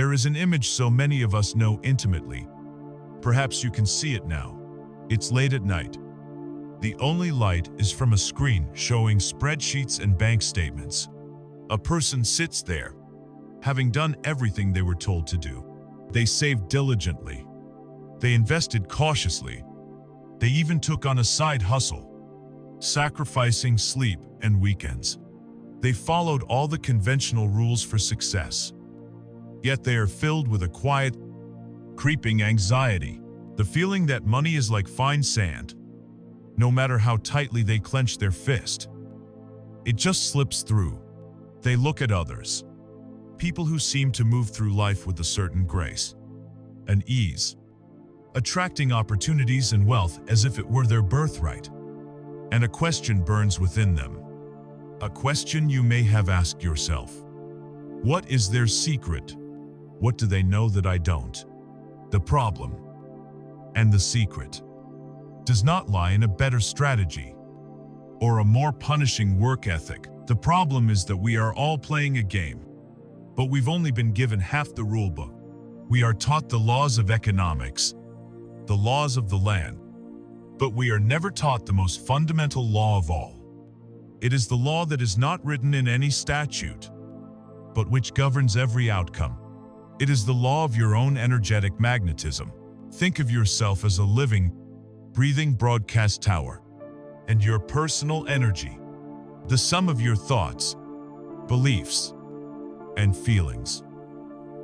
There is an image so many of us know intimately. Perhaps you can see it now. It's late at night. The only light is from a screen showing spreadsheets and bank statements. A person sits there, having done everything they were told to do. They saved diligently. They invested cautiously. They even took on a side hustle, sacrificing sleep and weekends. They followed all the conventional rules for success. Yet they are filled with a quiet, creeping anxiety, the feeling that money is like fine sand. No matter how tightly they clench their fist, it just slips through. They look at others, people who seem to move through life with a certain grace and ease, attracting opportunities and wealth as if it were their birthright. And a question burns within them. A question you may have asked yourself. What is their secret? What do they know that I don't? The problem, and the secret, does not lie in a better strategy or a more punishing work ethic. The problem is that we are all playing a game, but we've only been given half the rulebook. We are taught the laws of economics, the laws of the land, but we are never taught the most fundamental law of all. It is the law that is not written in any statute, but which governs every outcome. It is the law of your own energetic magnetism. Think of yourself as a living, breathing broadcast tower, and your personal energy, the sum of your thoughts, beliefs, and feelings,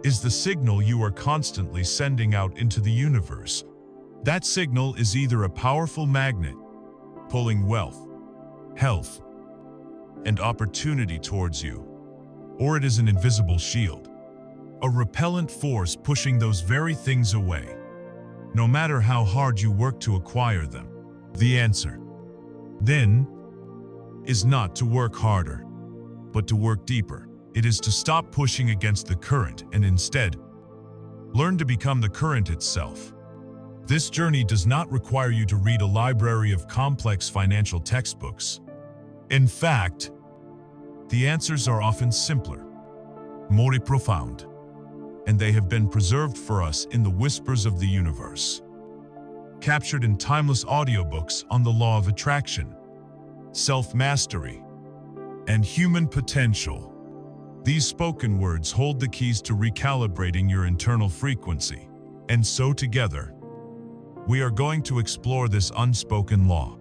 is the signal you are constantly sending out into the universe. That signal is either a powerful magnet, pulling wealth, health, and opportunity towards you, or it is an invisible shield, a repellent force pushing those very things away, no matter how hard you work to acquire them. The answer, then, is not to work harder, but to work deeper. It is to stop pushing against the current and instead learn to become the current itself. This journey does not require you to read a library of complex financial textbooks. In fact, the answers are often simpler, more profound, and they have been preserved for us in the whispers of the universe, captured in timeless audiobooks on the law of attraction, self-mastery, and human potential. These spoken words hold the keys to recalibrating your internal frequency. And so together, we are going to explore this unspoken law.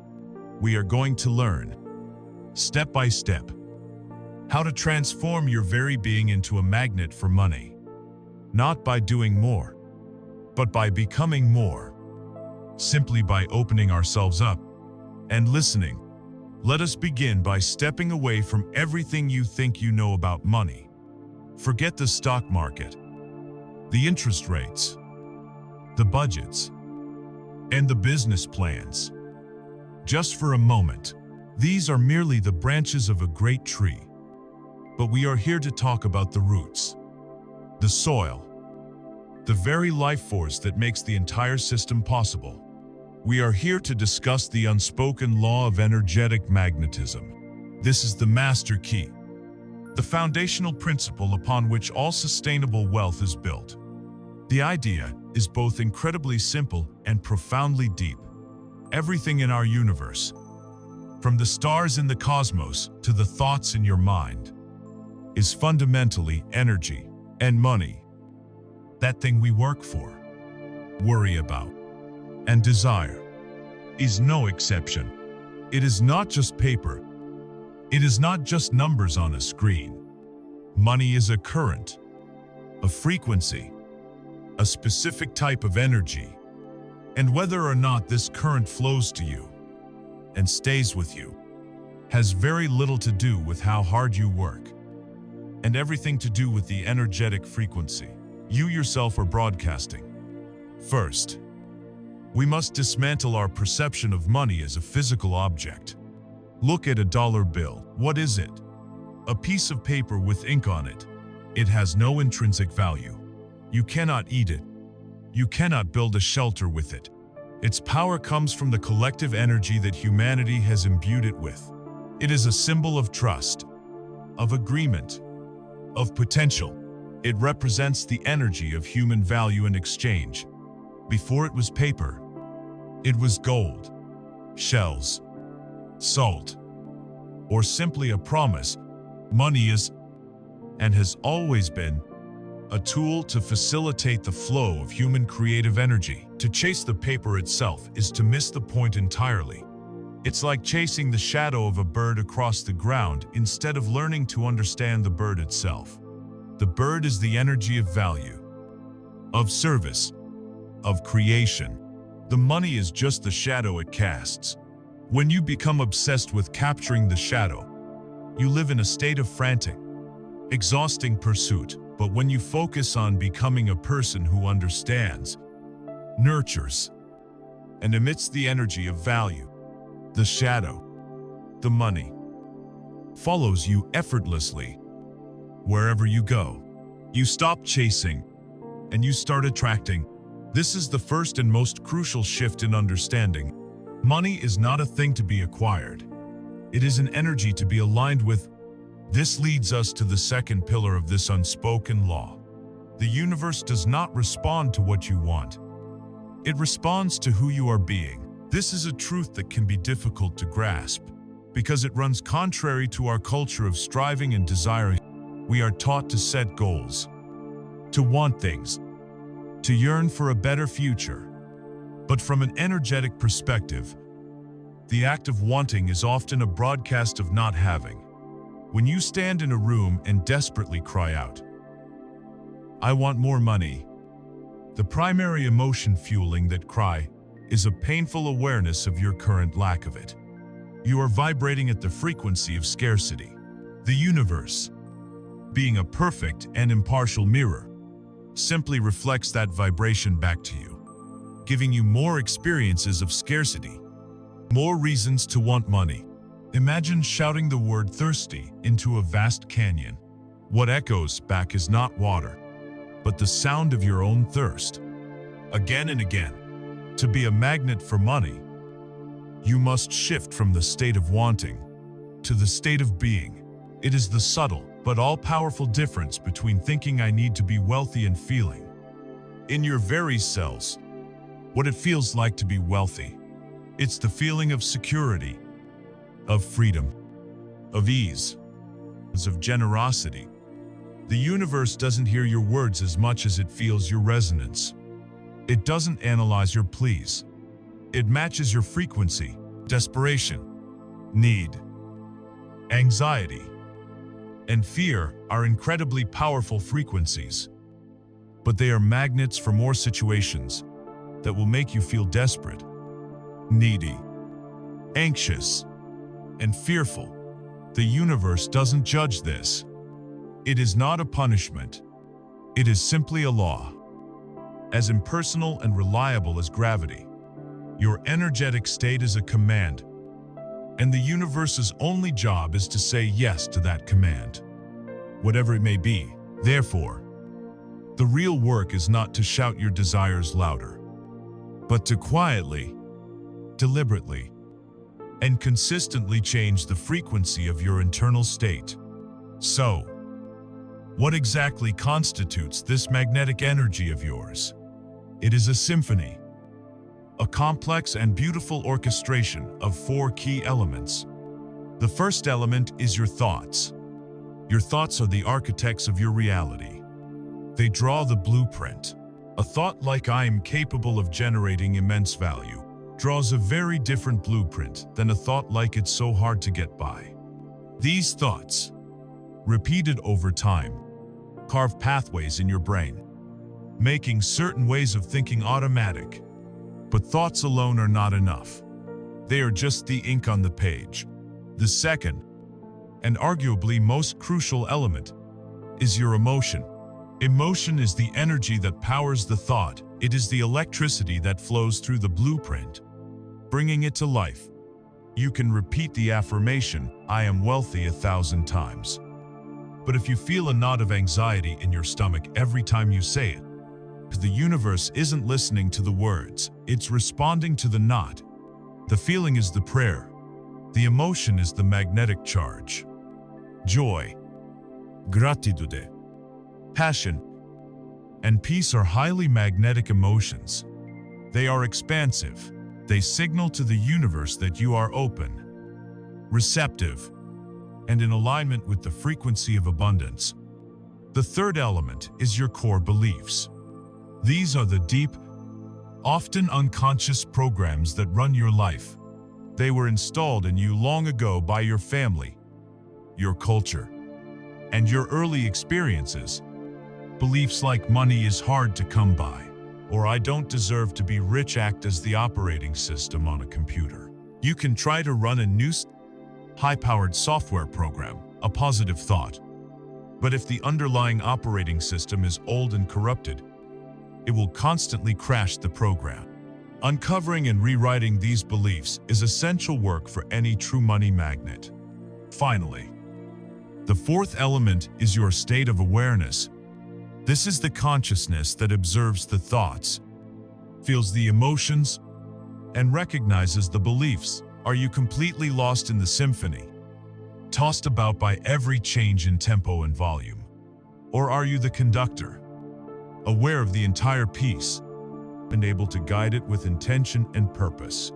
We are going to learn, step by step, how to transform your very being into a magnet for money. Not by doing more, but by becoming more. Simply by opening ourselves up and listening. Let us begin by stepping away from everything you think you know about money. Forget the stock market, the interest rates, the budgets, and the business plans. Just for a moment, these are merely the branches of a great tree. But we are here to talk about the roots, the soil, the very life force that makes the entire system possible. We are here to discuss the unspoken law of energetic magnetism. This is the master key, the foundational principle upon which all sustainable wealth is built. The idea is both incredibly simple and profoundly deep. Everything in our universe, from the stars in the cosmos to the thoughts in your mind, is fundamentally energy, and money, that thing we work for, worry about, and desire, is no exception. It is not just paper. It is not just numbers on a screen. Money is a current, a frequency, a specific type of energy. And whether or not this current flows to you and stays with you has very little to do with how hard you work, and everything to do with the energetic frequency you yourself are broadcasting. First, we must dismantle our perception of money as a physical object. Look at a dollar bill. What is it? A piece of paper with ink on it. It has no intrinsic value. You cannot eat it. You cannot build a shelter with it. Its power comes from the collective energy that humanity has imbued it with. It is a symbol of trust, of agreement, of potential. It represents the energy of human value and exchange. Before it was paper, it was gold, shells, salt, or simply a promise. Money is, and has always been, a tool to facilitate the flow of human creative energy. To chase the paper itself is to miss the point entirely. It's like chasing the shadow of a bird across the ground instead of learning to understand the bird itself. The bird is the energy of value, of service, of creation. The money is just the shadow it casts. When you become obsessed with capturing the shadow, you live in a state of frantic, exhausting pursuit. But when you focus on becoming a person who understands, nurtures, and emits the energy of value, the shadow, the money, follows you effortlessly. Wherever you go, you stop chasing and you start attracting. This is the first and most crucial shift in understanding. Money is not a thing to be acquired. It is an energy to be aligned with. This leads us to the second pillar of this unspoken law. The universe does not respond to what you want. It responds to who you are being. This is a truth that can be difficult to grasp because it runs contrary to our culture of striving and desiring. We are taught to set goals, to want things, to yearn for a better future. But from an energetic perspective, the act of wanting is often a broadcast of not having. When you stand in a room and desperately cry out, "I want more money," the primary emotion fueling that cry is a painful awareness of your current lack of it. You are vibrating at the frequency of scarcity. The universe, being a perfect and impartial mirror, simply reflects that vibration back to you, giving you more experiences of scarcity, more reasons to want money. Imagine shouting the word thirsty into a vast canyon. What echoes back is not water, but the sound of your own thirst. Again and again. To be a magnet for money, you must shift from the state of wanting to the state of being. It is the subtle but all-powerful difference between thinking I need to be wealthy and feeling, in your very cells, what it feels like to be wealthy. It's the feeling of security, of freedom, of ease, of generosity. The universe doesn't hear your words as much as it feels your resonance. It doesn't analyze your pleas. It matches your frequency. Desperation, need, anxiety, and fear are incredibly powerful frequencies, but they are magnets for more situations that will make you feel desperate, needy, anxious, and fearful. The universe doesn't judge this. It is not a punishment. It is simply a law. As impersonal and reliable as gravity, your energetic state is a command, and the universe's only job is to say yes to that command, whatever it may be. Therefore, the real work is not to shout your desires louder, but to quietly, deliberately, and consistently change the frequency of your internal state. So, what exactly constitutes this magnetic energy of yours? It is a symphony, a complex and beautiful orchestration of 4 key elements. The first element is your thoughts. Your thoughts are the architects of your reality. They draw the blueprint. A thought like "I am capable of generating immense value" draws a very different blueprint than a thought like "it's so hard to get by." These thoughts, repeated over time, carve pathways in your brain, making certain ways of thinking automatic. But thoughts alone are not enough. They are just the ink on the page. The second, and arguably most crucial element, is your emotion. Emotion is the energy that powers the thought. It is the electricity that flows through the blueprint, bringing it to life. You can repeat the affirmation, "I am wealthy," 1,000 times. But if you feel a knot of anxiety in your stomach every time you say it, the universe isn't listening to the words, it's responding to the knot. The feeling is the prayer. The emotion is the magnetic charge. Joy, gratitude, passion, and peace are highly magnetic emotions. They are expansive. They signal to the universe that you are open, receptive, and in alignment with the frequency of abundance. The third element is your core beliefs. These are the deep, often unconscious programs that run your life. They were installed in you long ago by your family, your culture, and your early experiences. Beliefs like money is hard to come by, or I don't deserve to be rich act as the operating system on a computer. You can try to run a new high-powered software program, a positive thought. But if the underlying operating system is old and corrupted, it will constantly crash the program. Uncovering and rewriting these beliefs is essential work for any true money magnet. Finally, the fourth element is your state of awareness. This is the consciousness that observes the thoughts, feels the emotions, and recognizes the beliefs. Are you completely lost in the symphony, tossed about by every change in tempo and volume? Or are you the conductor, aware of the entire piece, and able to guide it with intention and purpose?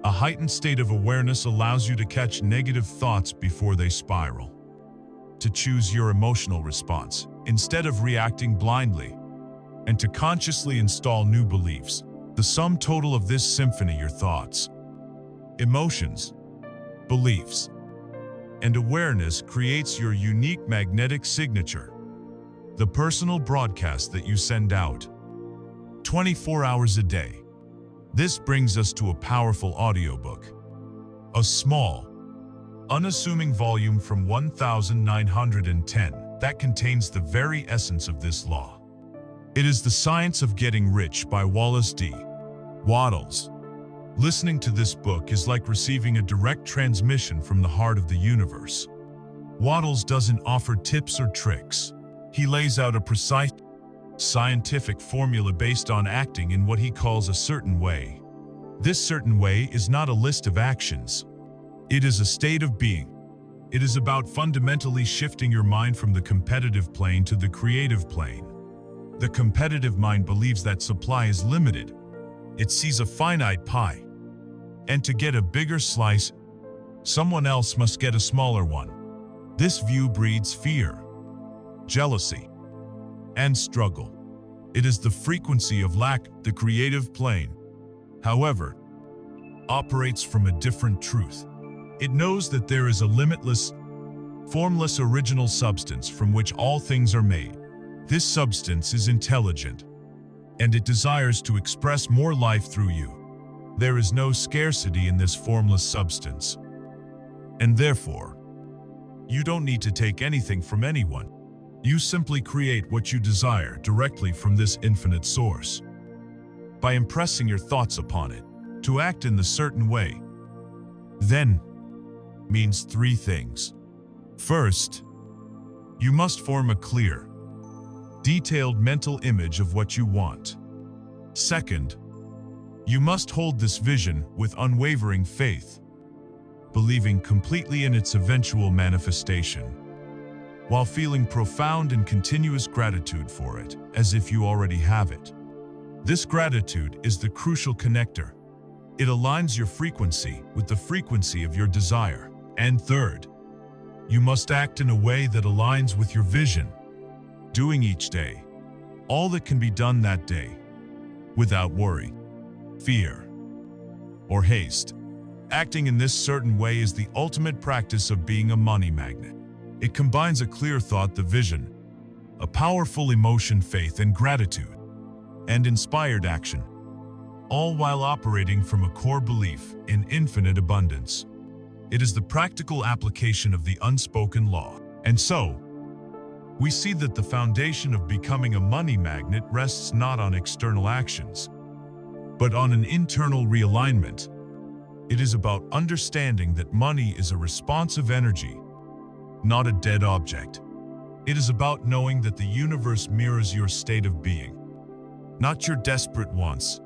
A heightened state of awareness allows you to catch negative thoughts before they spiral, to choose your emotional response instead of reacting blindly, and to consciously install new beliefs. The sum total of this symphony, your thoughts, emotions, beliefs, and awareness, creates your unique magnetic signature, the personal broadcast that you send out 24 hours a day. This brings us to a powerful audiobook, a small, unassuming volume from 1910 that contains the very essence of this law. It is The Science of Getting Rich by Wallace D. Wattles. Listening to this book is like receiving a direct transmission from the heart of the universe. Wattles doesn't offer tips or tricks. He lays out a precise, scientific formula based on acting in what he calls a certain way. This certain way is not a list of actions. It is a state of being. It is about fundamentally shifting your mind from the competitive plane to the creative plane. The competitive mind believes that supply is limited. It sees a finite pie, and to get a bigger slice, someone else must get a smaller one. This view breeds fear, jealousy, and struggle. It is the frequency of lack. The creative plane, however, operates from a different truth. It knows that there is a limitless, formless original substance from which all things are made. This substance is intelligent, and it desires to express more life through you. There is no scarcity in this formless substance, and therefore, you don't need to take anything from anyone. You simply create what you desire directly from this infinite source. By impressing your thoughts upon it, to act in the certain way, then means three things. First, you must form a clear, detailed mental image of what you want. Second, you must hold this vision with unwavering faith, believing completely in its eventual manifestation, while feeling profound and continuous gratitude for it, as if you already have it. This gratitude is the crucial connector. It aligns your frequency with the frequency of your desire. And third, you must act in a way that aligns with your vision, doing each day all that can be done that day, without worry, fear, or haste. Acting in this certain way is the ultimate practice of being a money magnet. It combines a clear thought, the vision, a powerful emotion, faith and gratitude, and inspired action, all while operating from a core belief in infinite abundance. It is the practical application of the unspoken law. And so, we see that the foundation of becoming a money magnet rests not on external actions, but on an internal realignment. It is about understanding that money is a responsive energy, not a dead object. It is about knowing that the universe mirrors your state of being, not your desperate wants.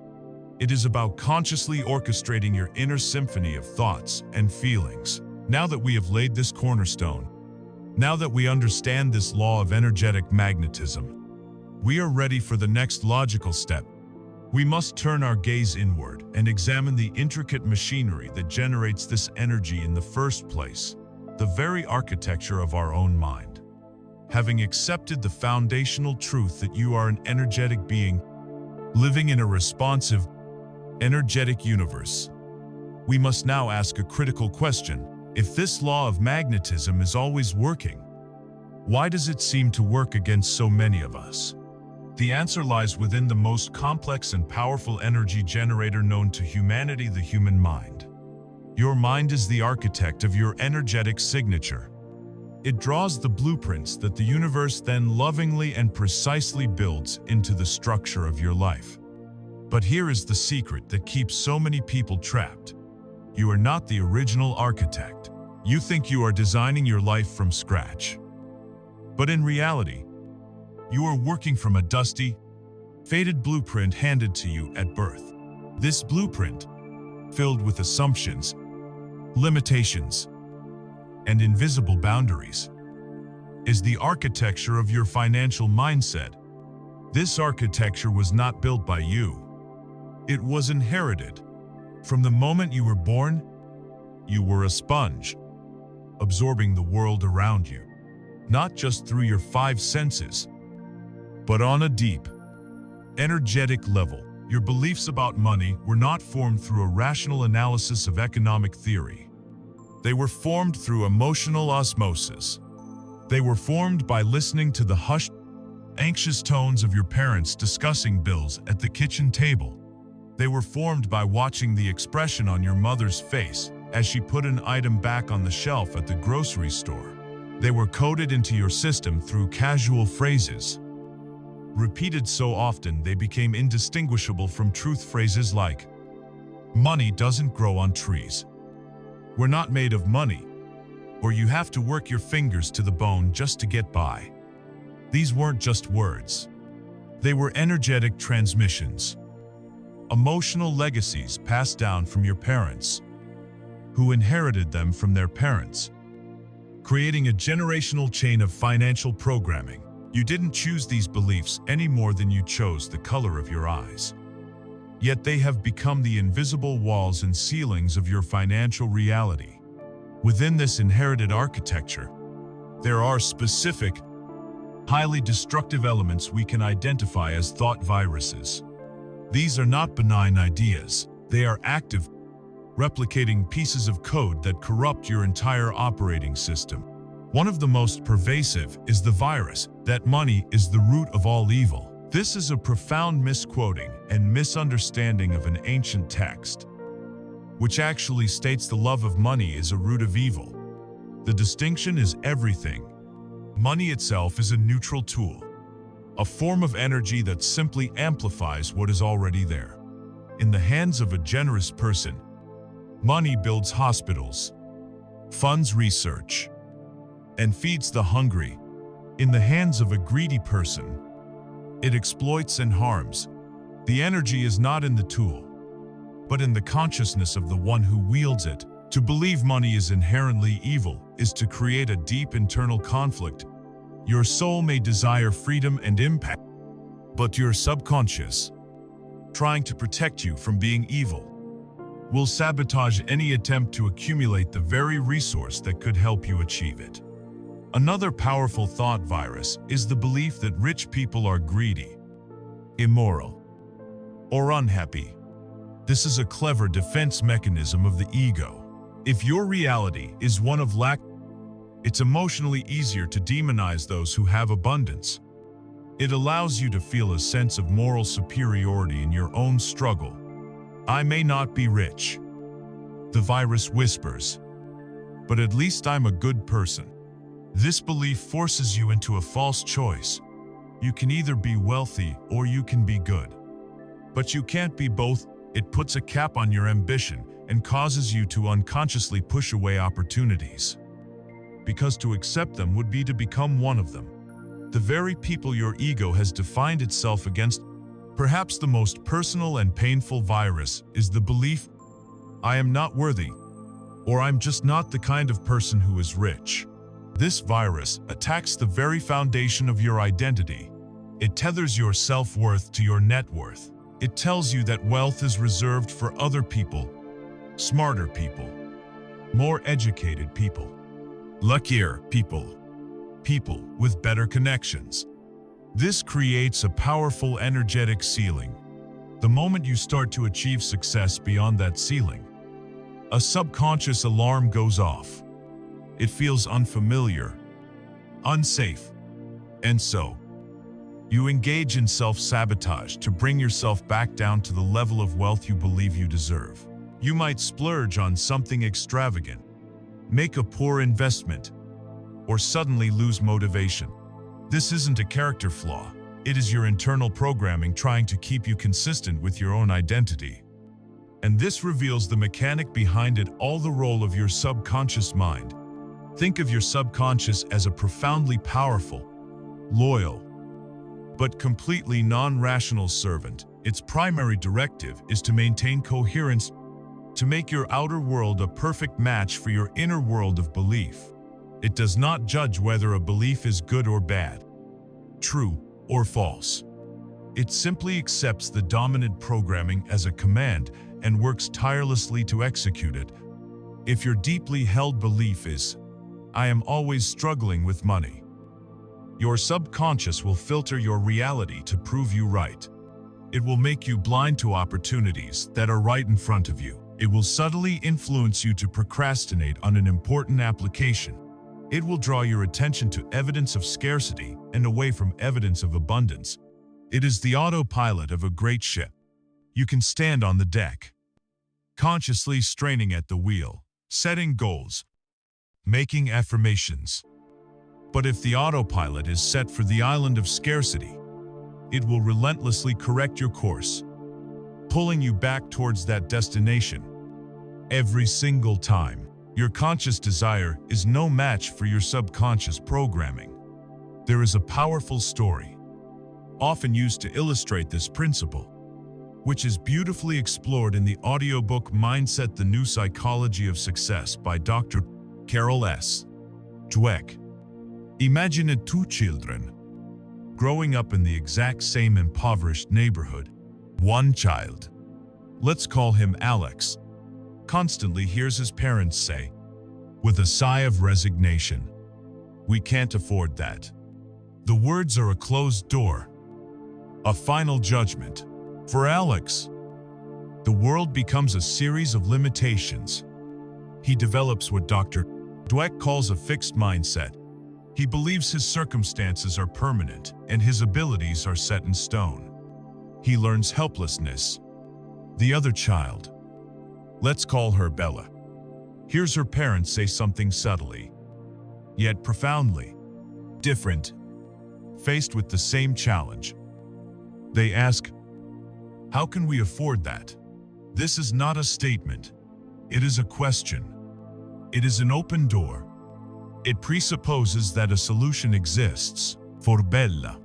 It is about consciously orchestrating your inner symphony of thoughts and feelings. Now that we have laid this cornerstone, Now that we understand this law of energetic magnetism, we are ready for the next logical step. We must turn our gaze inward and examine the intricate machinery that generates this energy in the first place, the very architecture of our own mind. Having accepted the foundational truth that you are an energetic being, living in a responsive, energetic universe, we must now ask a critical question. If this law of magnetism is always working, why does it seem to work against so many of us? The answer lies within the most complex and powerful energy generator known to humanity, the human mind. Your mind is the architect of your energetic signature. It draws the blueprints that the universe then lovingly and precisely builds into the structure of your life. But here is the secret that keeps so many people trapped. You are not the original architect. You think you are designing your life from scratch. But in reality, you are working from a dusty, faded blueprint handed to you at birth. This blueprint, filled with assumptions, limitations, and invisible boundaries, is the architecture of your financial mindset. This architecture was not built by you. It was inherited. From the moment you were born, you were a sponge, absorbing the world around you, not just through your five senses, but on a deep, energetic level. Your beliefs about money were not formed through a rational analysis of economic theory. They were formed through emotional osmosis. They were formed by listening to the hushed, anxious tones of your parents discussing bills at the kitchen table. They were formed by watching the expression on your mother's face as she put an item back on the shelf at the grocery store. They were coded into your system through casual phrases. Repeated so often they became indistinguishable from truth phrases like, "Money doesn't grow on trees," "We're not made of money," or "You have to work your fingers to the bone just to get by." These weren't just words. They were energetic transmissions, emotional legacies passed down from your parents, who inherited them from their parents, creating a generational chain of financial programming. You didn't choose these beliefs any more than you chose the color of your eyes. Yet they have become the invisible walls and ceilings of your financial reality. Within this inherited architecture, there are specific, highly destructive elements we can identify as thought viruses. These are not benign ideas. They are active, replicating pieces of code that corrupt your entire operating system. One of the most pervasive is the virus that money is the root of all evil. This is a profound misquoting and misunderstanding of an ancient text, which actually states the love of money is a root of evil. The distinction is everything. Money itself is a neutral tool, a form of energy that simply amplifies what is already there. In the hands of a generous person, money builds hospitals, funds research, and feeds the hungry. In the hands of a greedy person, it exploits and harms. The energy is not in the tool, but in the consciousness of the one who wields it. To believe money is inherently evil is to create a deep internal conflict. Your soul may desire freedom and impact, but your subconscious, trying to protect you from being evil, will sabotage any attempt to accumulate the very resource that could help you achieve it. Another powerful thought virus is the belief that rich people are greedy, immoral, or unhappy. This is a clever defense mechanism of the ego. If your reality is one of lack, it's emotionally easier to demonize those who have abundance. It allows you to feel a sense of moral superiority in your own struggle. I may not be rich, the virus whispers, but at least I'm a good person. This belief forces you into a false choice. You can either be wealthy or you can be good. But you can't be both. It puts a cap on your ambition and causes you to unconsciously push away opportunities, because to accept them would be to become one of them. The very people your ego has defined itself against. Perhaps the most personal and painful virus is the belief, I am not worthy, or I'm just not the kind of person who is rich. This virus attacks the very foundation of your identity. It tethers your self-worth to your net worth. It tells you that wealth is reserved for other people, smarter people, more educated people, luckier people, people with better connections. This creates a powerful energetic ceiling. The moment you start to achieve success beyond that ceiling, a subconscious alarm goes off. It feels unfamiliar, unsafe, and so you engage in self-sabotage to bring yourself back down to the level of wealth you believe you deserve. You might splurge on something extravagant, make a poor investment, or suddenly lose motivation. This isn't a character flaw. It is your internal programming trying to keep you consistent with your own identity. And this reveals the mechanic behind it all, the role of your subconscious mind. Think of your subconscious as a profoundly powerful, loyal, but completely non-rational servant. Its primary directive is to maintain coherence, to make your outer world a perfect match for your inner world of belief. It does not judge whether a belief is good or bad, true or false. It simply accepts the dominant programming as a command and works tirelessly to execute it. If your deeply held belief is, "I am always struggling with money," your subconscious will filter your reality to prove you right. It will make you blind to opportunities that are right in front of you. It will subtly influence you to procrastinate on an important application. It will draw your attention to evidence of scarcity and away from evidence of abundance. It is the autopilot of a great ship. You can stand on the deck, consciously straining at the wheel, setting goals, making affirmations. But if the autopilot is set for the island of scarcity, it will relentlessly correct your course, pulling you back towards that destination. Every single time, your conscious desire is no match for your subconscious programming. There is a powerful story, often used to illustrate this principle, which is beautifully explored in the audiobook Mindset: The New Psychology of Success by Dr. Carol S. Dweck. Imagine two children growing up in the exact same impoverished neighborhood. One child, let's call him Alex, constantly hears his parents say, with a sigh of resignation, "We can't afford that." The words are a closed door, a final judgment. For Alex, the world becomes a series of limitations. He develops what Dr. Dweck calls a fixed mindset. He believes his circumstances are permanent and his abilities are set in stone. He learns helplessness. The other child, let's call her Bella, hears her parents say something subtly, yet profoundly different. Faced with the same challenge, they ask, "How can we afford that?" This is not a statement. It is a question. It is an open door. It presupposes that a solution exists. For Bella,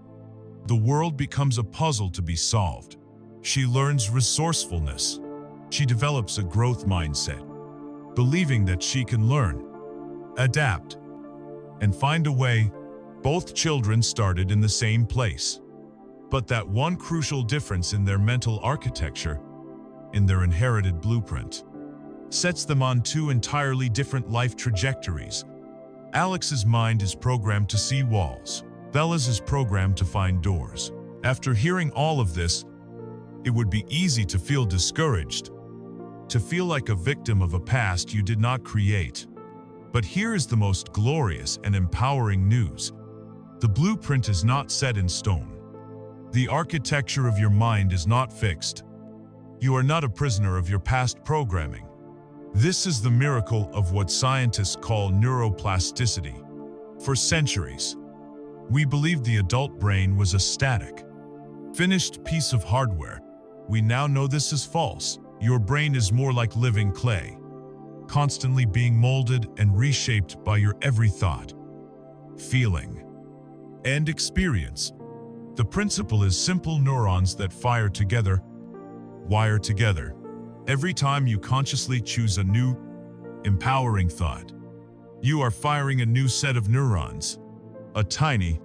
the world becomes a puzzle to be solved. She learns resourcefulness. She develops a growth mindset, believing that she can learn, adapt, and find a way. Both children started in the same place, but that one crucial difference in their mental architecture, in their inherited blueprint, sets them on two entirely different life trajectories. Alex's mind is programmed to see walls. Bella's is programmed to find doors. After hearing all of this, it would be easy to feel discouraged, to feel like a victim of a past you did not create. But here is the most glorious and empowering news. The blueprint is not set in stone. The architecture of your mind is not fixed. You are not a prisoner of your past programming. This is the miracle of what scientists call neuroplasticity. For centuries, we believed the adult brain was a static, finished piece of hardware. We now know this is false. Your brain is more like living clay, constantly being molded and reshaped by your every thought, feeling, and experience. The principle is simple: neurons that fire together, wire together. Every time you consciously choose a new, empowering thought, You are firing a new set of neurons. A tiny,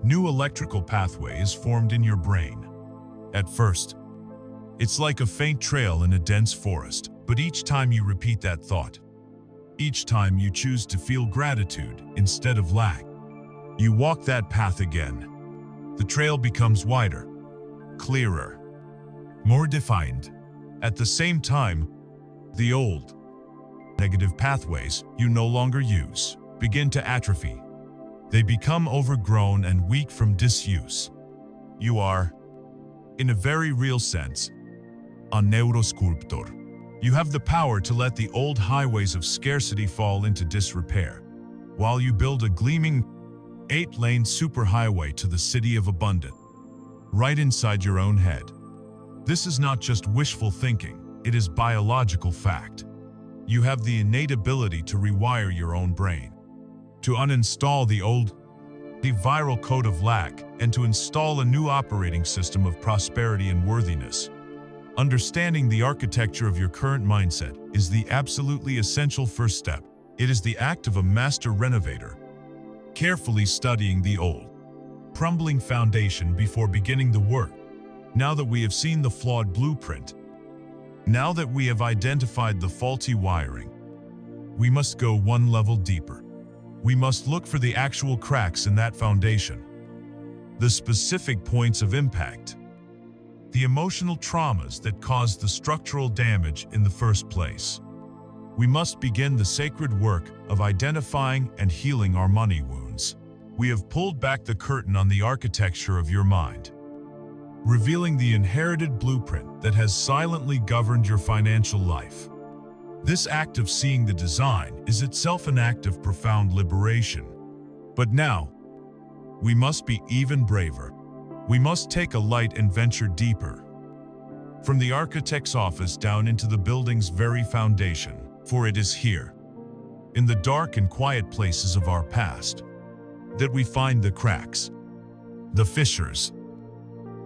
new electrical pathway is formed in your brain. At first, it's like a faint trail in a dense forest, but each time you repeat that thought, each time you choose to feel gratitude instead of lack, you walk that path again. The trail becomes wider, clearer, more defined. At the same time, the old, negative pathways you no longer use begin to atrophy. They become overgrown and weak from disuse. You are, in a very real sense, a neurosculptor. You have the power to let the old highways of scarcity fall into disrepair, while you build a gleaming 8-lane superhighway to the city of abundance, right inside your own head. This is not just wishful thinking, it is biological fact. You have the innate ability to rewire your own brain, to uninstall the viral code of lack, and to install a new operating system of prosperity and worthiness. Understanding the architecture of your current mindset is the absolutely essential first step. It is the act of a master renovator, carefully studying the old, crumbling foundation before beginning the work. Now that we have seen the flawed blueprint, now that we have identified the faulty wiring, we must go one level deeper. We must look for the actual cracks in that foundation, the specific points of impact, the emotional traumas that caused the structural damage in the first place. We must begin the sacred work of identifying and healing our money wounds. We have pulled back the curtain on the architecture of your mind, revealing the inherited blueprint that has silently governed your financial life. This act of seeing the design is itself an act of profound liberation. But now, we must be even braver. We must take a light and venture deeper, from the architect's office down into the building's very foundation, for it is here, in the dark and quiet places of our past, that we find the cracks, the fissures,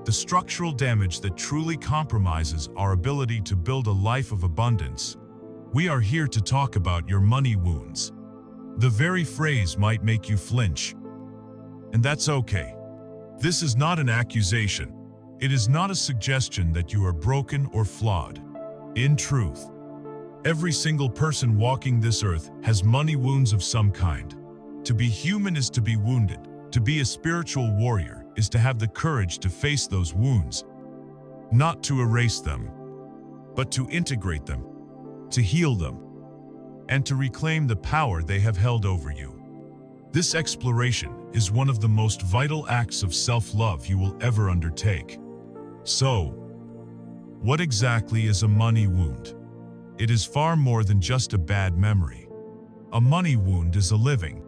the structural damage that truly compromises our ability to build a life of abundance. We are here to talk about your money wounds. The very phrase might make you flinch, and that's okay. This is not an accusation. It is not a suggestion that you are broken or flawed. In truth, every single person walking this earth has money wounds of some kind. To be human is to be wounded. To be a spiritual warrior is to have the courage to face those wounds, not to erase them, but to integrate them, to heal them, and to reclaim the power they have held over you. This exploration is one of the most vital acts of self-love you will ever undertake. So, what exactly is a money wound? It is far more than just a bad memory. A money wound is a living,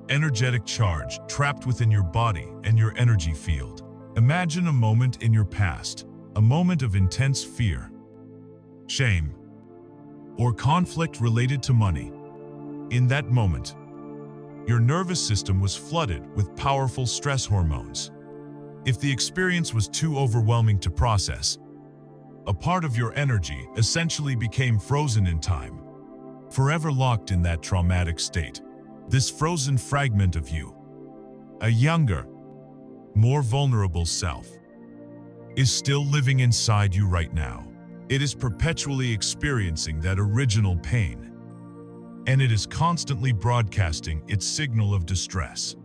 energetic charge trapped within your body and your energy field. Imagine a moment in your past, a moment of intense fear, shame, or conflict related to money. In that moment, your nervous system was flooded with powerful stress hormones. If the experience was too overwhelming to process, a part of your energy essentially became frozen in time, forever locked in that traumatic state. This frozen fragment of you, a younger, more vulnerable self, is still living inside you right now. It is perpetually experiencing that original pain, and it is constantly broadcasting its signal of distress,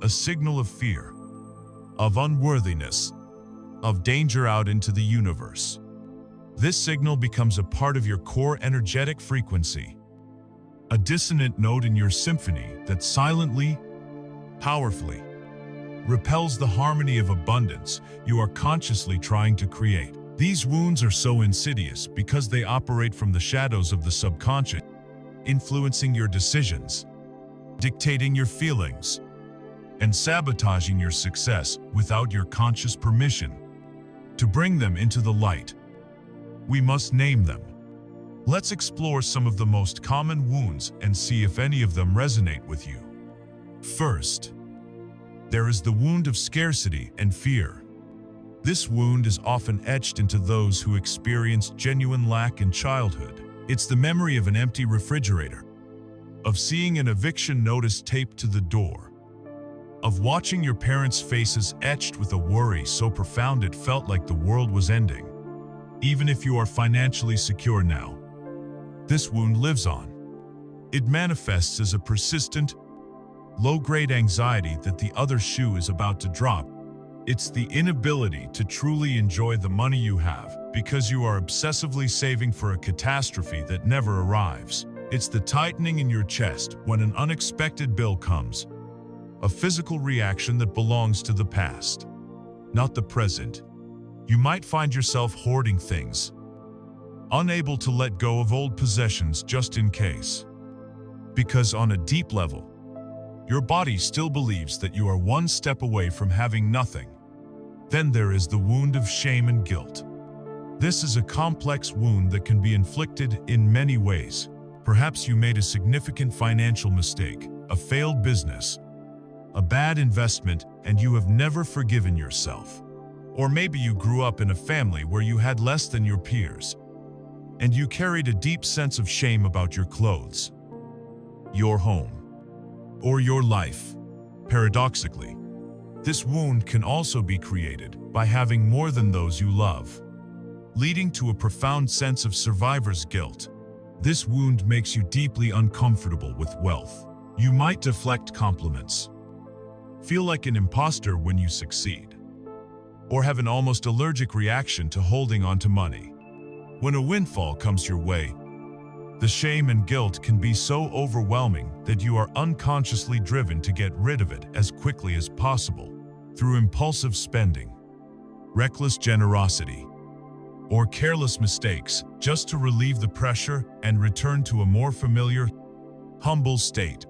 a signal of fear, of unworthiness, of danger out into the universe. This signal becomes a part of your core energetic frequency, a dissonant note in your symphony that silently, powerfully, repels the harmony of abundance you are consciously trying to create. These wounds are so insidious because they operate from the shadows of the subconscious, influencing your decisions, dictating your feelings, and sabotaging your success without your conscious permission. To bring them into the light, we must name them. Let's explore some of the most common wounds and see if any of them resonate with you. First, there is the wound of scarcity and fear. This wound is often etched into those who experienced genuine lack in childhood. It's the memory of an empty refrigerator, of seeing an eviction notice taped to the door, of watching your parents' faces etched with a worry so profound it felt like the world was ending. Even if you are financially secure now, this wound lives on. It manifests as a persistent, low-grade anxiety that the other shoe is about to drop. It's the inability to truly enjoy the money you have because you are obsessively saving for a catastrophe that never arrives. It's the tightening in your chest when an unexpected bill comes, a physical reaction that belongs to the past, not the present. You might find yourself hoarding things, unable to let go of old possessions just in case. Because on a deep level, your body still believes that you are one step away from having nothing. Then there is the wound of shame and guilt. This is a complex wound that can be inflicted in many ways. Perhaps you made a significant financial mistake, a failed business, a bad investment, and you have never forgiven yourself. Or maybe you grew up in a family where you had less than your peers, and you carried a deep sense of shame about your clothes, your home, or your life. Paradoxically, this wound can also be created by having more than those you love, leading to a profound sense of survivor's guilt. This wound makes you deeply uncomfortable with wealth. You might deflect compliments, feel like an imposter when you succeed, or have an almost allergic reaction to holding on to money. When a windfall comes your way, the shame and guilt can be so overwhelming that you are unconsciously driven to get rid of it as quickly as possible through impulsive spending, reckless generosity, or careless mistakes just to relieve the pressure and return to a more familiar, humble state.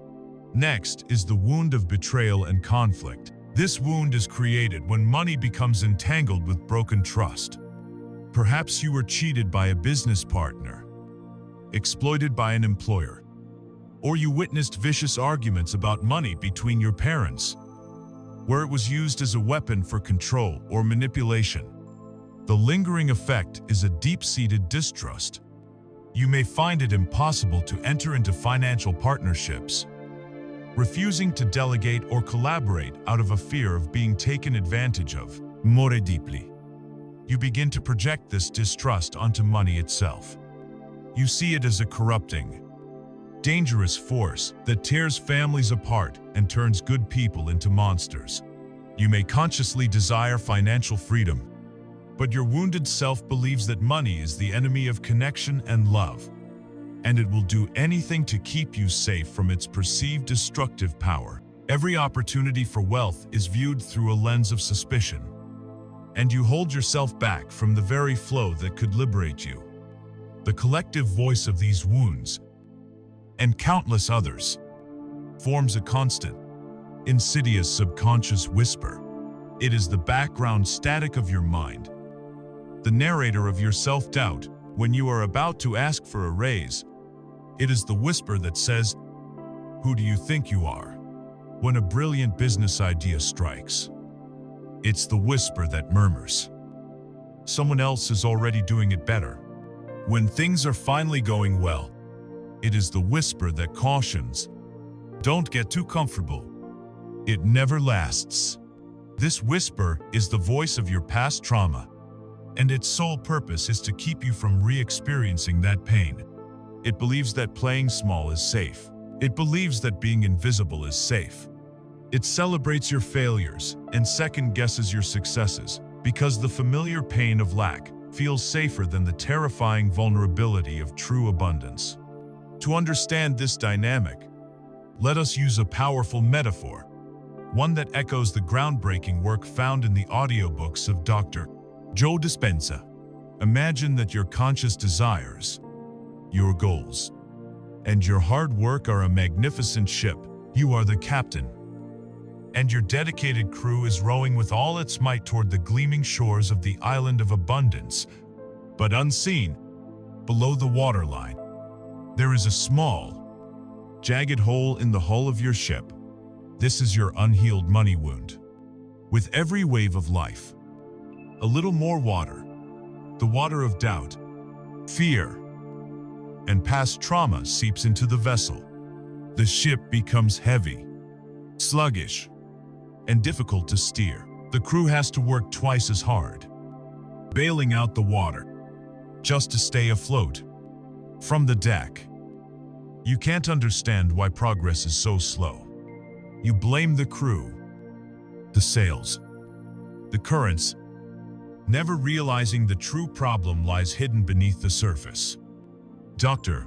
Next is the wound of betrayal and conflict. This wound is created when money becomes entangled with broken trust. Perhaps you were cheated by a business partner, exploited by an employer, or you witnessed vicious arguments about money between your parents, where it was used as a weapon for control or manipulation. The lingering effect is a deep-seated distrust. You may find it impossible to enter into financial partnerships, refusing to delegate or collaborate out of a fear of being taken advantage of. More deeply, you begin to project this distrust onto money itself. You see it as a corrupting, dangerous force that tears families apart and turns good people into monsters. You may consciously desire financial freedom, but your wounded self believes that money is the enemy of connection and love, and it will do anything to keep you safe from its perceived destructive power. Every opportunity for wealth is viewed through a lens of suspicion, and you hold yourself back from the very flow that could liberate you. The collective voice of these wounds, and countless others, forms a constant, insidious subconscious whisper. It is the background static of your mind, the narrator of your self-doubt when you are about to ask for a raise. It is the whisper that says, "Who do you think you are?" when a brilliant business idea strikes. It's the whisper that murmurs, "Someone else is already doing it better." When things are finally going well, it is the whisper that cautions, "Don't get too comfortable. It never lasts." This whisper is the voice of your past trauma, and its sole purpose is to keep you from re-experiencing that pain. It believes that playing small is safe. It believes that being invisible is safe. It celebrates your failures and second-guesses your successes because the familiar pain of lack feels safer than the terrifying vulnerability of true abundance. To understand this dynamic, let us use a powerful metaphor, one that echoes the groundbreaking work found in the audiobooks of Dr. Joe Dispenza. Imagine that your conscious desires, your goals, and your hard work are a magnificent ship. You are the captain, and your dedicated crew is rowing with all its might toward the gleaming shores of the island of abundance. But unseen, below the waterline, there is a small, jagged hole in the hull of your ship. This is your unhealed money wound. With every wave of life, a little more water, the water of doubt, fear, and past trauma seeps into the vessel. The ship becomes heavy, sluggish, and difficult to steer. The crew has to work twice as hard, bailing out the water, just to stay afloat. From the deck, you can't understand why progress is so slow. You blame the crew, the sails, the currents, never realizing the true problem lies hidden beneath the surface. Dr.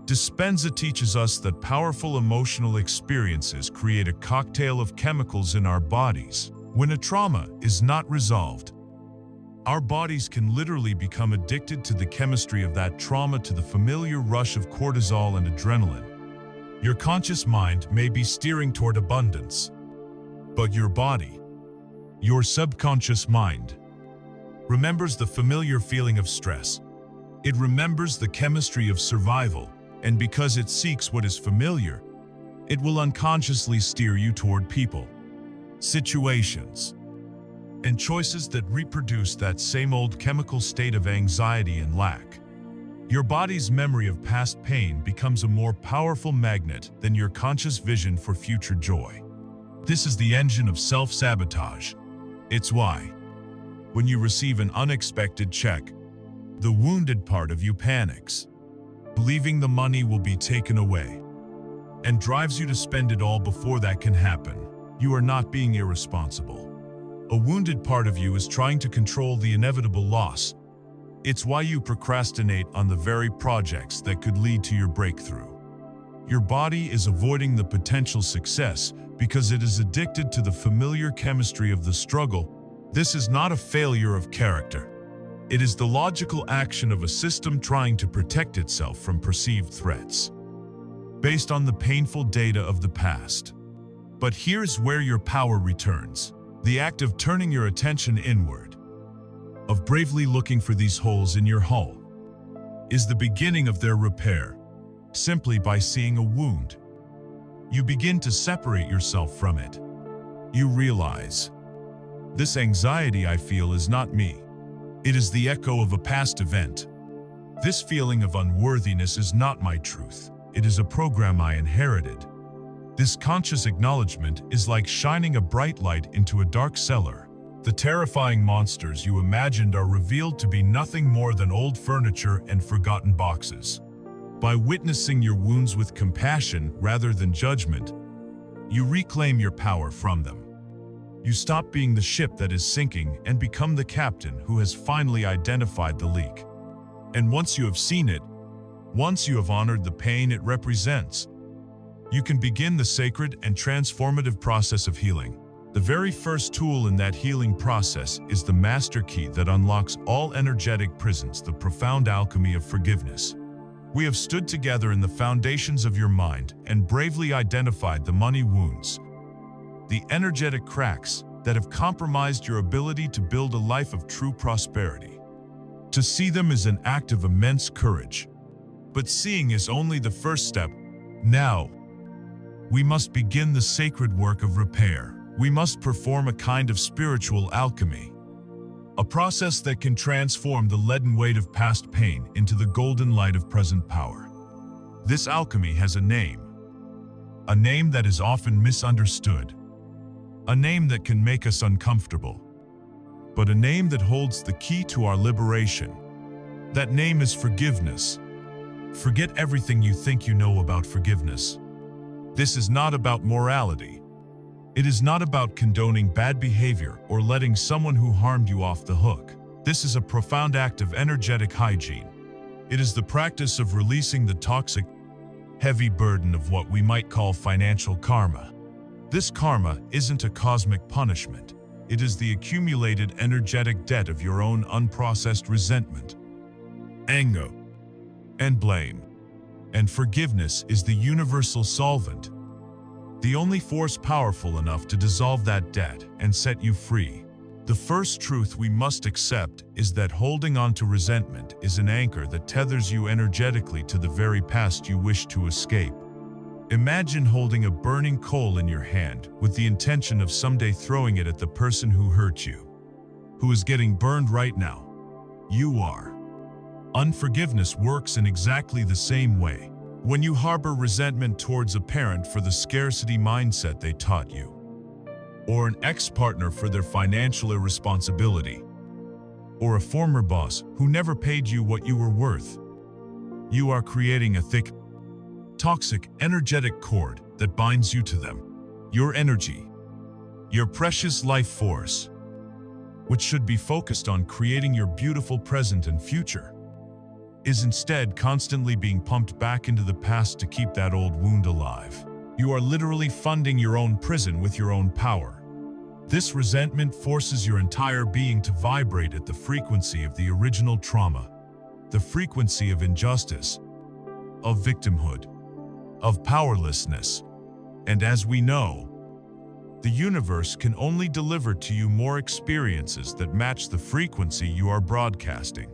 Dispenza teaches us that powerful emotional experiences create a cocktail of chemicals in our bodies. When a trauma is not resolved, our bodies can literally become addicted to the chemistry of that trauma, to the familiar rush of cortisol and adrenaline. Your conscious mind may be steering toward abundance, but your body, your subconscious mind, remembers the familiar feeling of stress. It remembers the chemistry of survival, and because it seeks what is familiar, it will unconsciously steer you toward people, situations, and choices that reproduce that same old chemical state of anxiety and lack. Your body's memory of past pain becomes a more powerful magnet than your conscious vision for future joy. This is the engine of self-sabotage. It's why, when you receive an unexpected check, the wounded part of you panics, believing the money will be taken away, and drives you to spend it all before that can happen. You are not being irresponsible. A wounded part of you is trying to control the inevitable loss. It's why you procrastinate on the very projects that could lead to your breakthrough. Your body is avoiding the potential success because it is addicted to the familiar chemistry of the struggle. This is not a failure of character. It is the logical action of a system trying to protect itself from perceived threats, based on the painful data of the past. But here's where your power returns. The act of turning your attention inward, of bravely looking for these holes in your hull, is the beginning of their repair. Simply by seeing a wound, you begin to separate yourself from it. You realize, this anxiety I feel is not me. It is the echo of a past event. This feeling of unworthiness is not my truth. It is a program I inherited. This conscious acknowledgement is like shining a bright light into a dark cellar. The terrifying monsters you imagined are revealed to be nothing more than old furniture and forgotten boxes. By witnessing your wounds with compassion rather than judgment, you reclaim your power from them. You stop being the ship that is sinking and become the captain who has finally identified the leak. And once you have seen it, once you have honored the pain it represents, you can begin the sacred and transformative process of healing. The very first tool in that healing process is the master key that unlocks all energetic prisons, the profound alchemy of forgiveness. We have stood together in the foundations of your mind and bravely identified the money wounds, the energetic cracks that have compromised your ability to build a life of true prosperity. To see them is an act of immense courage, but seeing is only the first step. Now, we must begin the sacred work of repair. We must perform a kind of spiritual alchemy, a process that can transform the leaden weight of past pain into the golden light of present power. This alchemy has a name that is often misunderstood, a name that can make us uncomfortable, but a name that holds the key to our liberation. That name is forgiveness. Forget everything you think you know about forgiveness. This is not about morality. It is not about condoning bad behavior or letting someone who harmed you off the hook. This is a profound act of energetic hygiene. It is the practice of releasing the toxic, heavy burden of what we might call financial karma. This karma isn't a cosmic punishment. It is the accumulated energetic debt of your own unprocessed resentment, anger, and blame. And forgiveness is the universal solvent, the only force powerful enough to dissolve that debt and set you free. The first truth we must accept is that holding on to resentment is an anchor that tethers you energetically to the very past you wish to escape. Imagine holding a burning coal in your hand with the intention of someday throwing it at the person who hurt you, who is getting burned right now. You are. Unforgiveness works in exactly the same way. When you harbor resentment towards a parent for the scarcity mindset they taught you, or an ex-partner for their financial irresponsibility, or a former boss who never paid you what you were worth, you are creating a thick, toxic, energetic cord that binds you to them. Your energy, your precious life force, which should be focused on creating your beautiful present and future, is instead constantly being pumped back into the past to keep that old wound alive. You are literally funding your own prison with your own power. This resentment forces your entire being to vibrate at the frequency of the original trauma, the frequency of injustice, of victimhood, of powerlessness. And as we know, the universe can only deliver to you more experiences that match the frequency you are broadcasting.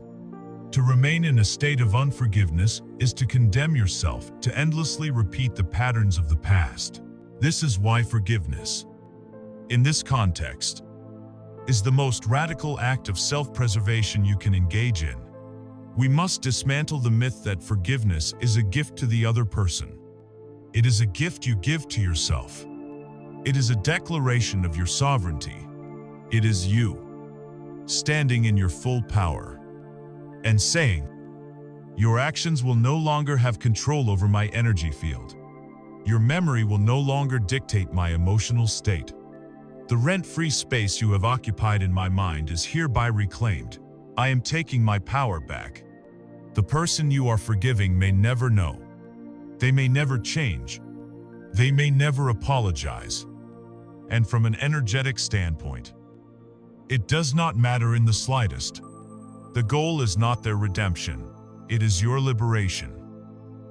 To remain in a state of unforgiveness is to condemn yourself to endlessly repeat the patterns of the past. This is why forgiveness, in this context, is the most radical act of self-preservation you can engage in. We must dismantle the myth that forgiveness is a gift to the other person. It is a gift you give to yourself. It is a declaration of your sovereignty. It is you, standing in your full power, and saying, your actions will no longer have control over my energy field. Your memory will no longer dictate my emotional state. The rent-free space you have occupied in my mind is hereby reclaimed. I am taking my power back. The person you are forgiving may never know. They may never change. They may never apologize. And from an energetic standpoint, it does not matter in the slightest. The goal is not their redemption, it is your liberation.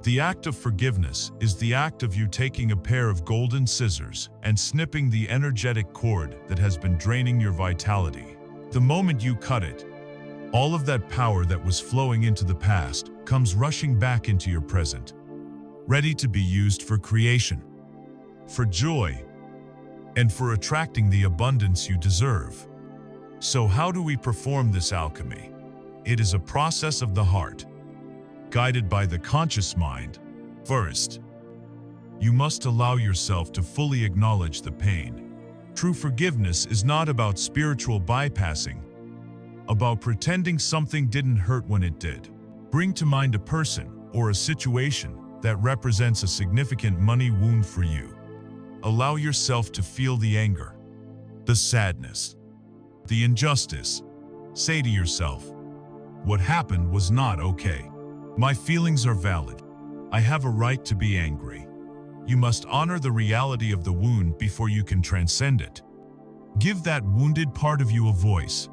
The act of forgiveness is the act of you taking a pair of golden scissors and snipping the energetic cord that has been draining your vitality. The moment you cut it, all of that power that was flowing into the past comes rushing back into your present, ready to be used for creation, for joy, and for attracting the abundance you deserve. So how do we perform this alchemy? It is a process of the heart, guided by the conscious mind. First, you must allow yourself to fully acknowledge the pain. True forgiveness is not about spiritual bypassing, about pretending something didn't hurt when it did. Bring to mind a person or a situation that represents a significant money wound for you. Allow yourself to feel the anger, the sadness, the injustice. Say to yourself, what happened was not okay. My feelings are valid. I have a right to be angry. You must honor the reality of the wound before you can transcend it. Give that wounded part of you a voice.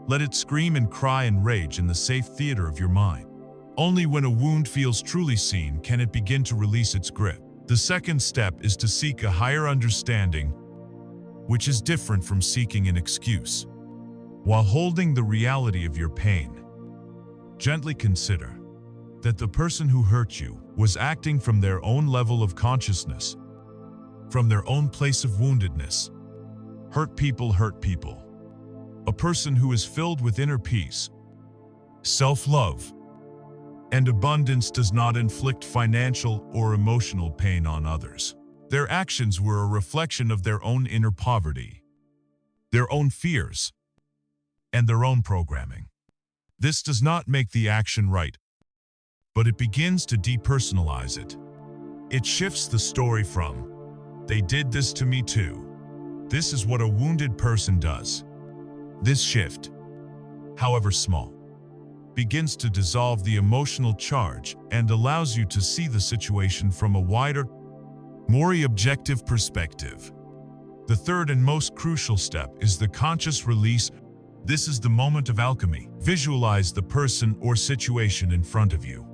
Let it scream and cry and rage in the safe theater of your mind. Only when a wound feels truly seen can it begin to release its grip. The second step is to seek a higher understanding, which is different from seeking an excuse. While holding the reality of your pain, gently consider that the person who hurt you was acting from their own level of consciousness, from their own place of woundedness. Hurt people hurt people. A person who is filled with inner peace, self-love, and abundance does not inflict financial or emotional pain on others. Their actions were a reflection of their own inner poverty, their own fears, and their own programming. This does not make the action right, but it begins to depersonalize it. It shifts the story from, they did this to me too. This is what a wounded person does. This shift, however small, begins to dissolve the emotional charge and allows you to see the situation from a wider, more objective perspective. The third and most crucial step is the conscious release. This is the moment of alchemy. Visualize the person or situation in front of you.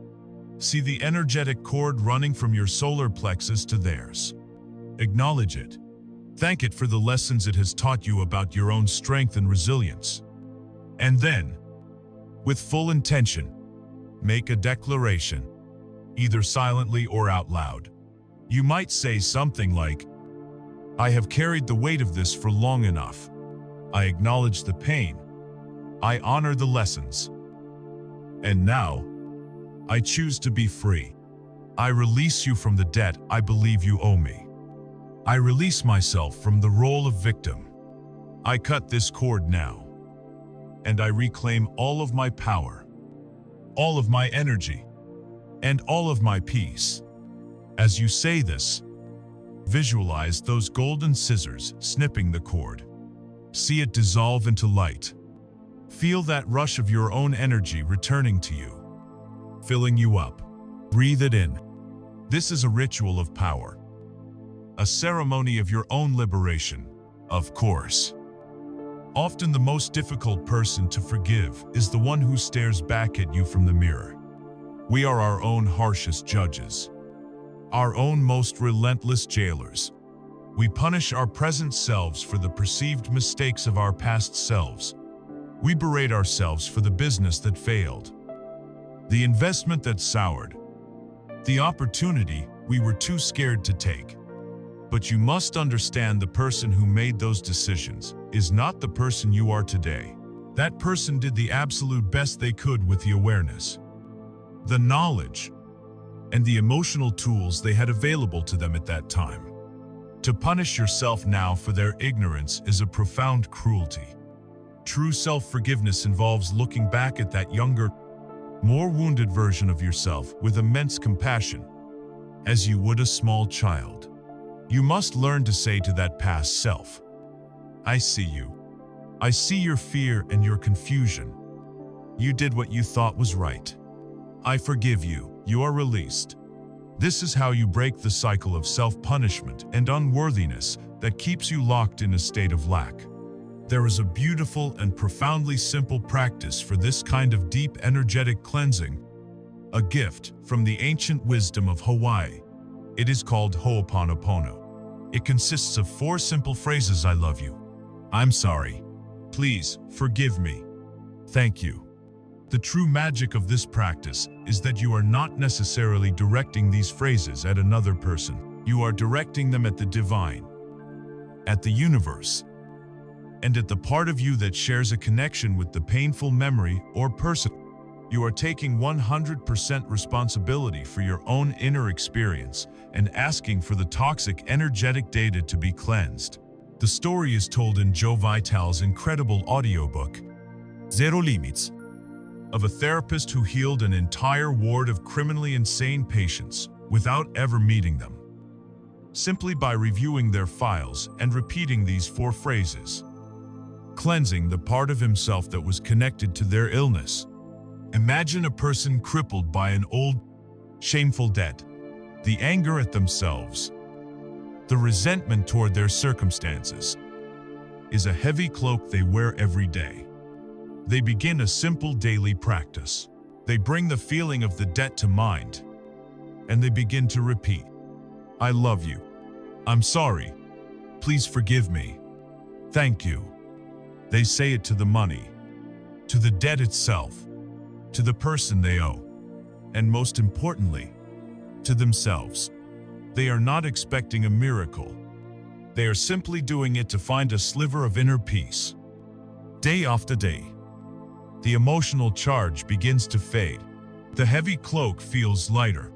See the energetic cord running from your solar plexus to theirs. Acknowledge it. Thank it for the lessons it has taught you about your own strength and resilience. And then, with full intention, make a declaration, either silently or out loud. You might say something like, I have carried the weight of this for long enough. I acknowledge the pain. I honor the lessons. And now, I choose to be free. I release you from the debt I believe you owe me. I release myself from the role of victim. I cut this cord now, and I reclaim all of my power, all of my energy, and all of my peace. As you say this, visualize those golden scissors snipping the cord. See it dissolve into light. Feel that rush of your own energy returning to you, filling you up. Breathe it in. This is a ritual of power, a ceremony of your own liberation, of course. Often the most difficult person to forgive is the one who stares back at you from the mirror. We are our own harshest judges, our own most relentless jailers. We punish our present selves for the perceived mistakes of our past selves. We berate ourselves for the business that failed, the investment that soured, the opportunity we were too scared to take. But you must understand the person who made those decisions is not the person you are today. That person did the absolute best they could with the awareness, the knowledge, and the emotional tools they had available to them at that time. To punish yourself now for their ignorance is a profound cruelty. True self-forgiveness involves looking back at that younger, more wounded version of yourself with immense compassion, as you would a small child. You must learn to say to that past self, I see you. I see your fear and your confusion. You did what you thought was right. I forgive you. You are released. This is how you break the cycle of self-punishment and unworthiness that keeps you locked in a state of lack. There is a beautiful and profoundly simple practice for this kind of deep energetic cleansing, a gift from the ancient wisdom of Hawaii. It is called Ho'oponopono. It consists of 4 simple phrases: I love you, I'm sorry, please forgive me, thank you. The true magic of this practice is that you are not necessarily directing these phrases at another person. You are directing them at the divine, at the universe, and at the part of you that shares a connection with the painful memory or person. You are taking 100% responsibility for your own inner experience and asking for the toxic energetic data to be cleansed. The story is told in Joe Vital's incredible audiobook, Zero Limits, of a therapist who healed an entire ward of criminally insane patients without ever meeting them, simply by reviewing their files and repeating these 4 phrases, cleansing the part of himself that was connected to their illness. Imagine a person crippled by an old, shameful debt, the anger at themselves, the resentment toward their circumstances, is a heavy cloak they wear every day. They begin a simple daily practice. They bring the feeling of the debt to mind, and they begin to repeat, I love you, I'm sorry, please forgive me, thank you. They say it to the money, to the debt itself, to the person they owe, and most importantly, to themselves. They are not expecting a miracle. They are simply doing it to find a sliver of inner peace. Day after day, the emotional charge begins to fade. The heavy cloak feels lighter.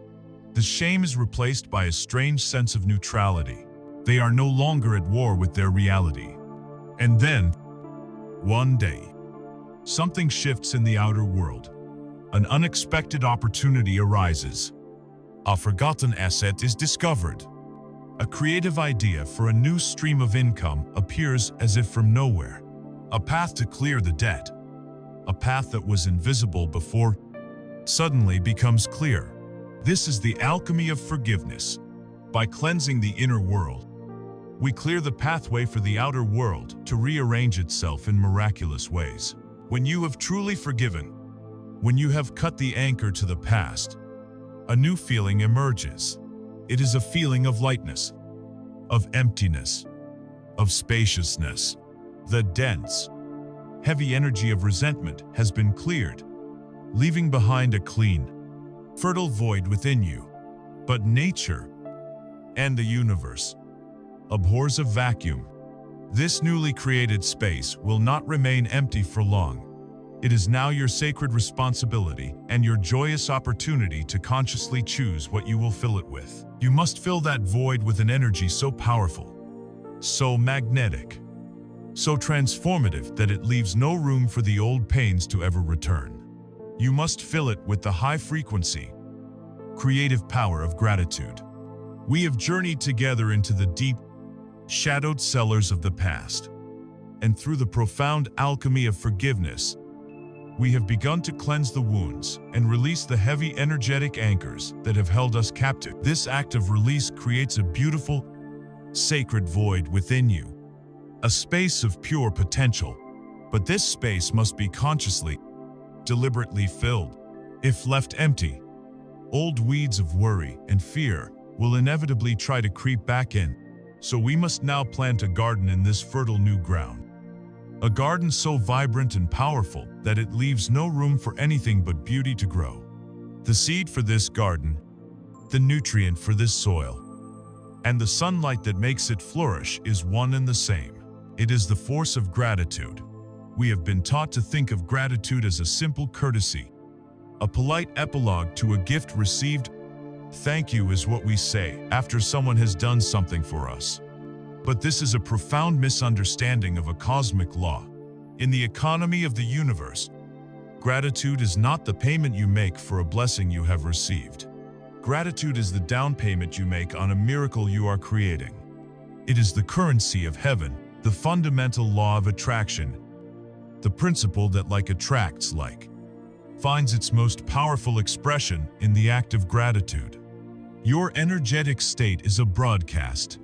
The shame is replaced by a strange sense of neutrality. They are no longer at war with their reality. And then, one day, something shifts in the outer world. An unexpected opportunity arises. A forgotten asset is discovered. A creative idea for a new stream of income appears as if from nowhere. A path to clear the debt, a path that was invisible before, suddenly becomes clear. This is the alchemy of forgiveness. By cleansing the inner world, we clear the pathway for the outer world to rearrange itself in miraculous ways. When you have truly forgiven, when you have cut the anchor to the past, a new feeling emerges. It is a feeling of lightness, of emptiness, of spaciousness. The dense, heavy energy of resentment has been cleared, leaving behind a clean, fertile void within you. But nature and the universe abhors a vacuum. This newly created space will not remain empty for long. It is now your sacred responsibility and your joyous opportunity to consciously choose what you will fill it with. You must fill that void with an energy so powerful, so magnetic, so transformative that it leaves no room for the old pains to ever return. You must fill it with the high-frequency, creative power of gratitude. We have journeyed together into the deep, shadowed cellars of the past, and through the profound alchemy of forgiveness, we have begun to cleanse the wounds and release the heavy energetic anchors that have held us captive. This act of release creates a beautiful, sacred void within you, a space of pure potential. But this space must be consciously, deliberately filled. If left empty, old weeds of worry and fear will inevitably try to creep back in. So we must now plant a garden in this fertile new ground. A garden so vibrant and powerful that it leaves no room for anything but beauty to grow. The seed for this garden, the nutrient for this soil, and the sunlight that makes it flourish is one and the same. It is the force of gratitude. We have been taught to think of gratitude as a simple courtesy, a polite epilogue to a gift received. Thank you is what we say after someone has done something for us. But this is a profound misunderstanding of a cosmic law. In the economy of the universe, gratitude is not the payment you make for a blessing you have received. Gratitude is the down payment you make on a miracle you are creating. It is the currency of heaven, the fundamental law of attraction, the principle that like attracts like, finds its most powerful expression in the act of gratitude. Your energetic state is a broadcast,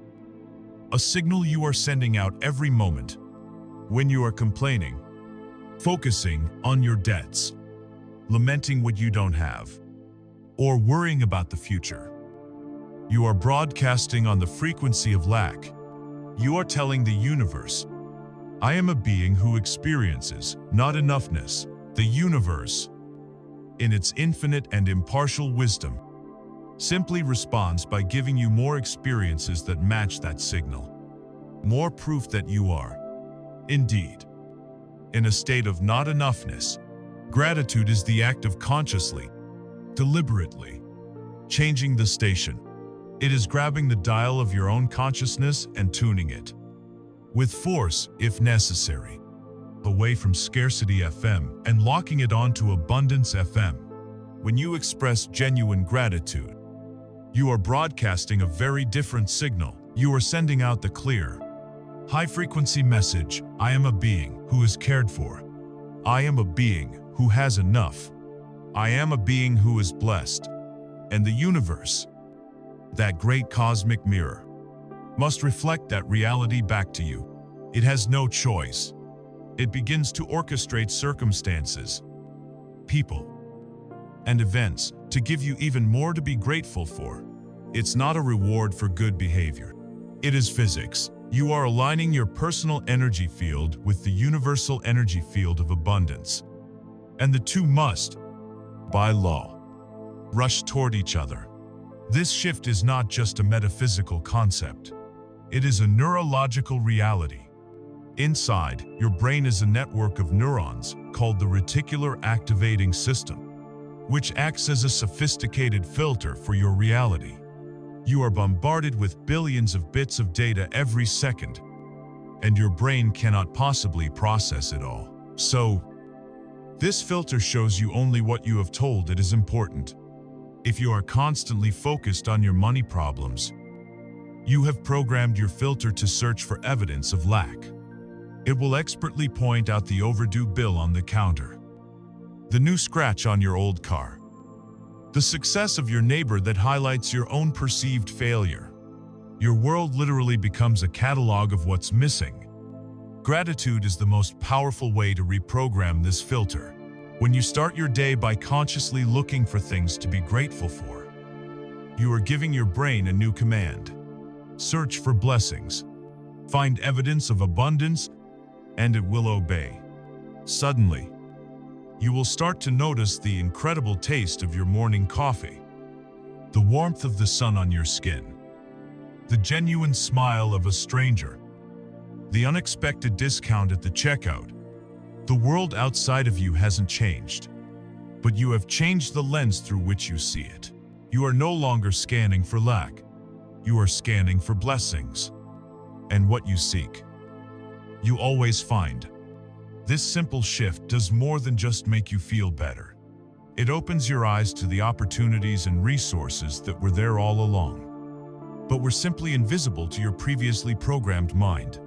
a signal you are sending out every moment. When you are complaining, focusing on your debts, lamenting what you don't have, or worrying about the future, you are broadcasting on the frequency of lack. You are telling the universe, I am a being who experiences not enoughness. The universe, in its infinite and impartial wisdom, simply responds by giving you more experiences that match that signal. More proof that you are, indeed, in a state of not enoughness. Gratitude is the act of consciously, deliberately, changing the station. It is grabbing the dial of your own consciousness and tuning it, with force if necessary, away from scarcity FM and locking it onto abundance FM. When you express genuine gratitude, you are broadcasting a very different signal. You are sending out the clear, high-frequency message, I am a being who is cared for. I am a being who has enough. I am a being who is blessed. And the universe, that great cosmic mirror, must reflect that reality back to you. It has no choice. It begins to orchestrate circumstances, people, and events to give you even more to be grateful for. It's not a reward for good behavior. It is physics. You are aligning your personal energy field with the universal energy field of abundance. And the two must, by law, rush toward each other. This shift is not just a metaphysical concept. It is a neurological reality. Inside, your brain is a network of neurons called the reticular activating system, which acts as a sophisticated filter for your reality. You are bombarded with billions of bits of data every second, and your brain cannot possibly process it all. So, this filter shows you only what you have told it is important. If you are constantly focused on your money problems, you have programmed your filter to search for evidence of lack. It will expertly point out the overdue bill on the counter, the new scratch on your old car, the success of your neighbor that highlights your own perceived failure. Your world literally becomes a catalog of what's missing. Gratitude is the most powerful way to reprogram this filter. When you start your day by consciously looking for things to be grateful for, you are giving your brain a new command. Search for blessings. Find evidence of abundance, and it will obey. Suddenly, you will start to notice the incredible taste of your morning coffee, the warmth of the sun on your skin, the genuine smile of a stranger, the unexpected discount at the checkout, The world outside of you hasn't changed, but you have changed the lens through which you see it. You are no longer scanning for lack. You are scanning for blessings. And what you seek, you always find. This simple shift does more than just make you feel better. It opens your eyes to the opportunities and resources that were there all along, but were simply invisible to your previously programmed mind.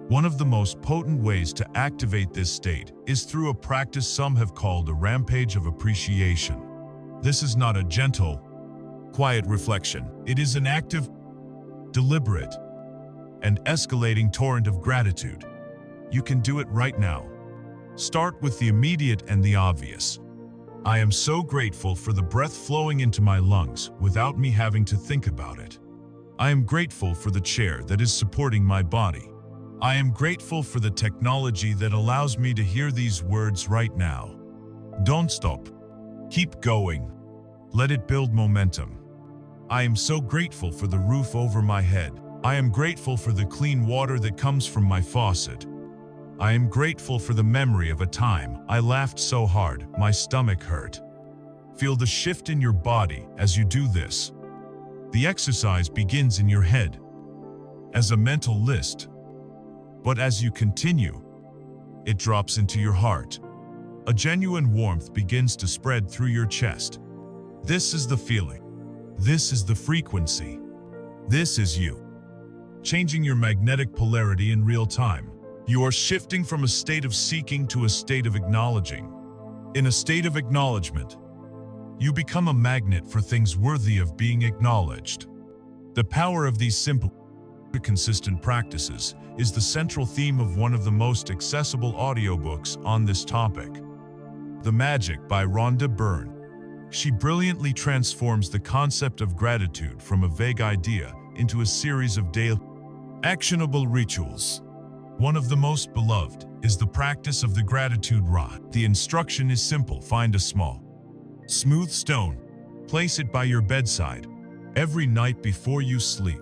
One of the most potent ways to activate this state is through a practice some have called a rampage of appreciation. This is not a gentle, quiet reflection. It is an active, deliberate, and escalating torrent of gratitude. You can do it right now. Start with the immediate and the obvious. I am so grateful for the breath flowing into my lungs without me having to think about it. I am grateful for the chair that is supporting my body. I am grateful for the technology that allows me to hear these words right now. Don't stop. Keep going. Let it build momentum. I am so grateful for the roof over my head. I am grateful for the clean water that comes from my faucet. I am grateful for the memory of a time I laughed so hard my stomach hurt. Feel the shift in your body as you do this. The exercise begins in your head as a mental list, but as you continue, it drops into your heart. A genuine warmth begins to spread through your chest. This is the feeling. This is the frequency. This is you. Changing your magnetic polarity in real time. You are shifting from a state of seeking to a state of acknowledging. In a state of acknowledgement, you become a magnet for things worthy of being acknowledged. The power of these simple, consistent practices is the central theme of one of the most accessible audiobooks on this topic. The Magic by Rhonda Byrne. She brilliantly transforms the concept of gratitude from a vague idea into a series of daily, actionable rituals. One of the most beloved is the practice of the gratitude rod. The instruction is simple. Find a small, smooth stone. Place it by your bedside every night before you sleep.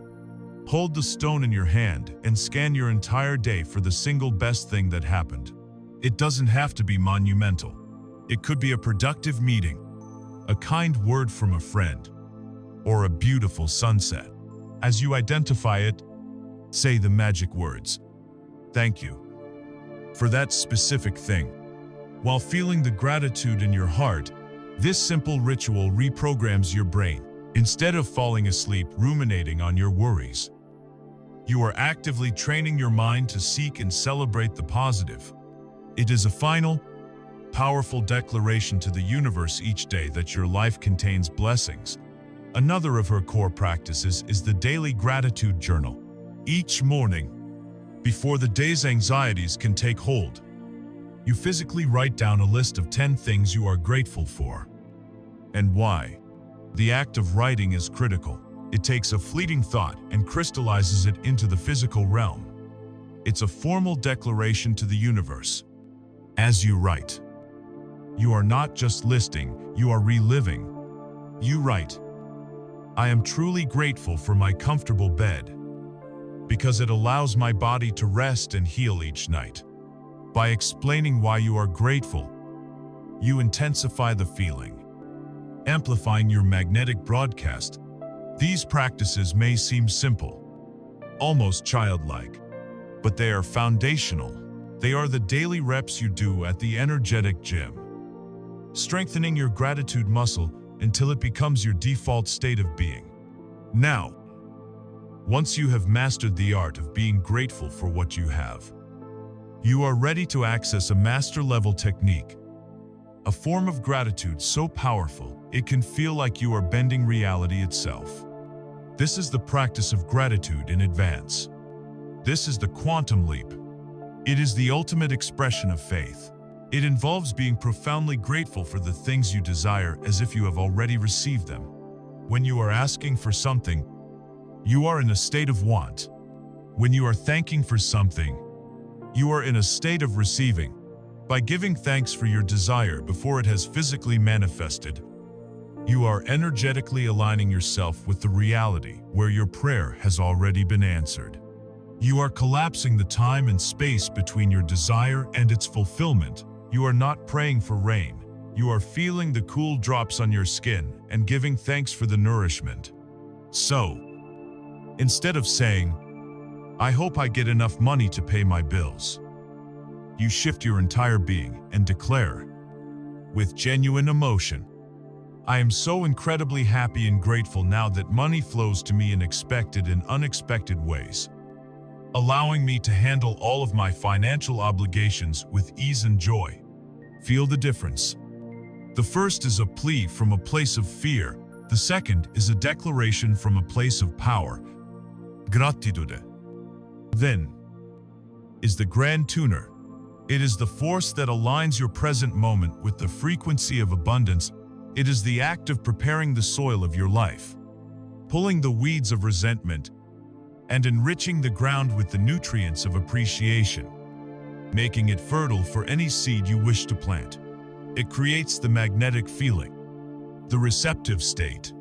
Hold the stone in your hand and scan your entire day for the single best thing that happened. It doesn't have to be monumental. It could be a productive meeting, a kind word from a friend, or a beautiful sunset. As you identify it, say the magic words. Thank you for that specific thing. While feeling the gratitude in your heart, this simple ritual reprograms your brain. Instead of falling asleep ruminating on your worries, you are actively training your mind to seek and celebrate the positive. It is a final, powerful declaration to the universe each day that your life contains blessings. Another of her core practices is the daily gratitude journal. Each morning, before the day's anxieties can take hold, you physically write down a list of 10 things you are grateful for. And why? The act of writing is critical. It takes a fleeting thought and crystallizes it into the physical realm. It's a formal declaration to the universe. As you write, you are not just listing, you are reliving. You write, I am truly grateful for my comfortable bed, because it allows my body to rest and heal each night. By explaining why you are grateful, you intensify the feeling, amplifying your magnetic broadcast. These practices may seem simple, almost childlike, but they are foundational. They are the daily reps you do at the energetic gym, strengthening your gratitude muscle until it becomes your default state of being. Now, once you have mastered the art of being grateful for what you have, you are ready to access a master-level technique, a form of gratitude so powerful it can feel like you are bending reality itself. This is the practice of gratitude in advance. This is the quantum leap. It is the ultimate expression of faith. It involves being profoundly grateful for the things you desire as if you have already received them. When you are asking for something, you are in a state of want. When you are thanking for something, you are in a state of receiving. By giving thanks for your desire before it has physically manifested, you are energetically aligning yourself with the reality where your prayer has already been answered. You are collapsing the time and space between your desire and its fulfillment. You are not praying for rain. You are feeling the cool drops on your skin and giving thanks for the nourishment. So, instead of saying, "I hope I get enough money to pay my bills," you shift your entire being and declare, with genuine emotion, "I am so incredibly happy and grateful now that money flows to me in expected and unexpected ways, allowing me to handle all of my financial obligations with ease and joy." Feel the difference. The first is a plea from a place of fear. The second is a declaration from a place of power. Gratitude. Then is the grand tuner. It is the force that aligns your present moment with the frequency of abundance. It is the act of preparing the soil of your life, pulling the weeds of resentment, and enriching the ground with the nutrients of appreciation, making it fertile for any seed you wish to plant. It creates the magnetic feeling, the receptive state,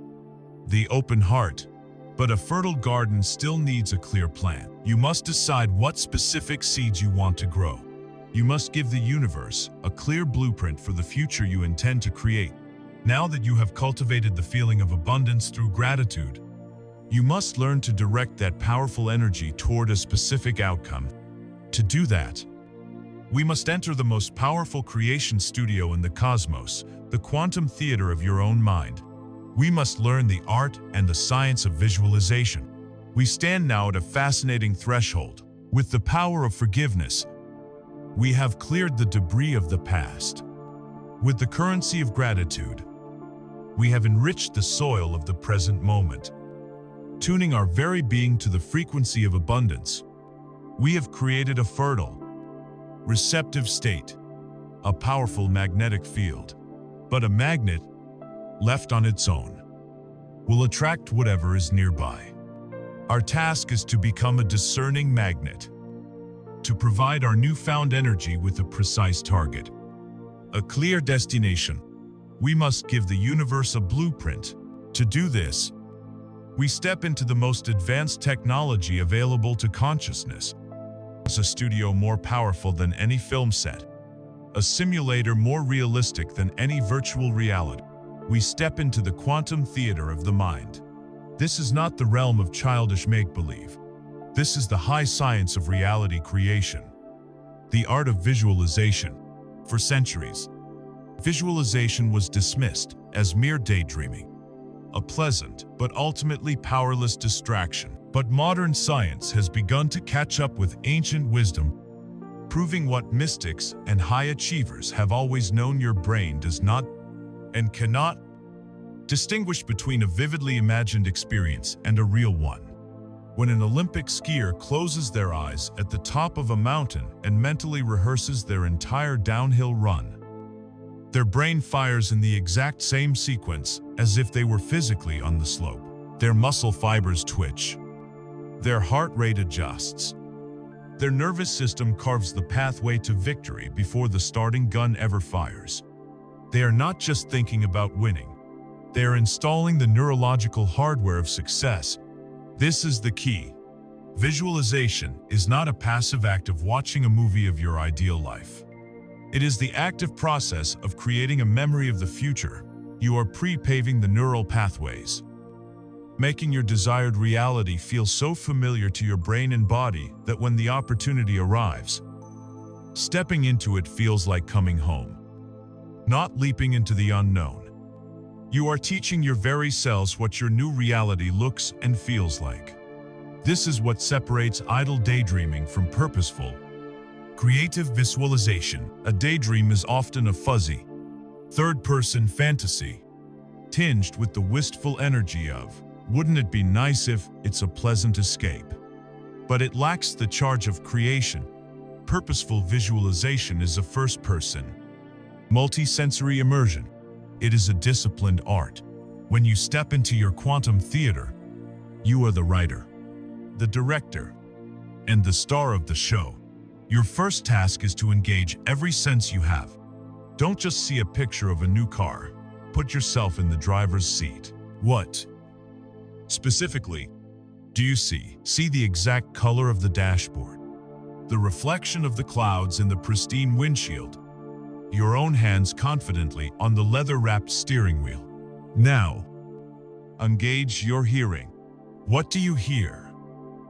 the open heart. But a fertile garden still needs a clear plan. You must decide what specific seeds you want to grow. You must give the universe a clear blueprint for the future you intend to create. Now that you have cultivated the feeling of abundance through gratitude, you must learn to direct that powerful energy toward a specific outcome. To do that, we must enter the most powerful creation studio in the cosmos, the quantum theater of your own mind. We must learn the art and the science of visualization. We stand now at a fascinating threshold. With the power of forgiveness, we have cleared the debris of the past. With the currency of gratitude, we have enriched the soil of the present moment. Tuning our very being to the frequency of abundance, we have created a fertile, receptive state, a powerful magnetic field. But a magnet, left on its own, will attract whatever is nearby. Our task is to become a discerning magnet, to provide our newfound energy with a precise target, a clear destination. We must give the universe a blueprint. To do this, we step into the most advanced technology available to consciousness. It's a studio more powerful than any film set, a simulator more realistic than any virtual reality. We step into the quantum theater of the mind. This is not the realm of childish make-believe. This is the high science of reality creation, the art of visualization. For centuries, visualization was dismissed as mere daydreaming, a pleasant but ultimately powerless distraction. But modern science has begun to catch up with ancient wisdom, proving what mystics and high achievers have always known: your brain does not and cannot distinguish between a vividly imagined experience and a real one. When an Olympic skier closes their eyes at the top of a mountain and mentally rehearses their entire downhill run, their brain fires in the exact same sequence as if they were physically on the slope. Their muscle fibers twitch. Their heart rate adjusts. Their nervous system carves the pathway to victory before the starting gun ever fires. They are not just thinking about winning. They are installing the neurological hardware of success. This is the key. Visualization is not a passive act of watching a movie of your ideal life. It is the active process of creating a memory of the future. You are pre-paving the neural pathways, making your desired reality feel so familiar to your brain and body that when the opportunity arrives, stepping into it feels like coming home, not leaping into the unknown. You are teaching your very cells what your new reality looks and feels like. This is what separates idle daydreaming from purposeful, creative visualization. A daydream is often a fuzzy, third-person fantasy, tinged with the wistful energy of, "Wouldn't it be nice if?" It's a pleasant escape, but it lacks the charge of creation. Purposeful visualization is a first-person, multi-sensory immersion. It is a disciplined art. When you step into your quantum theater, you are the writer, the director, and the star of the show. Your first task is to engage every sense you have. Don't just see a picture of a new car. Put yourself in the driver's seat. What, specifically, Do you see the exact color of the dashboard? The reflection of the clouds in the pristine windshield? Your own hands confidently on the leather-wrapped steering wheel. Now, engage your hearing. What do you hear?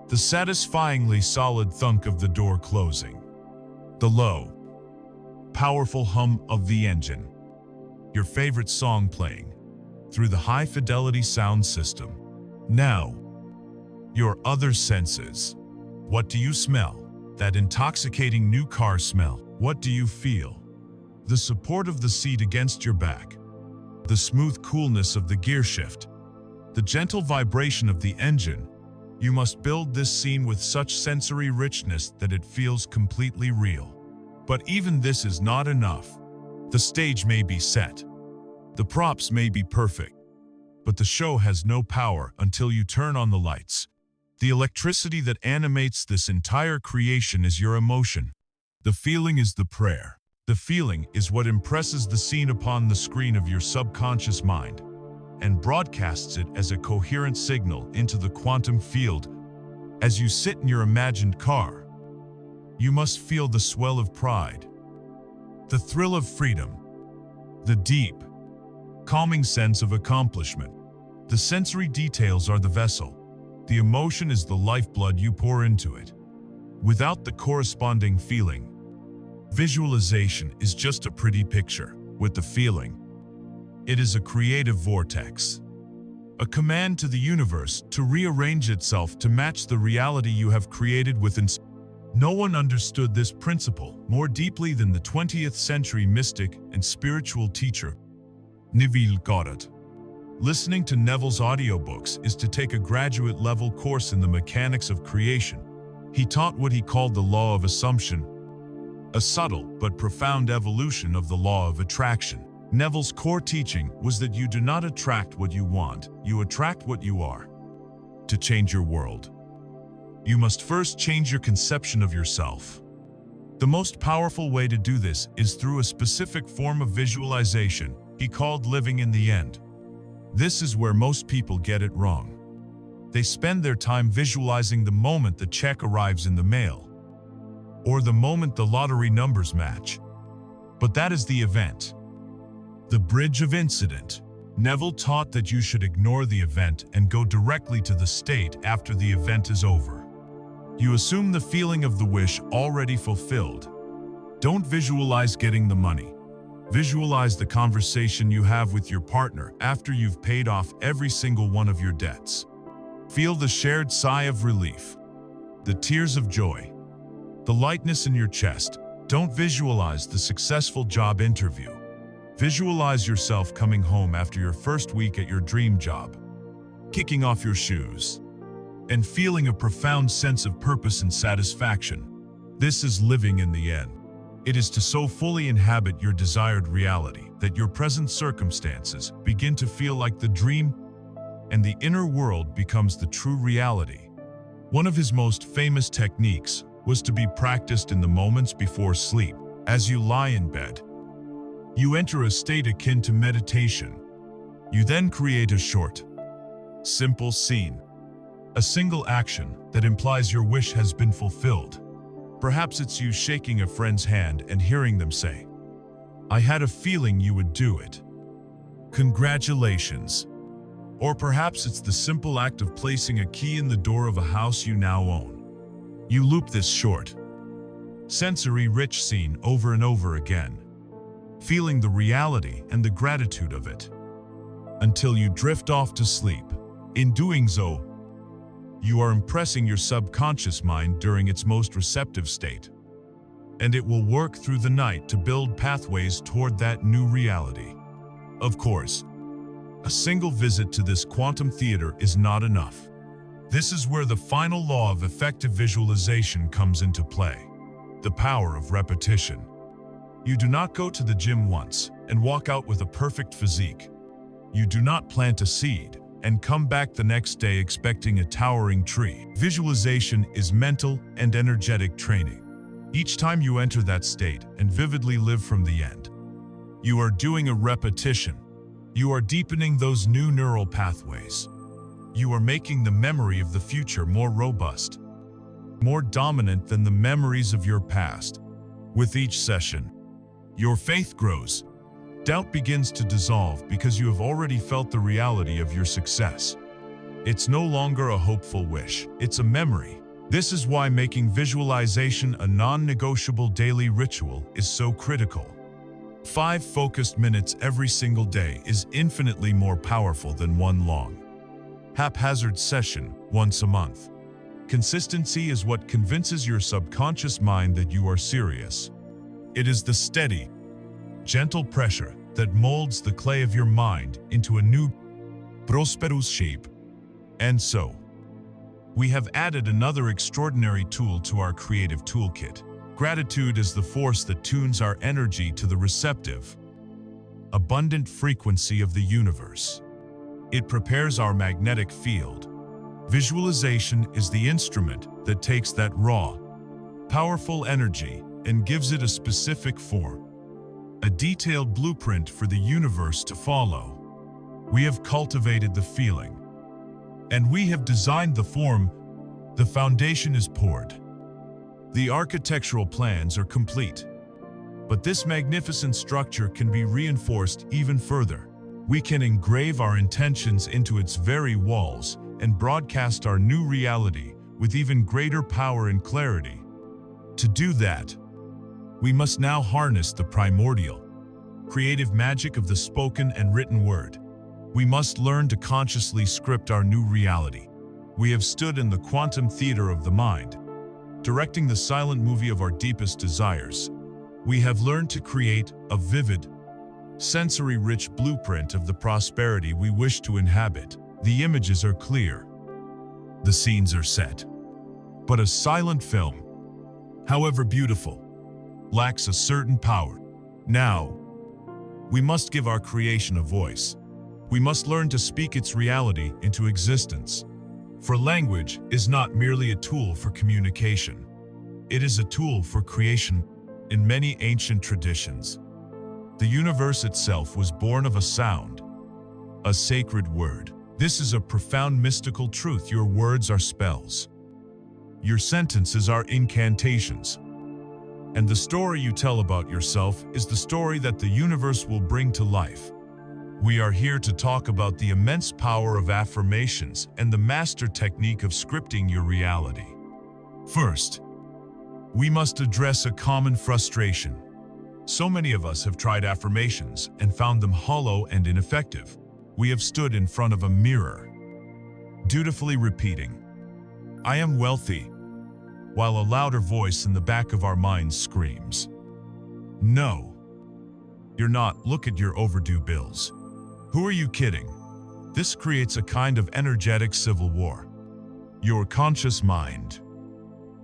The satisfyingly solid thunk of the door closing. The low, powerful hum of the engine. Your favorite song playing through the high-fidelity sound system. Now, your other senses. What do you smell? That intoxicating new car smell. What do you feel? The support of the seat against your back. The smooth coolness of the gear shift. The gentle vibration of the engine. You must build this scene with such sensory richness that it feels completely real. But even this is not enough. The stage may be set. The props may be perfect. But the show has no power until you turn on the lights. The electricity that animates this entire creation is your emotion. The feeling is the prayer. The feeling is what impresses the scene upon the screen of your subconscious mind and broadcasts it as a coherent signal into the quantum field. As you sit in your imagined car, you must feel the swell of pride, the thrill of freedom, the deep, calming sense of accomplishment. The sensory details are the vessel. The emotion is the lifeblood you pour into it. Without the corresponding feeling, visualization is just a pretty picture. With the feeling, it is a creative vortex, a command to the universe to rearrange itself to match the reality you have created within. No one understood this principle more deeply than the 20th century mystic and spiritual teacher, Neville Goddard. Listening to Neville's audiobooks is to take a graduate-level course in the mechanics of creation. He taught what he called the law of assumption, a subtle but profound evolution of the law of attraction. Neville's core teaching was that you do not attract what you want, you attract what you are. To change your world, you must first change your conception of yourself. The most powerful way to do this is through a specific form of visualization he called living in the end. This is where most people get it wrong. They spend their time visualizing the moment the check arrives in the mail, or the moment the lottery numbers match. But that is the event. The bridge of incident. Neville taught that you should ignore the event and go directly to the state after the event is over. You assume the feeling of the wish already fulfilled. Don't visualize getting the money. Visualize the conversation you have with your partner after you've paid off every single one of your debts. Feel the shared sigh of relief, the tears of joy, the lightness in your chest. Don't visualize the successful job interview. Visualize yourself coming home after your first week at your dream job, kicking off your shoes, and feeling a profound sense of purpose and satisfaction. This is living in the end. It is to so fully inhabit your desired reality that your present circumstances begin to feel like the dream, and the inner world becomes the true reality. One of his most famous techniques was to be practiced in the moments before sleep. As you lie in bed, you enter a state akin to meditation. You then create a short, simple scene, a single action that implies your wish has been fulfilled. Perhaps it's you shaking a friend's hand and hearing them say, "I had a feeling you would do it. Congratulations." Or perhaps it's the simple act of placing a key in the door of a house you now own. You loop this short, sensory-rich scene over and over again, feeling the reality and the gratitude of it, until you drift off to sleep. In doing so, you are impressing your subconscious mind during its most receptive state, and it will work through the night to build pathways toward that new reality. Of course, a single visit to this quantum theater is not enough. This is where the final law of effective visualization comes into play, the power of repetition. You do not go to the gym once and walk out with a perfect physique. You do not plant a seed and come back the next day expecting a towering tree. Visualization is mental and energetic training. Each time you enter that state and vividly live from the end, you are doing a repetition. You are deepening those new neural pathways. You are making the memory of the future more robust, more dominant than the memories of your past. With each session, your faith grows. Doubt begins to dissolve because you have already felt the reality of your success. It's no longer a hopeful wish, it's a memory. This is why making visualization a non-negotiable daily ritual is so critical. 5 focused minutes every single day is infinitely more powerful than one long, haphazard session once a month. Consistency is what convinces your subconscious mind that you are serious. It is the steady, gentle pressure that molds the clay of your mind into a new, prosperous shape. And so, we have added another extraordinary tool to our creative toolkit. Gratitude is the force that tunes our energy to the receptive, abundant frequency of the universe. It prepares our magnetic field. Visualization is the instrument that takes that raw, powerful energy and gives it a specific form, a detailed blueprint for the universe to follow. We have cultivated the feeling, and we have designed the form. The foundation is poured. The architectural plans are complete. But this magnificent structure can be reinforced even further. We can engrave our intentions into its very walls and broadcast our new reality with even greater power and clarity. To do that, we must now harness the primordial, creative magic of the spoken and written word. We must learn to consciously script our new reality. We have stood in the quantum theater of the mind, directing the silent movie of our deepest desires. We have learned to create a vivid, sensory-rich blueprint of the prosperity we wish to inhabit. The images are clear. The scenes are set. But a silent film, however beautiful, lacks a certain power. Now, we must give our creation a voice. We must learn to speak its reality into existence. For language is not merely a tool for communication. It is a tool for creation. In many ancient traditions, the universe itself was born of a sound, a sacred word. This is a profound mystical truth. Your words are spells. Your sentences are incantations. And the story you tell about yourself is the story that the universe will bring to life. We are here to talk about the immense power of affirmations and the master technique of scripting your reality. First, we must address a common frustration. So many of us have tried affirmations and found them hollow and ineffective. We have stood in front of a mirror, dutifully repeating, "I am wealthy," while a louder voice in the back of our minds screams, "No, you're not. Look at your overdue bills. Who are you kidding?" This creates a kind of energetic civil war. Your conscious mind,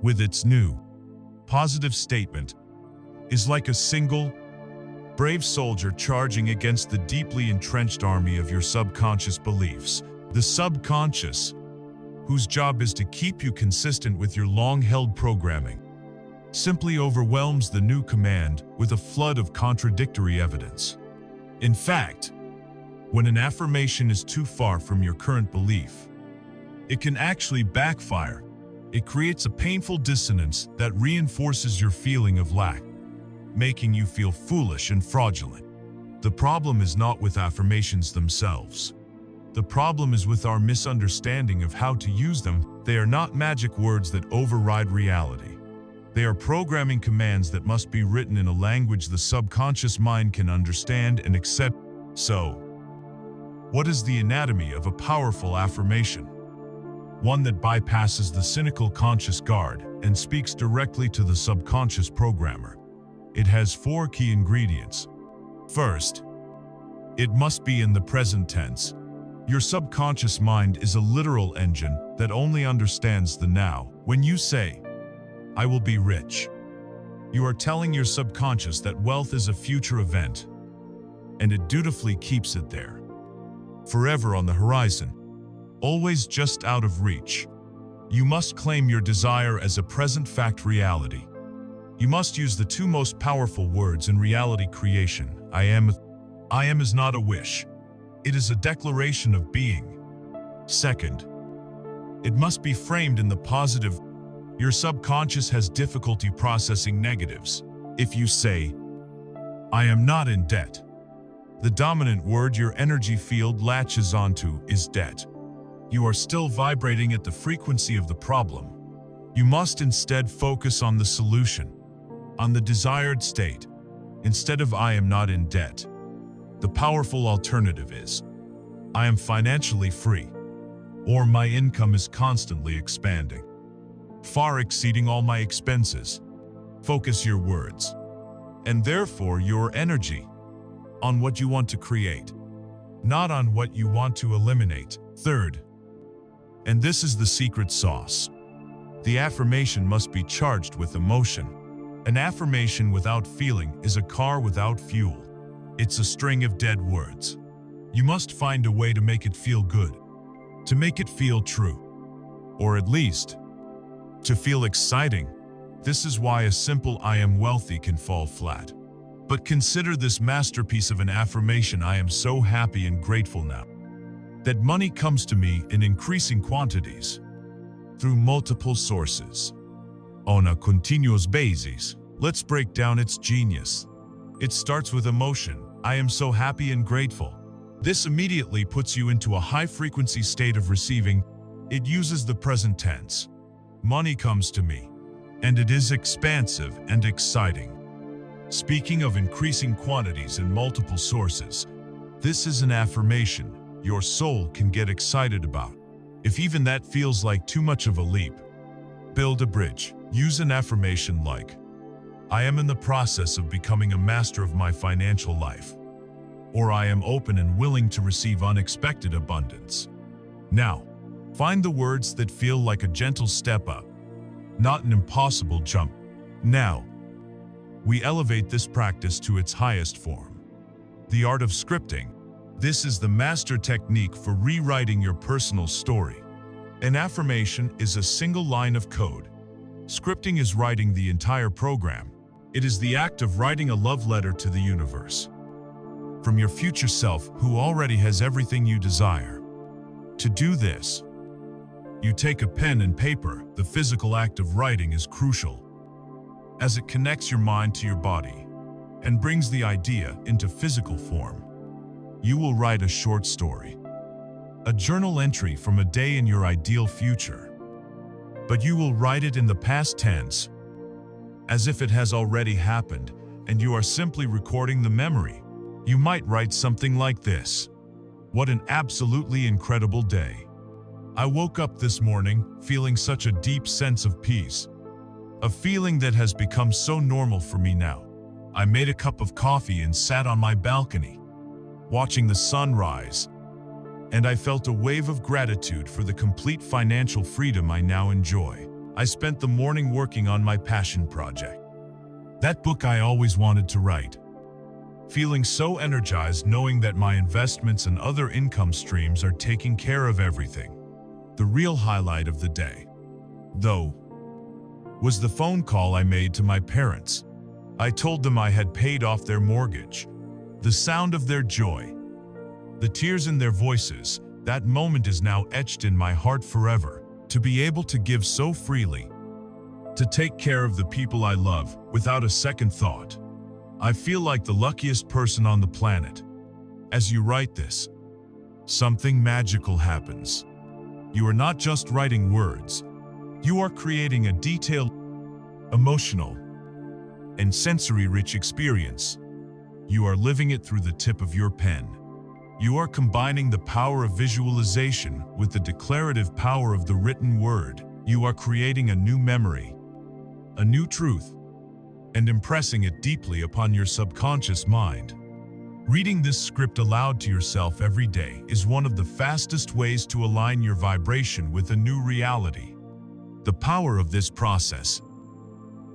with its new, positive statement, is like a single, brave soldier charging against the deeply entrenched army of your subconscious beliefs. The subconscious, whose job is to keep you consistent with your long-held programming, simply overwhelms the new command with a flood of contradictory evidence. In fact, when an affirmation is too far from your current belief, it can actually backfire. It creates a painful dissonance that reinforces your feeling of lack, making you feel foolish and fraudulent. The problem is not with affirmations themselves. The problem is with our misunderstanding of how to use them. They are not magic words that override reality. They are programming commands that must be written in a language the subconscious mind can understand and accept. So, what is the anatomy of a powerful affirmation? One that bypasses the cynical conscious guard and speaks directly to the subconscious programmer. It has 4 key ingredients. First, it must be in the present tense. Your subconscious mind is a literal engine that only understands the now. When you say, "I will be rich," you are telling your subconscious that wealth is a future event, and it dutifully keeps it there, forever on the horizon, always just out of reach. You must claim your desire as a present fact reality. You must use the 2 most powerful words in reality creation. I am is not a wish. It is a declaration of being. Second, it must be framed in the positive. Your subconscious has difficulty processing negatives. If you say, "I am not in debt," the dominant word your energy field latches onto is debt. You are still vibrating at the frequency of the problem. You must instead focus on the solution, on the desired state. Instead of "I am not in debt," the powerful alternative is, "I am financially free," or "My income is constantly expanding, far exceeding all my expenses." Focus your words, and therefore your energy, on what you want to create, not on what you want to eliminate. Third, and this is the secret sauce, the affirmation must be charged with emotion. An affirmation without feeling is a car without fuel. It's a string of dead words. You must find a way to make it feel good, to make it feel true, or at least to feel exciting. This is why a simple "I am wealthy" can fall flat. But consider this masterpiece of an affirmation: "I am so happy and grateful now that money comes to me in increasing quantities through multiple sources on a continuous basis." Let's break down its genius. It starts with emotion. "I am so happy and grateful." This immediately puts you into a high-frequency state of receiving. It uses the present tense. Money comes to me, and it is expansive and exciting. Speaking of increasing quantities and multiple sources, this is an affirmation your soul can get excited about. If even that feels like too much of a leap, build a bridge. Use an affirmation like, "I am in the process of becoming a master of my financial life," or "I am open and willing to receive unexpected abundance." Now, find the words that feel like a gentle step up, not an impossible jump. Now, we elevate this practice to its highest form, the art of scripting. This is the master technique for rewriting your personal story. An affirmation is a single line of code. Scripting is writing the entire program. It is the act of writing a love letter to the universe from your future self, who already has everything you desire. To do this, you take a pen and paper. The physical act of writing is crucial, as it connects your mind to your body and brings the idea into physical form. You will write a short story, a journal entry from a day in your ideal future, but you will write it in the past tense, as if it has already happened, and you are simply recording the memory. You might write something like this: "What an absolutely incredible day. I woke up this morning feeling such a deep sense of peace, a feeling that has become so normal for me now. I made a cup of coffee and sat on my balcony, watching the sun rise, and I felt a wave of gratitude for the complete financial freedom I now enjoy. I spent the morning working on my passion project, that book I always wanted to write, feeling so energized knowing that my investments and other income streams are taking care of everything." The real highlight of the day, though, was the phone call I made to my parents. I told them I had paid off their mortgage. The sound of their joy, the tears in their voices, that moment is now etched in my heart forever. To be able to give so freely, to take care of the people I love without a second thought, I feel like the luckiest person on the planet. As you write this, something magical happens. You are not just writing words, you are creating a detailed, emotional, and sensory-rich experience. You are living it through the tip of your pen. You are combining the power of visualization with the declarative power of the written word. You are creating a new memory, a new truth, and impressing it deeply upon your subconscious mind. Reading this script aloud to yourself every day is one of the fastest ways to align your vibration with a new reality. The power of this process,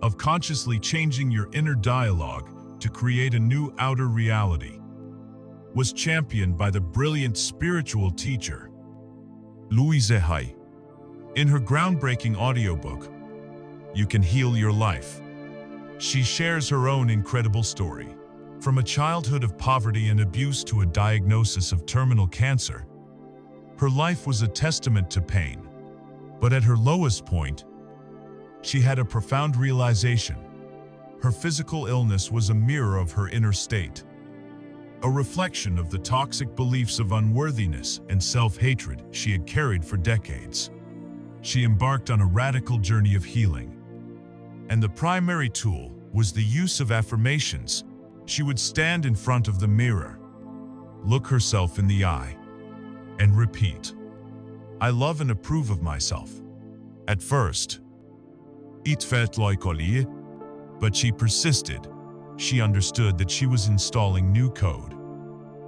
of consciously changing your inner dialogue to create a new outer reality, was championed by the brilliant spiritual teacher, Louise Hay. In her groundbreaking audiobook, You Can Heal Your Life, she shares her own incredible story. From a childhood of poverty and abuse to a diagnosis of terminal cancer, Her life was a testament to pain. But at her lowest point, she had a profound realization. Her physical illness was a mirror of her inner state, a reflection of the toxic beliefs of unworthiness and self-hatred she had carried for decades. She embarked on a radical journey of healing, and the primary tool was the use of affirmations. She would stand in front of the mirror, look herself in the eye, and repeat, "I love and approve of myself." At first, it felt like ollie, but she persisted. She understood that she was installing new code,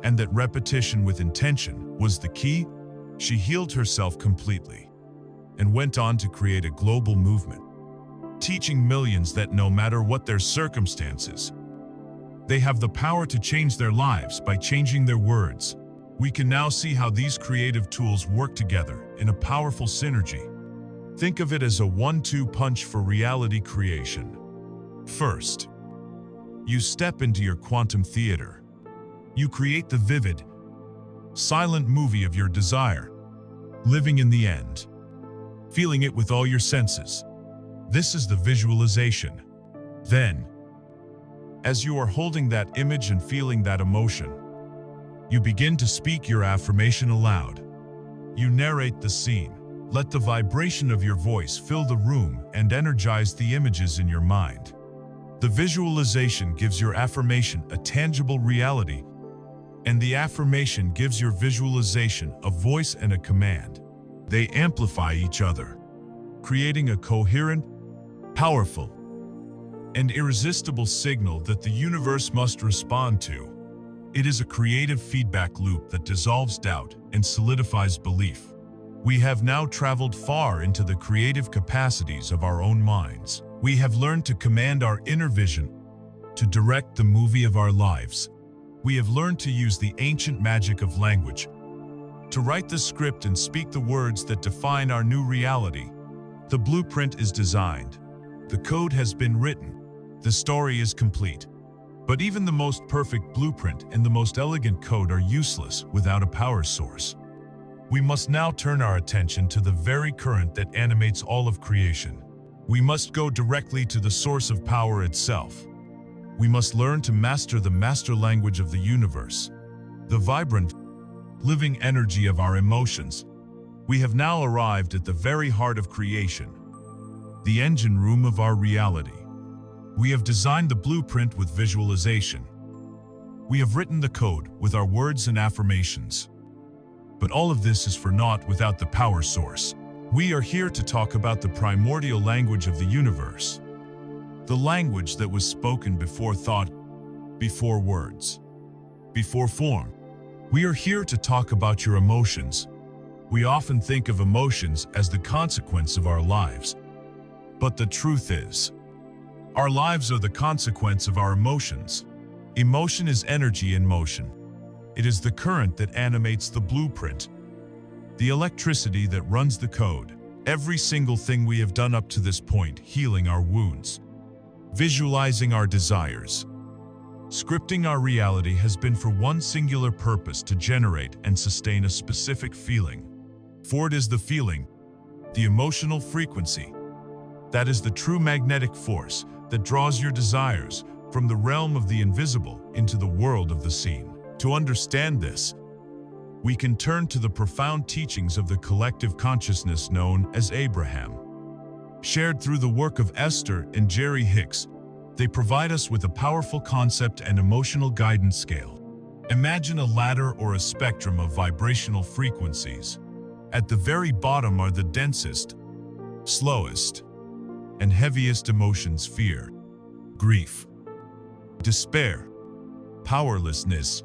and that repetition with intention was the key. She healed herself completely, and went on to create a global movement, teaching millions that no matter what their circumstances, they have the power to change their lives by changing their words. We can now see how these creative tools work together in a powerful synergy. Think of it as a 1-2 punch for reality creation. First, you step into your quantum theater. You create the vivid, silent movie of your desire, living in the end, feeling it with all your senses. This is the visualization. Then, as you are holding that image and feeling that emotion, you begin to speak your affirmation aloud. You narrate the scene. Let the vibration of your voice fill the room and energize the images in your mind. The visualization gives your affirmation a tangible reality, and the affirmation gives your visualization a voice and a command. They amplify each other, creating a coherent, powerful, and irresistible signal that the universe must respond to. It is a creative feedback loop that dissolves doubt and solidifies belief. We have now traveled far into the creative capacities of our own minds. We have learned to command our inner vision, to direct the movie of our lives. We have learned to use the ancient magic of language, to write the script and speak the words that define our new reality. The blueprint is designed. The code has been written. The story is complete. But even the most perfect blueprint and the most elegant code are useless without a power source. We must now turn our attention to the very current that animates all of creation. We must go directly to the source of power itself. We must learn to master the master language of the universe, the vibrant, living energy of our emotions. We have now arrived at the very heart of creation, the engine room of our reality. We have designed the blueprint with visualization. We have written the code with our words and affirmations. But all of this is for naught without the power source. We are here to talk about the primordial language of the universe, the language that was spoken before thought, before words, before form. We are here to talk about your emotions. We often think of emotions as the consequence of our lives. But the truth is, our lives are the consequence of our emotions. Emotion is energy in motion. It is the current that animates the blueprint, the electricity that runs the code. Every single thing we have done up to this point, healing our wounds, visualizing our desires, scripting our reality, has been for one singular purpose: to generate and sustain a specific feeling. For it is the feeling, the emotional frequency, that is the true magnetic force that draws your desires from the realm of the invisible into the world of the seen. To understand this, we can turn to the profound teachings of the collective consciousness known as Abraham. Shared through the work of Esther and Jerry Hicks, they provide us with a powerful concept and emotional guidance scale. Imagine a ladder or a spectrum of vibrational frequencies. At the very bottom are the densest, slowest, and heaviest emotions: fear, grief, despair, powerlessness.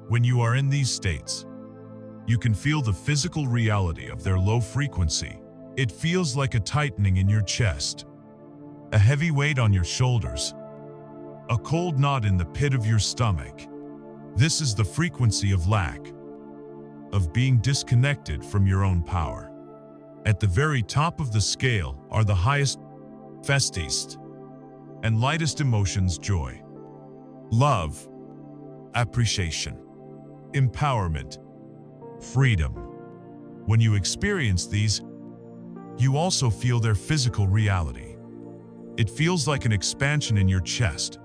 When you are in these states, you can feel the physical reality of their low frequency. It feels like a tightening in your chest, a heavy weight on your shoulders, a cold knot in the pit of your stomach. This is the frequency of lack, of being disconnected from your own power. At the very top of the scale are the highest, fastest, and lightest emotions: joy, love, appreciation, empowerment, freedom, When you experience these, you also feel their physical reality. It feels like an expansion in your chest,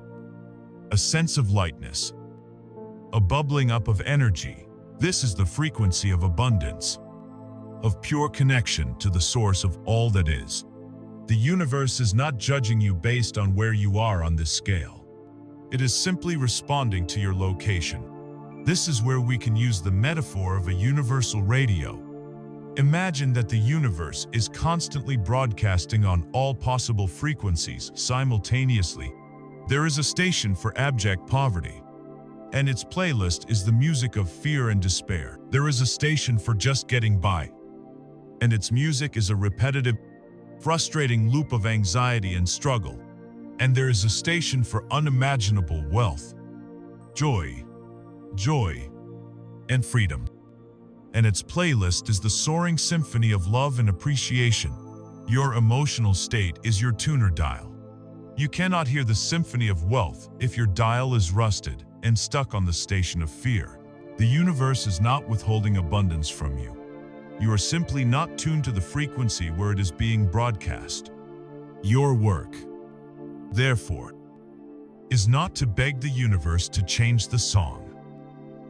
a sense of lightness, a bubbling up of energy. This is the frequency of abundance, of pure connection to the source of all that is. The universe is not judging you based on where you are on this scale. It is simply responding to your location. This is where we can use the metaphor of a universal radio. Imagine that the universe is constantly broadcasting on all possible frequencies simultaneously. There is a station for abject poverty, and its playlist is the music of fear and despair. There is a station for just getting by, and its music is a repetitive, frustrating loop of anxiety and struggle. And there is a station for unimaginable wealth, joy, and freedom. And its playlist is the soaring symphony of love and appreciation. Your emotional state is your tuner dial. You cannot hear the symphony of wealth if your dial is rusted and stuck on the station of fear. The universe is not withholding abundance from you. You are simply not tuned to the frequency where it is being broadcast. Your work, therefore, is not to beg the universe to change the song.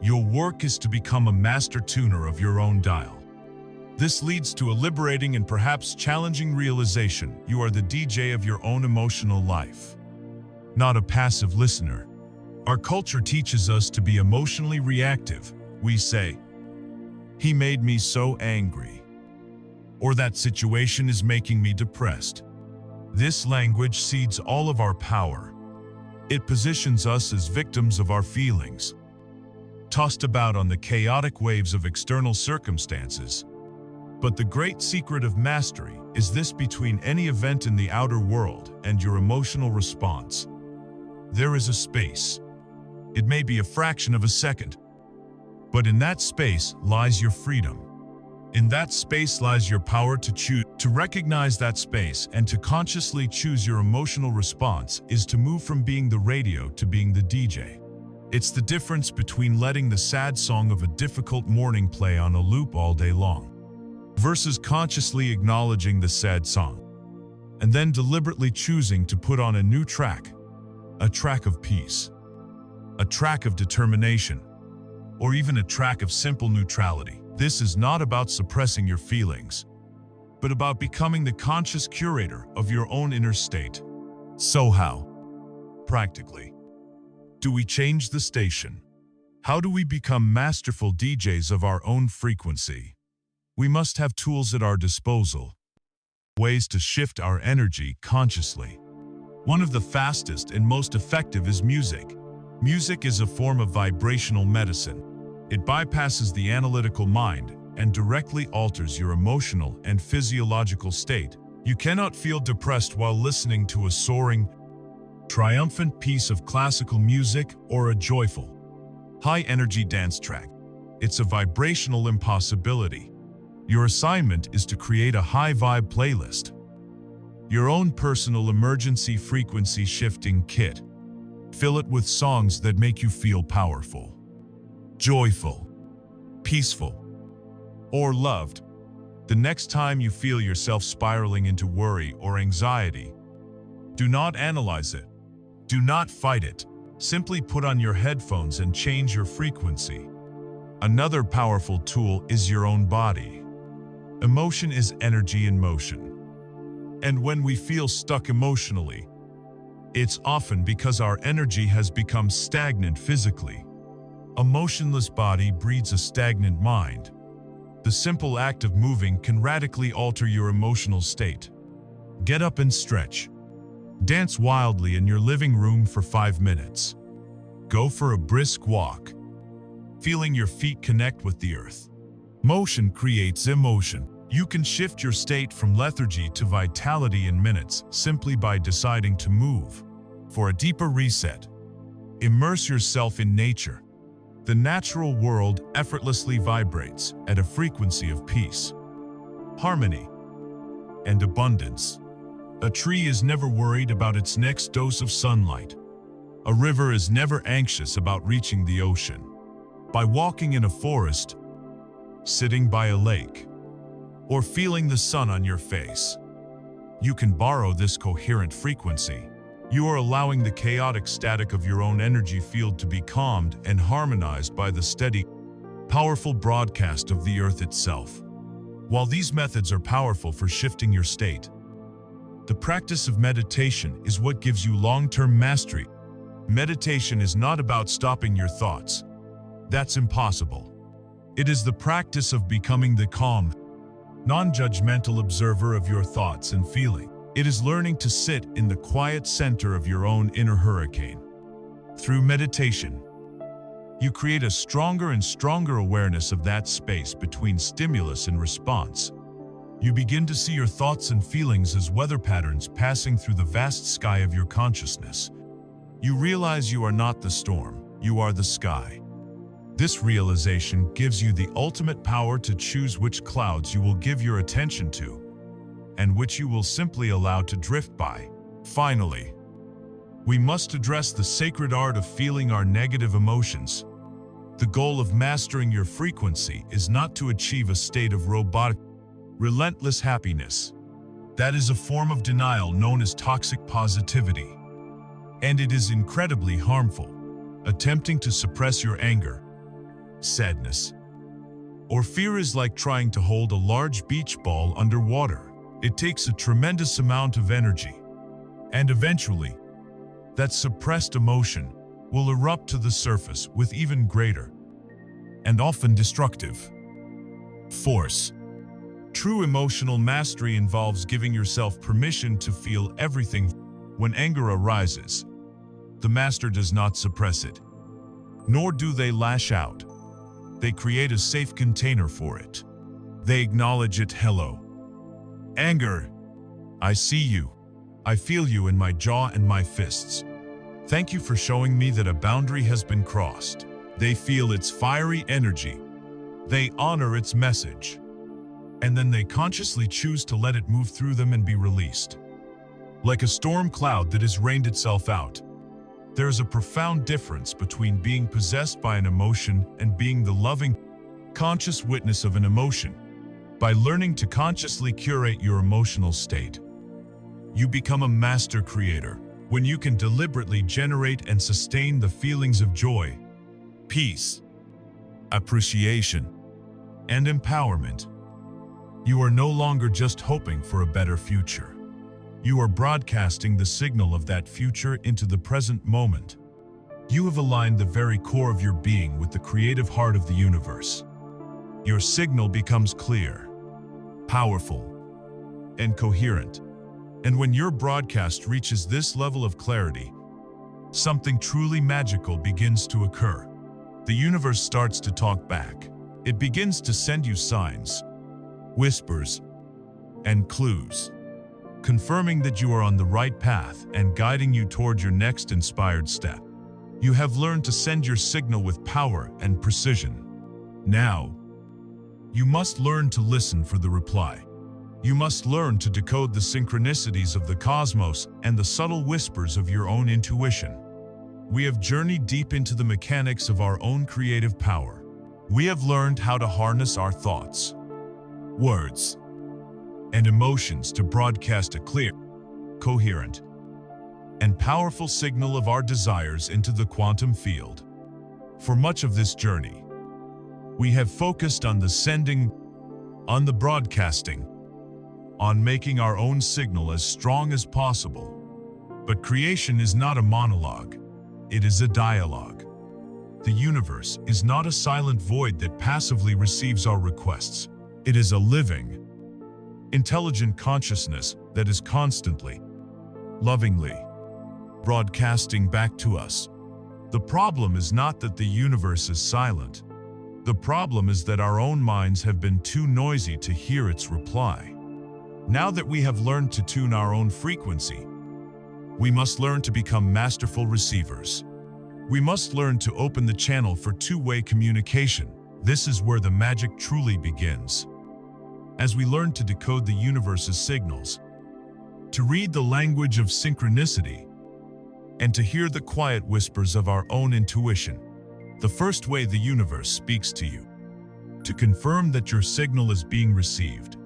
Your work is to become a master tuner of your own dial. This leads to a liberating and perhaps challenging realization. You are the DJ of your own emotional life, not a passive listener. Our culture teaches us to be emotionally reactive. We say, "He made me so angry," or "That situation is making me depressed." This language cedes all of our power. It positions us as victims of our feelings, tossed about on the chaotic waves of external circumstances. But the great secret of mastery is this: between any event in the outer world and your emotional response, there is a space. It may be a fraction of a second, but in that space lies your freedom. In that space lies your power to choose. To recognize that space and to consciously choose your emotional response is to move from being the radio to being the DJ. It's the difference between letting the sad song of a difficult morning play on a loop all day long, versus consciously acknowledging the sad song, and then deliberately choosing to put on a new track, a track of peace, a track of determination, or even a track of simple neutrality. This is not about suppressing your feelings, but about becoming the conscious curator of your own inner state. So how, practically, do we change the station? How do we become masterful DJs of our own frequency? We must have tools at our disposal, ways to shift our energy consciously. One of the fastest and most effective is music. Music is a form of vibrational medicine. It bypasses the analytical mind and directly alters your emotional and physiological state. You cannot feel depressed while listening to a soaring, triumphant piece of classical music or a joyful, high-energy dance track. It's a vibrational impossibility. Your assignment is to create a high-vibe playlist, your own personal emergency frequency shifting kit. Fill it with songs that make you feel powerful, joyful, peaceful, or loved. The next time you feel yourself spiraling into worry or anxiety, do not analyze it. Do not fight it. Simply put on your headphones and change your frequency. Another powerful tool is your own body. Emotion is energy in motion. And when we feel stuck emotionally, it's often because our energy has become stagnant physically. A motionless body breeds a stagnant mind. The simple act of moving can radically alter your emotional state. Get up and stretch. Dance wildly in your living room for 5 minutes. Go for a brisk walk, feeling your feet connect with the earth. Motion creates emotion. You can shift your state from lethargy to vitality in minutes simply by deciding to move. For a deeper reset, immerse yourself in nature. The natural world effortlessly vibrates at a frequency of peace, harmony, and abundance. A tree is never worried about its next dose of sunlight. A river is never anxious about reaching the ocean. By walking in a forest, sitting by a lake, or feeling the sun on your face. You can borrow this coherent frequency. You are allowing the chaotic static of your own energy field to be calmed and harmonized by the steady, powerful broadcast of the earth itself. While these methods are powerful for shifting your state, the practice of meditation is what gives you long-term mastery. Meditation is not about stopping your thoughts. That's impossible. It is the practice of becoming the calm, non-judgmental observer of your thoughts and feeling. It is learning to sit in the quiet center of your own inner hurricane. Through meditation, you create a stronger and stronger awareness of that space between stimulus and response. You begin to see your thoughts and feelings as weather patterns passing through the vast sky of your consciousness. You realize you are not the storm, you are the sky. This realization gives you the ultimate power to choose which clouds you will give your attention to, and which you will simply allow to drift by. Finally, we must address the sacred art of feeling our negative emotions. The goal of mastering your frequency is not to achieve a state of robotic, relentless happiness. That is a form of denial known as toxic positivity. And it is incredibly harmful. Attempting to suppress your anger, sadness, or fear is like trying to hold a large beach ball underwater. It takes a tremendous amount of energy. And eventually, that suppressed emotion will erupt to the surface with even greater, and often destructive, force. True emotional mastery involves giving yourself permission to feel everything. When anger arises, the master does not suppress it, nor do they lash out. They create a safe container for it. They acknowledge it. Hello, anger. I see you. I feel you in my jaw and my fists. Thank you for showing me that a boundary has been crossed. They feel its fiery energy. They honor its message. And then they consciously choose to let it move through them and be released. Like a storm cloud that has rained itself out. There is a profound difference between being possessed by an emotion and being the loving, conscious witness of an emotion. By learning to consciously curate your emotional state, you become a master creator. When you can deliberately generate and sustain the feelings of joy, peace, appreciation, and empowerment, you are no longer just hoping for a better future. You are broadcasting the signal of that future into the present moment. You have aligned the very core of your being with the creative heart of the universe. Your signal becomes clear, powerful, and coherent. And when your broadcast reaches this level of clarity, something truly magical begins to occur. The universe starts to talk back. It begins to send you signs, whispers, and clues, confirming that you are on the right path and guiding you toward your next inspired step. You have learned to send your signal with power and precision. Now, you must learn to listen for the reply. You must learn to decode the synchronicities of the cosmos and the subtle whispers of your own intuition. We have journeyed deep into the mechanics of our own creative power. We have learned how to harness our thoughts, words, and emotions to broadcast a clear, coherent, and powerful signal of our desires into the quantum field. For much of this journey, we have focused on the sending, on the broadcasting, on making our own signal as strong as possible. But creation is not a monologue. It is a dialogue. The universe is not a silent void that passively receives our requests. It is a living, intelligent consciousness that is constantly, lovingly, broadcasting back to us. The problem is not that the universe is silent. The problem is that our own minds have been too noisy to hear its reply. Now that we have learned to tune our own frequency, we must learn to become masterful receivers. We must learn to open the channel for two-way communication. This is where the magic truly begins. As we learn to decode the universe's signals, to read the language of synchronicity, and to hear the quiet whispers of our own intuition, the first way the universe speaks to you, to confirm that your signal is being received,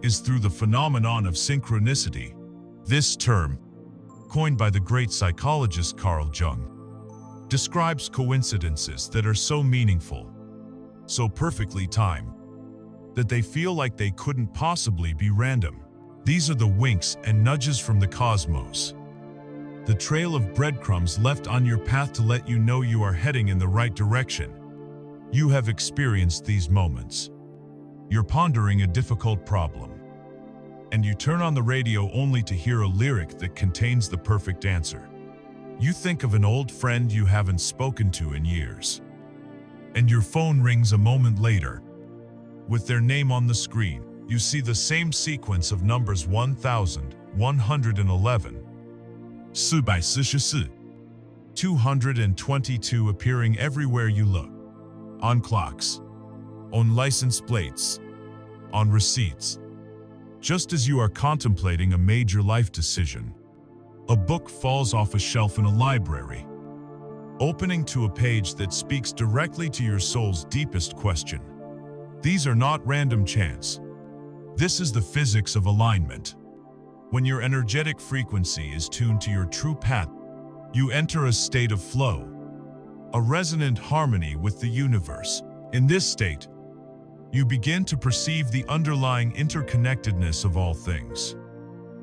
is through the phenomenon of synchronicity. This term, coined by the great psychologist Carl Jung, describes coincidences that are so meaningful, so perfectly timed, that they feel like they couldn't possibly be random. These are the winks and nudges from the cosmos, the trail of breadcrumbs left on your path to let you know you are heading in the right direction. You have experienced these moments. You're pondering a difficult problem, and you turn on the radio only to hear a lyric that contains the perfect answer. You think of an old friend you haven't spoken to in years, and your phone rings a moment later. With their name on the screen, you see the same sequence of numbers 1111, 444, 222 appearing everywhere you look. On clocks, on license plates, on receipts. Just as you are contemplating a major life decision, a book falls off a shelf in a library, opening to a page that speaks directly to your soul's deepest question. These are not random chance. This is the physics of alignment. When your energetic frequency is tuned to your true path, you enter a state of flow, a resonant harmony with the universe. In this state, you begin to perceive the underlying interconnectedness of all things.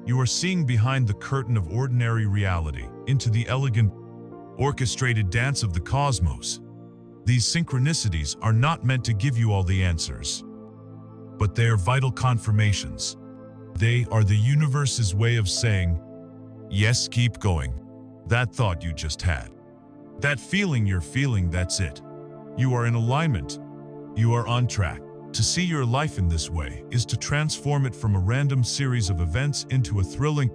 You are seeing behind the curtain of ordinary reality into the elegant, orchestrated dance of the cosmos. These synchronicities are not meant to give you all the answers, but they are vital confirmations. They are the universe's way of saying, yes, keep going. That thought you just had, that feeling you're feeling, that's it. You are in alignment. You are on track. To see your life in this way is to transform it from a random series of events into a thrilling,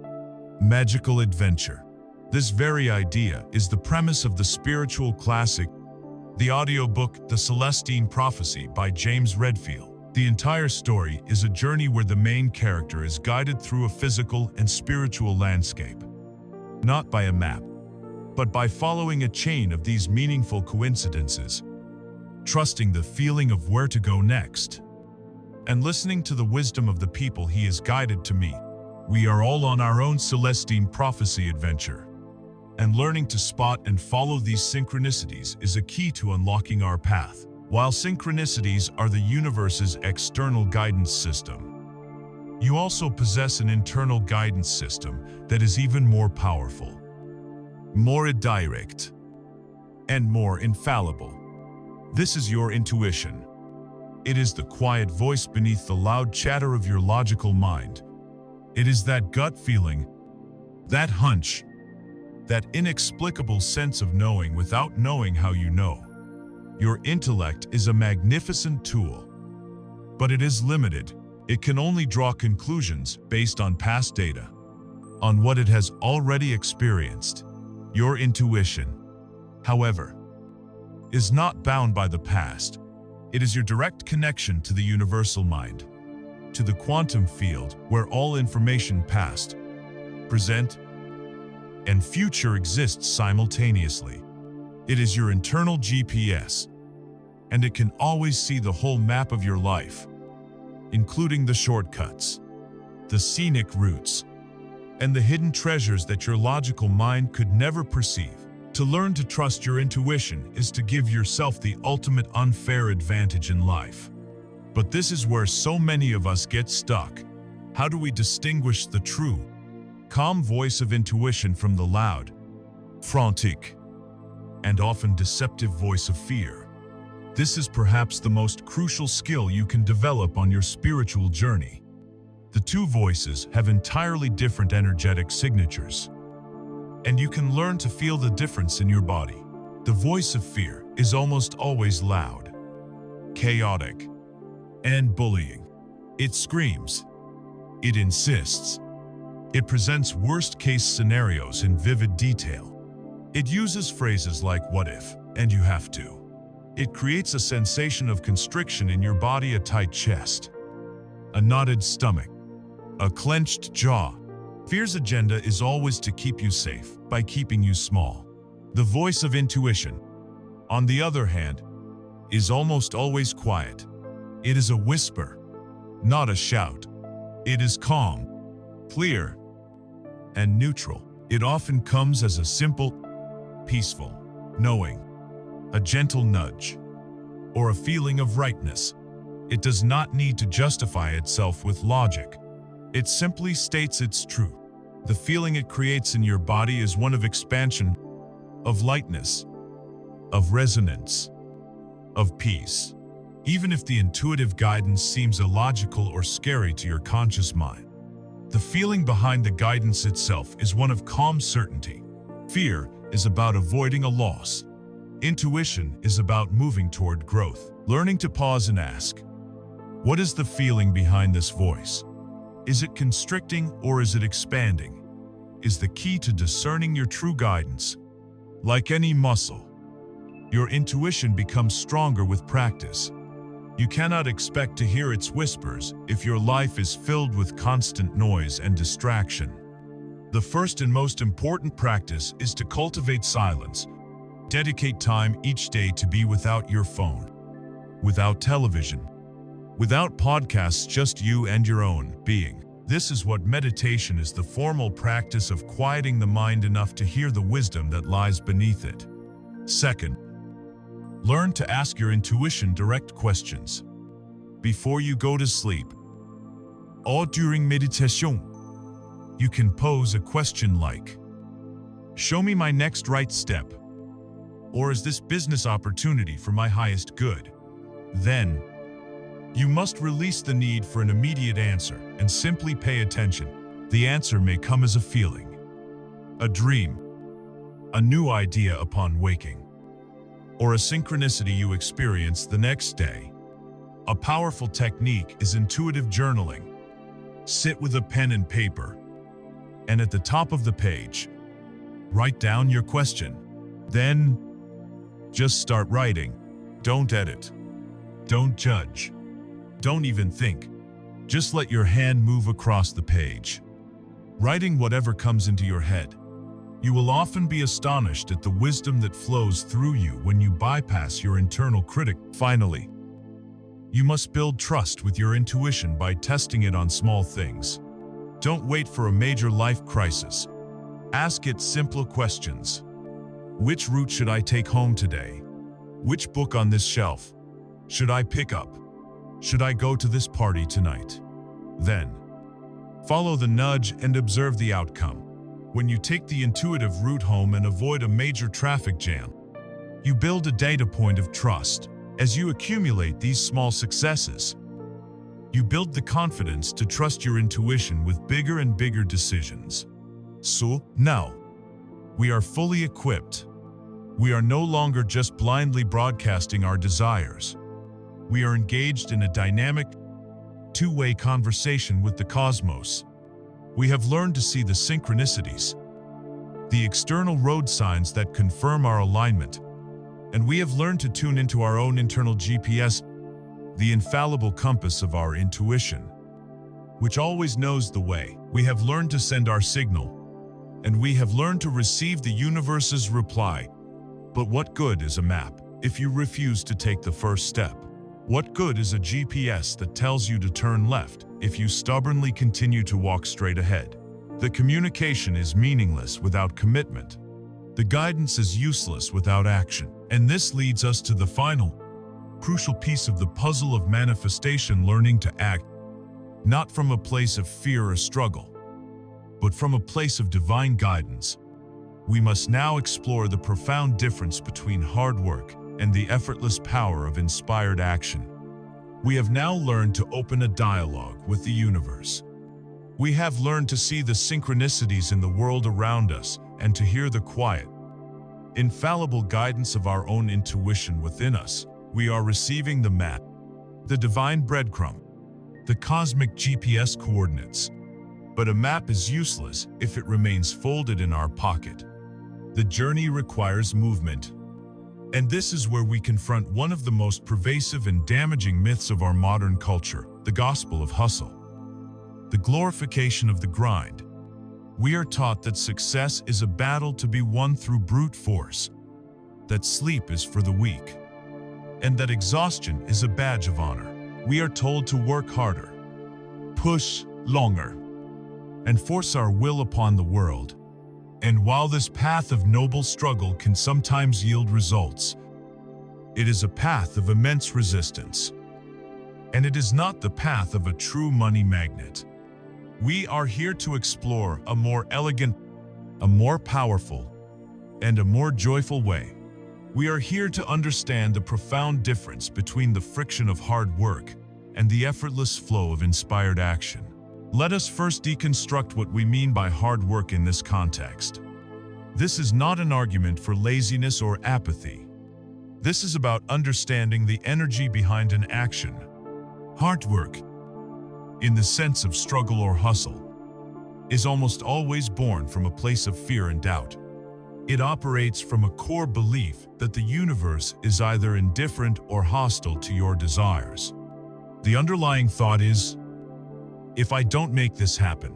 magical adventure. This very idea is the premise of the spiritual classic, the audiobook The Celestine Prophecy by James Redfield. The entire story is a journey where the main character is guided through a physical and spiritual landscape, not by a map, but by following a chain of these meaningful coincidences, trusting the feeling of where to go next, and listening to the wisdom of the people he is guided to meet. We are all on our own Celestine Prophecy adventure, and learning to spot and follow these synchronicities is a key to unlocking our path. While synchronicities are the universe's external guidance system, you also possess an internal guidance system that is even more powerful, more direct, and more infallible. This is your intuition. It is the quiet voice beneath the loud chatter of your logical mind. It is that gut feeling, that hunch, that inexplicable sense of knowing without knowing how you know. Your intellect is a magnificent tool, but it is limited. It can only draw conclusions based on past data, on what it has already experienced. Your intuition, however, is not bound by the past. It is your direct connection to the universal mind, to the quantum field where all information past, present, and future exists simultaneously. It is your internal GPS, and it can always see the whole map of your life, including the shortcuts, the scenic routes, and the hidden treasures that your logical mind could never perceive. To learn to trust your intuition is to give yourself the ultimate unfair advantage in life. But this is where so many of us get stuck. How do we distinguish the true, calm voice of intuition from the loud, frantic, and often deceptive voice of fear? This is perhaps the most crucial skill you can develop on your spiritual journey. The two voices have entirely different energetic signatures, and you can learn to feel the difference in your body. The voice of fear is almost always loud, chaotic, and bullying. It screams. It insists. It presents worst-case scenarios in vivid detail. It uses phrases like "what if" and "you have to." It creates a sensation of constriction in your body, a tight chest, a knotted stomach, a clenched jaw. Fear's agenda is always to keep you safe by keeping you small. The voice of intuition, on the other hand, is almost always quiet. It is a whisper, not a shout. It is calm, clear, and neutral. It often comes as a simple, peaceful knowing, a gentle nudge, or a feeling of rightness. It does not need to justify itself with logic. It simply states its truth. The feeling it creates in your body is one of expansion, of lightness, of resonance, of peace. Even if the intuitive guidance seems illogical or scary to your conscious mind, the feeling behind the guidance itself is one of calm certainty. Fear is about avoiding a loss. Intuition is about moving toward growth. Learning to pause and ask, what is the feeling behind this voice? Is it constricting or is it expanding? Is the key to discerning your true guidance. Like any muscle, your intuition becomes stronger with practice. You cannot expect to hear its whispers if your life is filled with constant noise and distraction. The first and most important practice is to cultivate silence. Dedicate time each day to be without your phone, without television, without podcasts, just you and your own being. This is what meditation is, the formal practice of quieting the mind enough to hear the wisdom that lies beneath it. Second, learn to ask your intuition direct questions. Before you go to sleep, or during meditation, you can pose a question like, show me my next right step, or is this business opportunity for my highest good? Then, you must release the need for an immediate answer and simply pay attention. The answer may come as a feeling, a dream, a new idea upon waking, or a synchronicity you experience the next day. A powerful technique is intuitive journaling. Sit with a pen and paper, and at the top of the page, write down your question. Then, just start writing. Don't edit. Don't judge. Don't even think. Just let your hand move across the page, writing whatever comes into your head. You will often be astonished at the wisdom that flows through you when you bypass your internal critic. Finally, you must build trust with your intuition by testing it on small things. Don't wait for a major life crisis. Ask it simple questions. Which route should I take home today? Which book on this shelf should I pick up? Should I go to this party tonight? Then, follow the nudge and observe the outcome. When you take the intuitive route home and avoid a major traffic jam, you build a data point of trust. As you accumulate these small successes, you build the confidence to trust your intuition with bigger and bigger decisions. So, now, we are fully equipped. We are no longer just blindly broadcasting our desires. We are engaged in a dynamic, two-way conversation with the cosmos. We have learned to see the synchronicities, the external road signs that confirm our alignment, and we have learned to tune into our own internal GPS, the infallible compass of our intuition, which always knows the way. We have learned to send our signal, and we have learned to receive the universe's reply. But what good is a map if you refuse to take the first step? What good is a GPS that tells you to turn left if you stubbornly continue to walk straight ahead? The communication is meaningless without commitment. The guidance is useless without action. And this leads us to the final, crucial piece of the puzzle of manifestation: learning to act, not from a place of fear or struggle, but from a place of divine guidance. We must now explore the profound difference between hard work and the effortless power of inspired action. We have now learned to open a dialogue with the universe. We have learned to see the synchronicities in the world around us and to hear the quiet, infallible guidance of our own intuition within us. We are receiving the map, the divine breadcrumb, the cosmic GPS coordinates. But a map is useless if it remains folded in our pocket. The journey requires movement. And this is where we confront one of the most pervasive and damaging myths of our modern culture: the gospel of hustle, the glorification of the grind. We are taught that success is a battle to be won through brute force, that sleep is for the weak, and that exhaustion is a badge of honor. We are told to work harder, push longer, and force our will upon the world. And while this path of noble struggle can sometimes yield results, it is a path of immense resistance. And it is not the path of a true money magnet. We are here to explore a more elegant, a more powerful, and a more joyful way. We are here to understand the profound difference between the friction of hard work and the effortless flow of inspired action. Let us first deconstruct what we mean by hard work in this context. This is not an argument for laziness or apathy. This is about understanding the energy behind an action. Hard work, in the sense of struggle or hustle, is almost always born from a place of fear and doubt. It operates from a core belief that the universe is either indifferent or hostile to your desires. The underlying thought is, if I don't make this happen,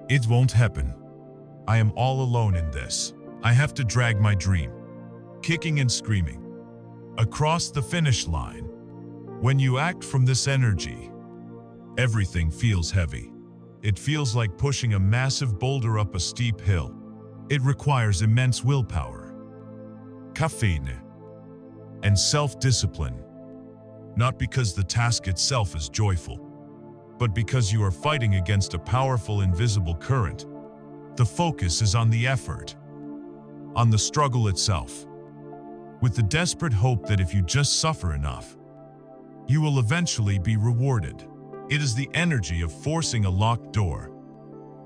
it won't happen. I am all alone in this. I have to drag my dream, kicking and screaming, across the finish line. When you act from this energy, everything feels heavy. It feels like pushing a massive boulder up a steep hill. It requires immense willpower, caffeine, and self-discipline, not because the task itself is joyful, but because you are fighting against a powerful invisible current. The focus is on the effort, on the struggle itself, with the desperate hope that if you just suffer enough, you will eventually be rewarded. It is the energy of forcing a locked door,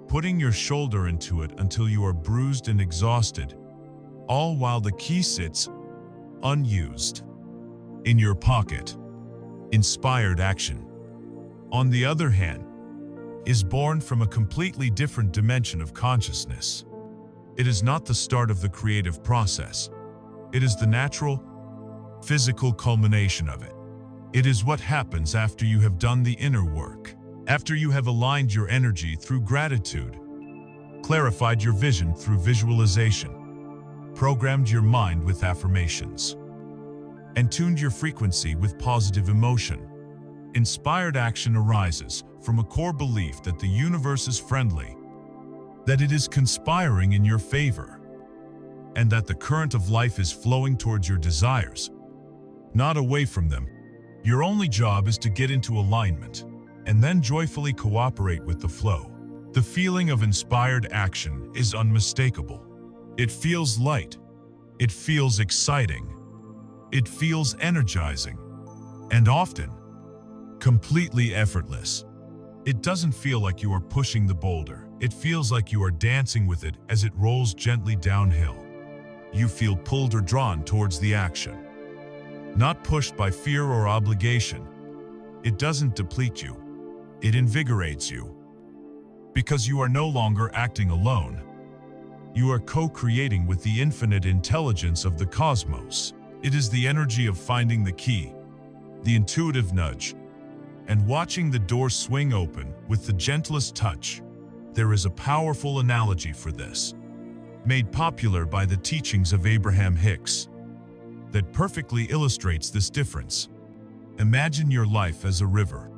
putting your shoulder into it until you are bruised and exhausted, all while the key sits, unused, in your pocket. Inspired action, on the other hand, is born from a completely different dimension of consciousness. It is not the start of the creative process. It is the natural, physical culmination of it. It is what happens after you have done the inner work, after you have aligned your energy through gratitude, clarified your vision through visualization, programmed your mind with affirmations, and tuned your frequency with positive emotion. Inspired action arises from a core belief that the universe is friendly, that it is conspiring in your favor, and that the current of life is flowing towards your desires, not away from them. Your only job is to get into alignment, and then joyfully cooperate with the flow. The feeling of inspired action is unmistakable. It feels light. It feels exciting. It feels energizing. And often, completely effortless. It doesn't feel like you are pushing the boulder. It feels like you are dancing with it as it rolls gently downhill. You feel pulled or drawn towards the action, not pushed by fear or obligation. It doesn't deplete you. It invigorates you. Because you are no longer acting alone. You are co-creating with the infinite intelligence of the cosmos. It is the energy of finding the key, the intuitive nudge, and watching the door swing open with the gentlest touch. There is a powerful analogy for this, made popular by the teachings of Abraham Hicks, that perfectly illustrates this difference. Imagine your life as a river,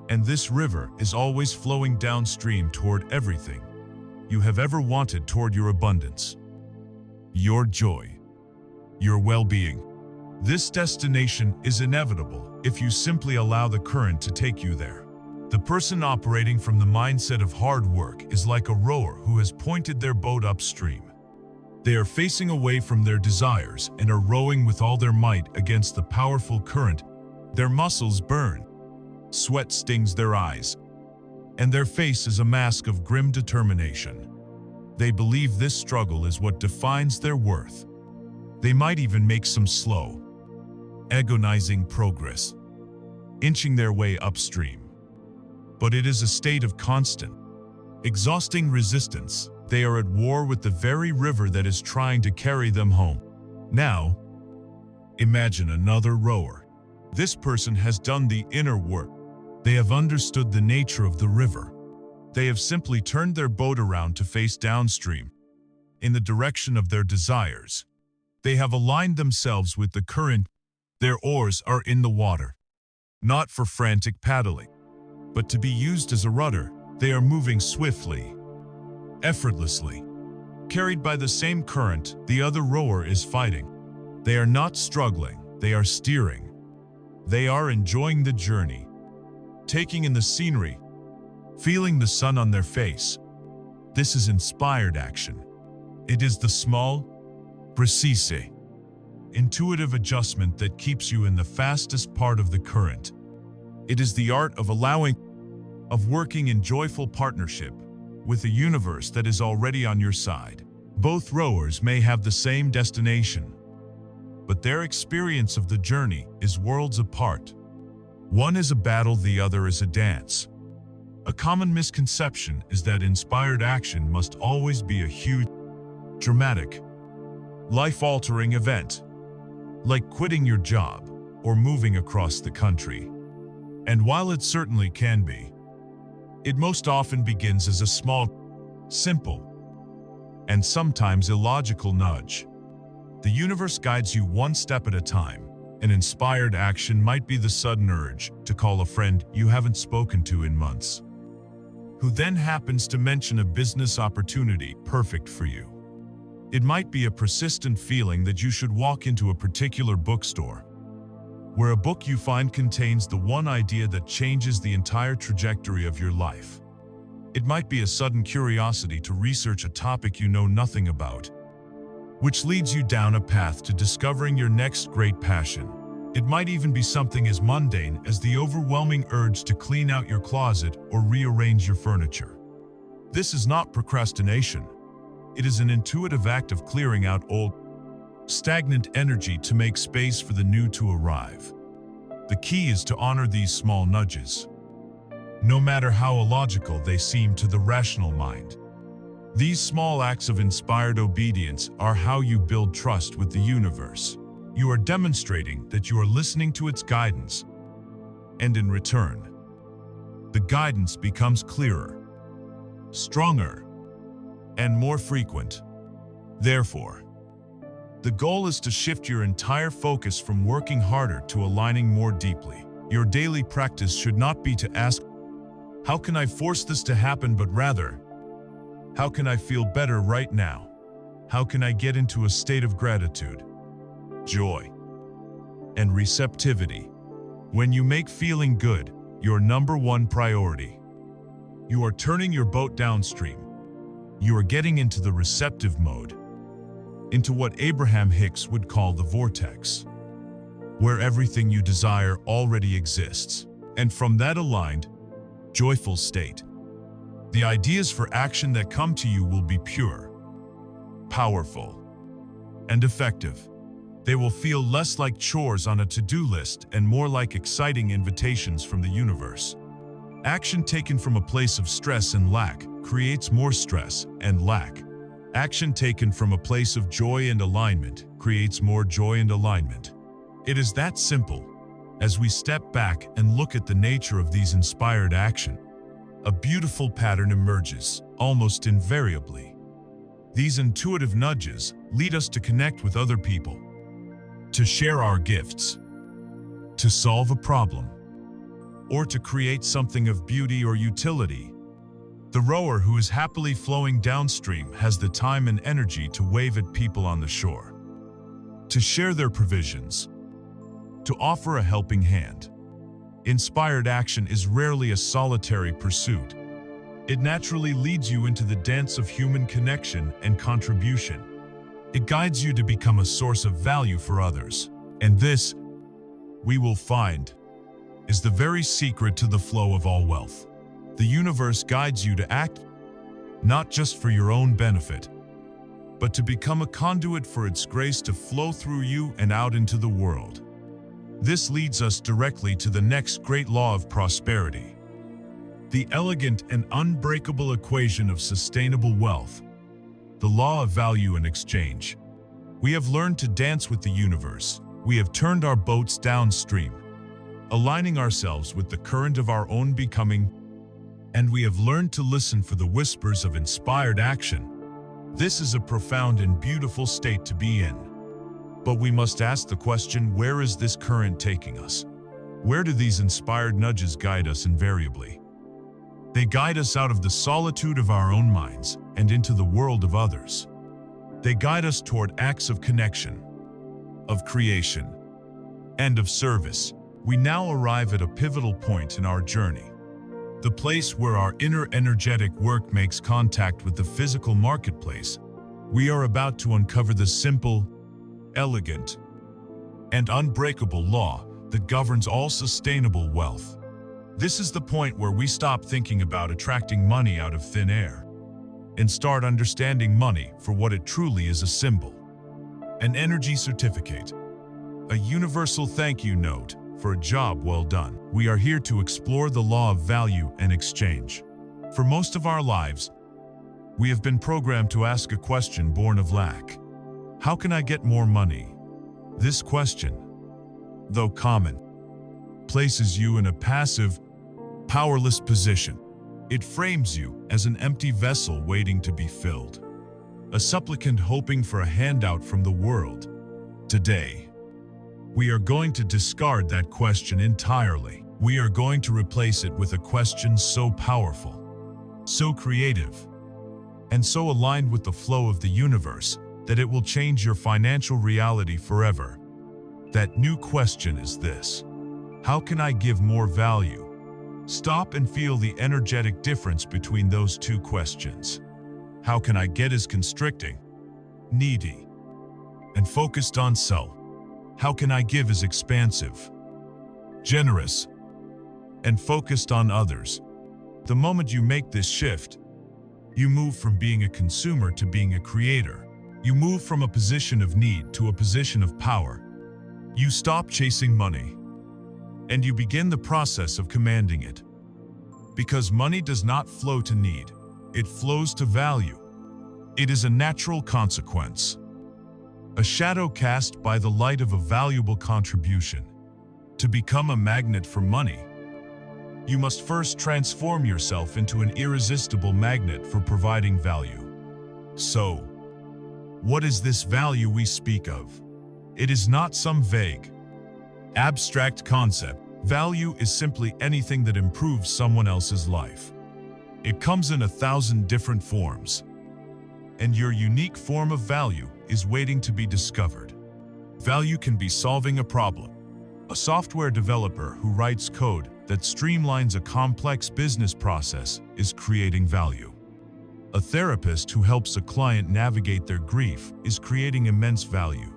and this river is always flowing downstream toward everything you have ever wanted, toward your abundance, your joy, your well-being. This destination is inevitable if you simply allow the current to take you there. The person operating from the mindset of hard work is like a rower who has pointed their boat upstream. They are facing away from their desires and are rowing with all their might against the powerful current. Their muscles burn, sweat stings their eyes, and their face is a mask of grim determination. They believe this struggle is what defines their worth. They might even make some slow, agonizing progress, inching their way upstream. But it is a state of constant, exhausting resistance. They are at war with the very river that is trying to carry them home. Now, imagine another rower. This person has done the inner work. They have understood the nature of the river. They have simply turned their boat around to face downstream, in the direction of their desires. They have aligned themselves with the current. Their oars are in the water, not for frantic paddling, But to be used as a rudder, they are moving swiftly, effortlessly. Carried by the same current the other rower is fighting. They are not struggling, they are steering. They are enjoying the journey, taking in the scenery, feeling the sun on their face. This is inspired action. It is the small, precise, intuitive adjustment that keeps you in the fastest part of the current. It is the art of working in joyful partnership with a universe that is already on your side. Both rowers may have the same destination, but their experience of the journey is worlds apart. One is a battle, the other is a dance. A common misconception is that inspired action must always be a huge, dramatic, life-altering event, like quitting your job or moving across the country. And while it certainly can be, it most often begins as a small, simple, and sometimes illogical nudge. The universe guides you one step at a time. An inspired action might be the sudden urge to call a friend you haven't spoken to in months, who then happens to mention a business opportunity perfect for you. It might be a persistent feeling that you should walk into a particular bookstore, where a book you find contains the one idea that changes the entire trajectory of your life. It might be a sudden curiosity to research a topic you know nothing about, which leads you down a path to discovering your next great passion. It might even be something as mundane as the overwhelming urge to clean out your closet or rearrange your furniture. This is not procrastination. It is an intuitive act of clearing out old, stagnant energy to make space for the new to arrive. The key is to honor these small nudges, no matter how illogical they seem to the rational mind. These small acts of inspired obedience are how you build trust with the universe. You are demonstrating that you are listening to its guidance, and in return, the guidance becomes clearer, stronger, and more frequent. Therefore, the goal is to shift your entire focus from working harder to aligning more deeply. Your daily practice should not be to ask, "How can I force this to happen?" but rather, "How can I feel better right now? How can I get into a state of gratitude, joy, and receptivity?" When you make feeling good your number one priority, you are turning your boat downstream. You are getting into the receptive mode, into what Abraham Hicks would call the vortex, where everything you desire already exists. And from that aligned, joyful state, the ideas for action that come to you will be pure, powerful, and effective. They will feel less like chores on a to-do list and more like exciting invitations from the universe. Action taken from a place of stress and lack creates more stress and lack. Action taken from a place of joy and alignment creates more joy and alignment. It is that simple. As we step back and look at the nature of these inspired action, a beautiful pattern emerges, almost invariably. These intuitive nudges lead us to connect with other people, to share our gifts, to solve a problem, or to create something of beauty or utility. The rower who is happily flowing downstream has the time and energy to wave at people on the shore, to share their provisions, to offer a helping hand. Inspired action is rarely a solitary pursuit. It naturally leads you into the dance of human connection and contribution. It guides you to become a source of value for others. And this, we will find, is the very secret to the flow of all wealth. The universe guides you to act not just for your own benefit, but to become a conduit for its grace to flow through you and out into the world. This leads us directly to the next great law of prosperity, the elegant and unbreakable equation of sustainable wealth, the law of value and exchange. We have learned to dance with the universe. We have turned our boats downstream, aligning ourselves with the current of our own becoming, and we have learned to listen for the whispers of inspired action. This is a profound and beautiful state to be in. But we must ask the question, where is this current taking us? Where do these inspired nudges guide us invariably? They guide us out of the solitude of our own minds and into the world of others. They guide us toward acts of connection, of creation, and of service. We now arrive at a pivotal point in our journey. The place where our inner energetic work makes contact with the physical marketplace. We are about to uncover the simple, elegant, and unbreakable law that governs all sustainable wealth. This is the point where we stop thinking about attracting money out of thin air and start understanding money for what it truly is: a symbol, an energy certificate, a universal thank you note for a job well done. We are here to explore the law of value and exchange. For most of our lives, we have been programmed to ask a question born of lack. How can I get more money? This question, though common, places you in a passive, powerless position. It frames you as an empty vessel waiting to be filled, a supplicant hoping for a handout from the world. Today, we are going to discard that question entirely. We are going to replace it with a question so powerful, so creative, and so aligned with the flow of the universe that it will change your financial reality forever. That new question is this: how can I give more value? Stop and feel the energetic difference between those two questions. How can I get is constricting, needy, and focused on self. How can I give is expansive, generous, and focused on others. The moment you make this shift, you move from being a consumer to being a creator. You move from a position of need to a position of power. You stop chasing money, and you begin the process of commanding it. Because money does not flow to need, it flows to value. It is a natural consequence, a shadow cast by the light of a valuable contribution. To become a magnet for money, you must first transform yourself into an irresistible magnet for providing value. So, what is this value we speak of? It is not some vague, abstract concept. Value is simply anything that improves someone else's life. It comes in 1,000 different forms, and your unique form of value is waiting to be discovered. Value can be solving a problem. A software developer who writes code that streamlines a complex business process is creating value. A therapist who helps a client navigate their grief is creating immense value.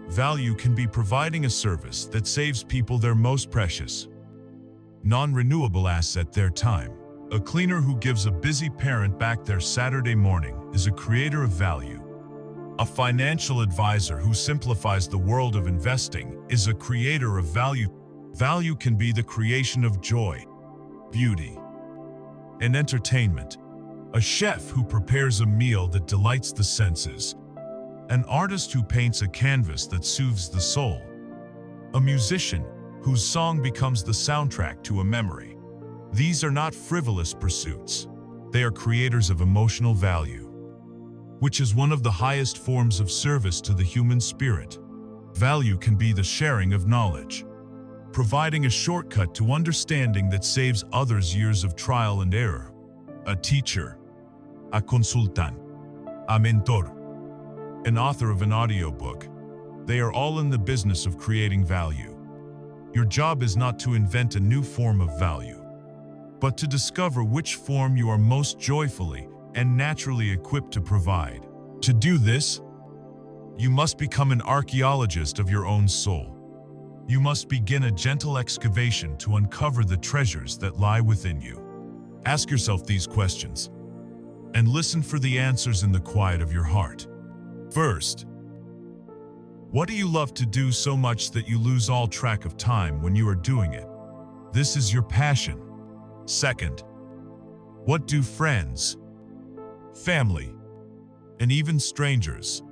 Value can be providing a service that saves people their most precious, non-renewable asset, their time. A cleaner who gives a busy parent back their Saturday morning is a creator of value. A financial advisor who simplifies the world of investing is a creator of value. Value can be the creation of joy, beauty, and entertainment. A chef who prepares a meal that delights the senses. An artist who paints a canvas that soothes the soul. A musician whose song becomes the soundtrack to a memory. These are not frivolous pursuits. They are creators of emotional value, which is one of the highest forms of service to the human spirit. Value can be the sharing of knowledge, providing a shortcut to understanding that saves others years of trial and error. A teacher, a consultant, a mentor, an author of an audiobook. They are all in the business of creating value. Your job is not to invent a new form of value, but to discover which form you are most joyfully and naturally equipped to provide. To do this, you must become an archaeologist of your own soul. You must begin a gentle excavation to uncover the treasures that lie within you. Ask yourself these questions, and listen for the answers in the quiet of your heart. First, what do you love to do so much that you lose all track of time when you are doing it? This is your passion. Second, what do friends, family, and even strangers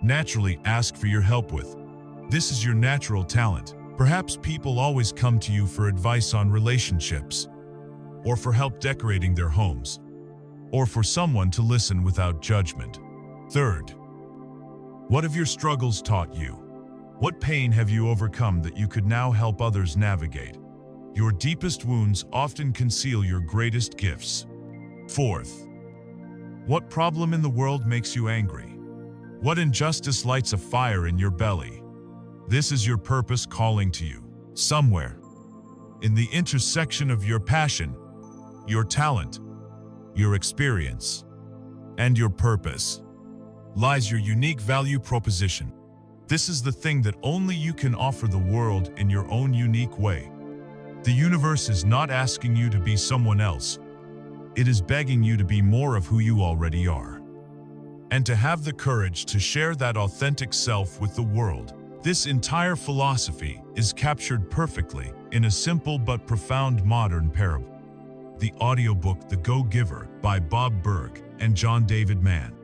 naturally ask for your help with? This is your natural talent. Perhaps people always come to you for advice on relationships, or for help decorating their homes, or for someone to listen without judgment. Third, what have your struggles taught you? What pain have you overcome that you could now help others navigate? Your deepest wounds often conceal your greatest gifts. Fourth, what problem in the world makes you angry? What injustice lights a fire in your belly? This is your purpose calling to you. Somewhere, in the intersection of your passion, your talent, your experience, and your purpose, lies your unique value proposition. This is the thing that only you can offer the world in your own unique way. The universe is not asking you to be someone else. It is begging you to be more of who you already are. And to have the courage to share that authentic self with the world. This entire philosophy is captured perfectly in a simple but profound modern parable. The audiobook The Go-Giver by Bob Burg and John David Mann.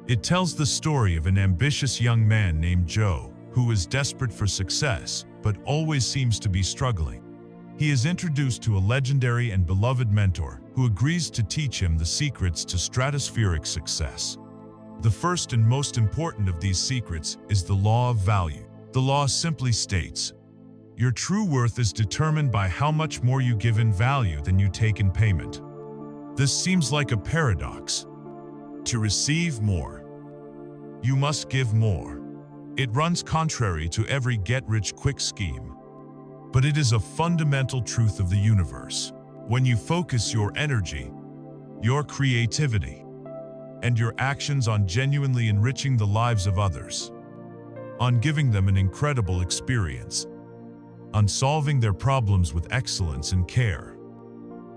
It tells the story of an ambitious young man named Joe, who is desperate for success, but always seems to be struggling. He is introduced to a legendary and beloved mentor who agrees to teach him the secrets to stratospheric success. The first and most important of these secrets is the law of value. The law simply states, your true worth is determined by how much more you give in value than you take in payment. This seems like a paradox. To receive more, you must give more. It runs contrary to every get-rich-quick scheme. But it is a fundamental truth of the universe. When you focus your energy, your creativity, and your actions on genuinely enriching the lives of others, on giving them an incredible experience, on solving their problems with excellence and care,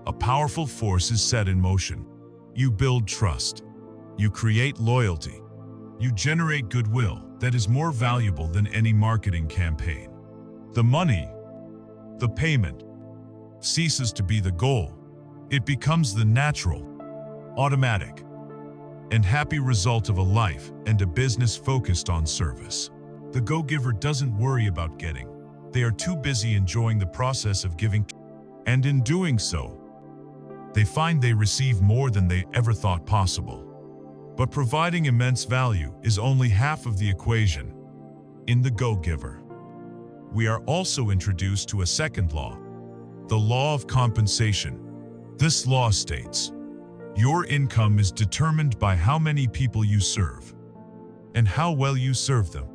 a powerful force is set in motion. You build trust. You create loyalty. You generate goodwill that is more valuable than any marketing campaign. The money, the payment, ceases to be the goal. It becomes the natural, automatic, and happy result of a life and a business focused on service. The go-giver doesn't worry about getting. They are too busy enjoying the process of giving, and in doing so, they find they receive more than they ever thought possible. But providing immense value is only half of the equation. In The Go-Giver, we are also introduced to a second law, the law of compensation. This law states, your income is determined by how many people you serve and how well you serve them.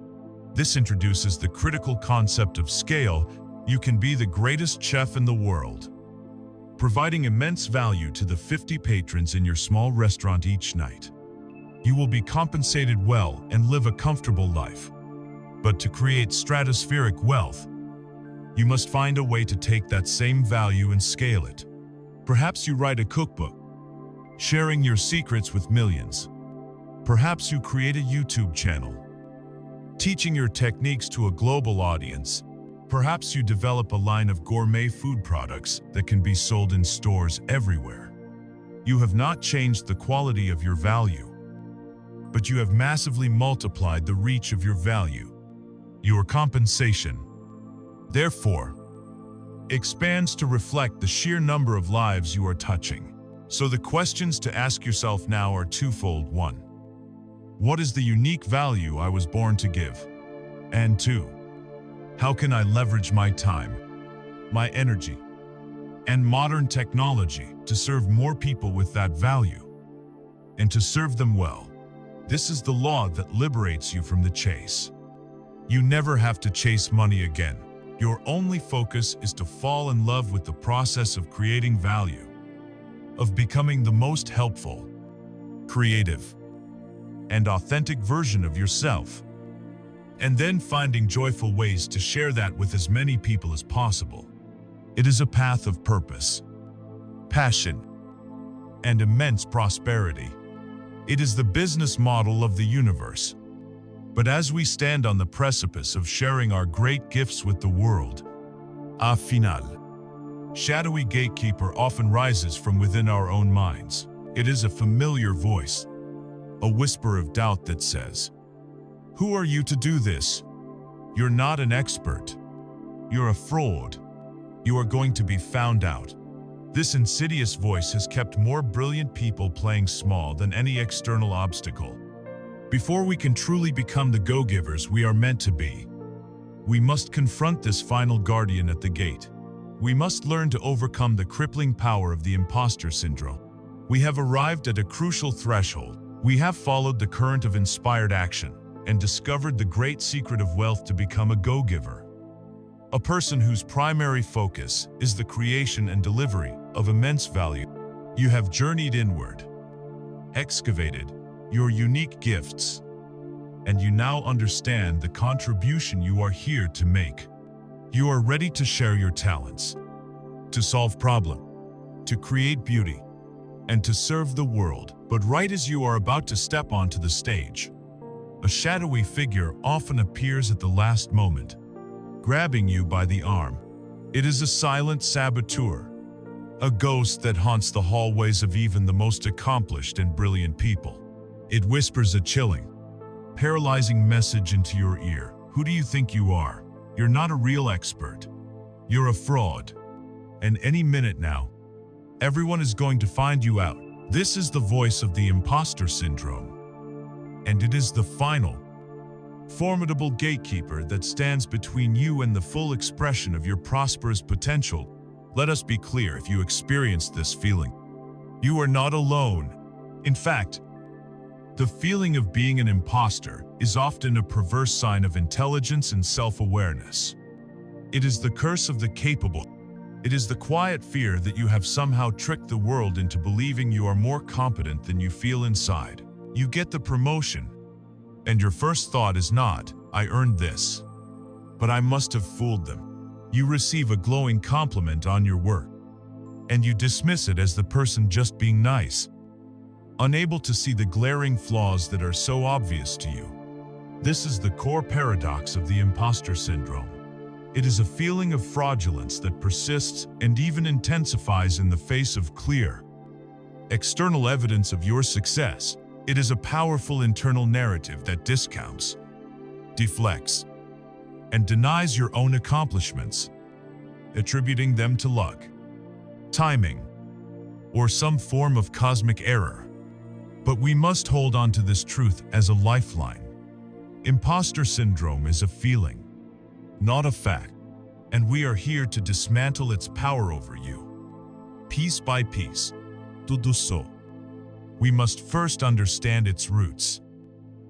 This introduces the critical concept of scale. You can be the greatest chef in the world, providing immense value to the 50 patrons in your small restaurant each night. You will be compensated well and live a comfortable life. But to create stratospheric wealth, you must find a way to take that same value and scale it. Perhaps you write a cookbook, sharing your secrets with millions. Perhaps you create a YouTube channel, teaching your techniques to a global audience. Perhaps you develop a line of gourmet food products that can be sold in stores everywhere. You have not changed the quality of your value, but you have massively multiplied the reach of your value. Your compensation, therefore, expands to reflect the sheer number of lives you are touching. So the questions to ask yourself now are twofold. 1. What is the unique value I was born to give? And 2. How can I leverage my time, my energy, and modern technology to serve more people with that value, and to serve them well? This is the law that liberates you from the chase. You never have to chase money again. Your only focus is to fall in love with the process of creating value, of becoming the most helpful, creative, and authentic version of yourself, and then finding joyful ways to share that with as many people as possible. It is a path of purpose, passion, and immense prosperity. It is the business model of the universe. But as we stand on the precipice of sharing our great gifts with the world, a final, shadowy gatekeeper often rises from within our own minds. It is a familiar voice, a whisper of doubt that says, "Who are you to do this? You're not an expert. You're a fraud. You are going to be found out." This insidious voice has kept more brilliant people playing small than any external obstacle. Before we can truly become the go-givers we are meant to be, we must confront this final guardian at the gate. We must learn to overcome the crippling power of the imposter syndrome. We have arrived at a crucial threshold. We have followed the current of inspired action and discovered the great secret of wealth to become a go-giver. A person whose primary focus is the creation and delivery of immense value. You have journeyed inward, excavated your unique gifts, and you now understand the contribution you are here to make. You are ready to share your talents, to solve problems, to create beauty, and to serve the world. But right as you are about to step onto the stage, a shadowy figure often appears at the last moment, grabbing you by the arm. It is a silent saboteur, a ghost that haunts the hallways of even the most accomplished and brilliant people. It whispers a chilling, paralyzing message into your ear. Who do you think you are? You're not a real expert. You're a fraud. And any minute now, everyone is going to find you out. This is the voice of the imposter syndrome. And it is the final, formidable gatekeeper that stands between you and the full expression of your prosperous potential. Let us be clear, if you experience this feeling, you are not alone. In fact, the feeling of being an imposter is often a perverse sign of intelligence and self-awareness. It is the curse of the capable. It is the quiet fear that you have somehow tricked the world into believing you are more competent than you feel inside. You get the promotion, and your first thought is not, "I earned this," but "I must have fooled them." You receive a glowing compliment on your work, and you dismiss it as the person just being nice, unable to see the glaring flaws that are so obvious to you. This is the core paradox of the imposter syndrome. It is a feeling of fraudulence that persists and even intensifies in the face of clear, external evidence of your success. It is a powerful internal narrative that discounts, deflects, and denies your own accomplishments, attributing them to luck, timing, or some form of cosmic error. But we must hold on to this truth as a lifeline. Imposter syndrome is a feeling, not a fact, and we are here to dismantle its power over you. Piece by piece. To do so, we must first understand its roots.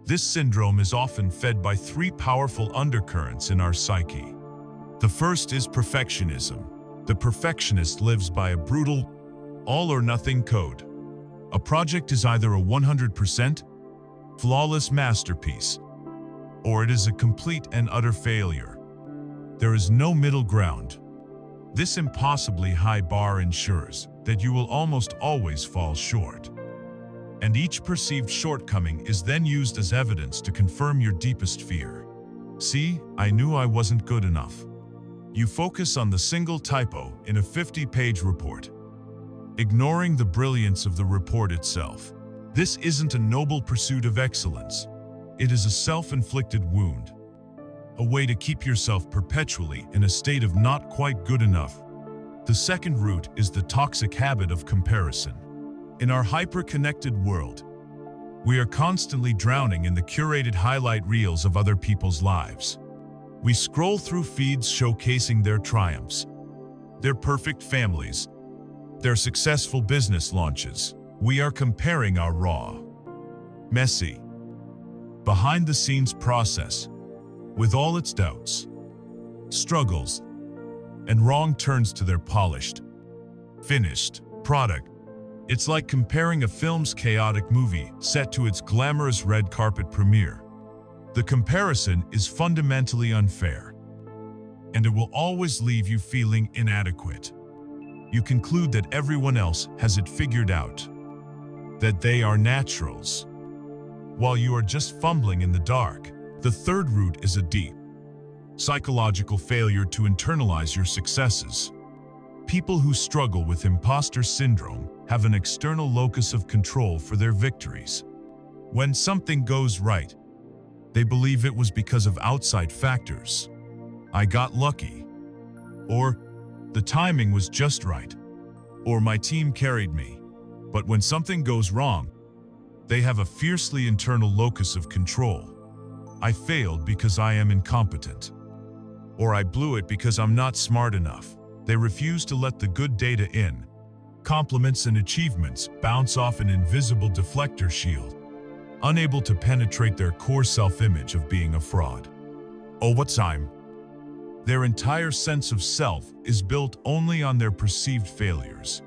This syndrome is often fed by three powerful undercurrents in our psyche. The first is perfectionism. The perfectionist lives by a brutal, all-or-nothing code. A project is either a 100% flawless masterpiece, or it is a complete and utter failure. There is no middle ground. This impossibly high bar ensures that you will almost always fall short. And each perceived shortcoming is then used as evidence to confirm your deepest fear. "See, I knew I wasn't good enough." You focus on the single typo in a 50-page report, ignoring the brilliance of the report itself. This isn't a noble pursuit of excellence. It is a self-inflicted wound, a way to keep yourself perpetually in a state of not quite good enough. The second root is the toxic habit of comparison. In our hyper-connected world, we are constantly drowning in the curated highlight reels of other people's lives. We scroll through feeds showcasing their triumphs, their perfect families, their successful business launches. We are comparing our raw, messy, behind-the-scenes process with all its doubts, struggles, and wrong turns to their polished, finished product. It's like comparing a film's chaotic movie set to its glamorous red carpet premiere. The comparison is fundamentally unfair, and it will always leave you feeling inadequate. You conclude that everyone else has it figured out, that they are naturals, while you are just fumbling in the dark. The third root is a deep, psychological failure to internalize your successes. People who struggle with imposter syndrome have an external locus of control for their victories. When something goes right, they believe it was because of outside factors. "I got lucky," or "the timing was just right," or "my team carried me." But when something goes wrong, they have a fiercely internal locus of control. "I failed because I am incompetent," or "I blew it because I'm not smart enough." They refuse to let the good data in. Compliments and achievements bounce off an invisible deflector shield, unable to penetrate their core self-image of being a fraud. Over time, their entire sense of self is built only on their perceived failures,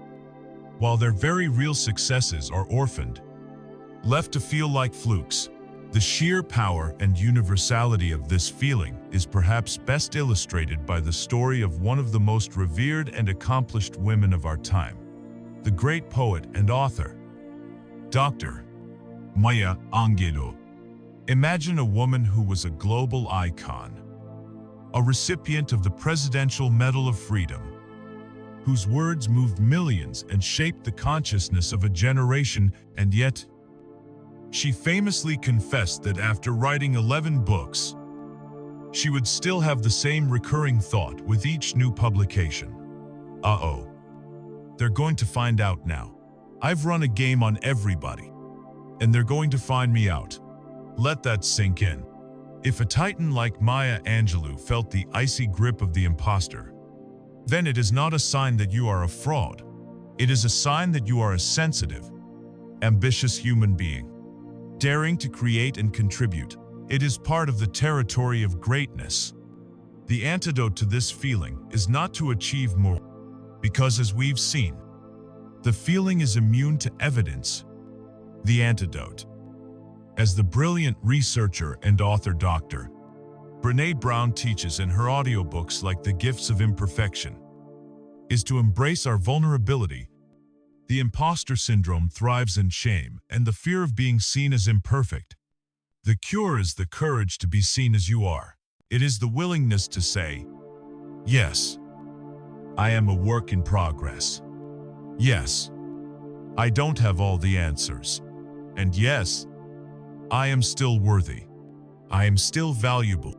while their very real successes are orphaned, left to feel like flukes. The sheer power and universality of this feeling is perhaps best illustrated by the story of one of the most revered and accomplished women of our time, the great poet and author, Dr. Maya Angelou. Imagine a woman who was a global icon, a recipient of the Presidential Medal of Freedom, whose words moved millions and shaped the consciousness of a generation, and yet, she famously confessed that after writing 11 books, she would still have the same recurring thought with each new publication. Uh-oh. They're going to find out now. I've run a game on everybody, and they're going to find me out. Let that sink in. If a titan like Maya Angelou felt the icy grip of the imposter, then it is not a sign that you are a fraud. It is a sign that you are a sensitive, ambitious human being, daring to create and contribute. It is part of the territory of greatness. The antidote to this feeling is not to achieve more, because as we've seen, the feeling is immune to evidence. The antidote, as the brilliant researcher and author Dr. Brené Brown teaches in her audiobooks like The Gifts of Imperfection, is to embrace our vulnerability. The imposter syndrome thrives in shame and the fear of being seen as imperfect. The cure is the courage to be seen as you are. It is the willingness to say, yes, I am a work in progress. Yes, I don't have all the answers. And yes, I am still worthy. I am still valuable.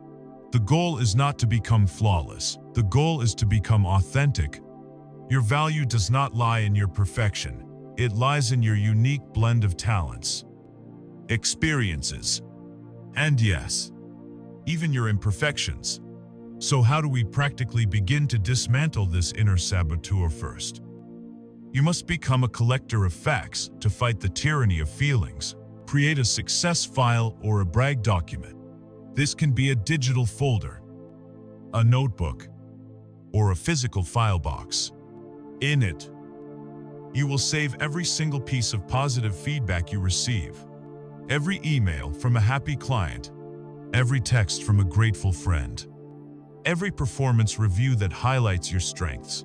The goal is not to become flawless. The goal is to become authentic. Your value does not lie in your perfection. It lies in your unique blend of talents, experiences, and yes, even your imperfections. So how do we practically begin to dismantle this inner saboteur first? You must become a collector of facts to fight the tyranny of feelings. Create a success file or a brag document. This can be a digital folder, a notebook, or a physical file box. In it, you will save every single piece of positive feedback you receive, every email from a happy client, every text from a grateful friend, every performance review that highlights your strengths,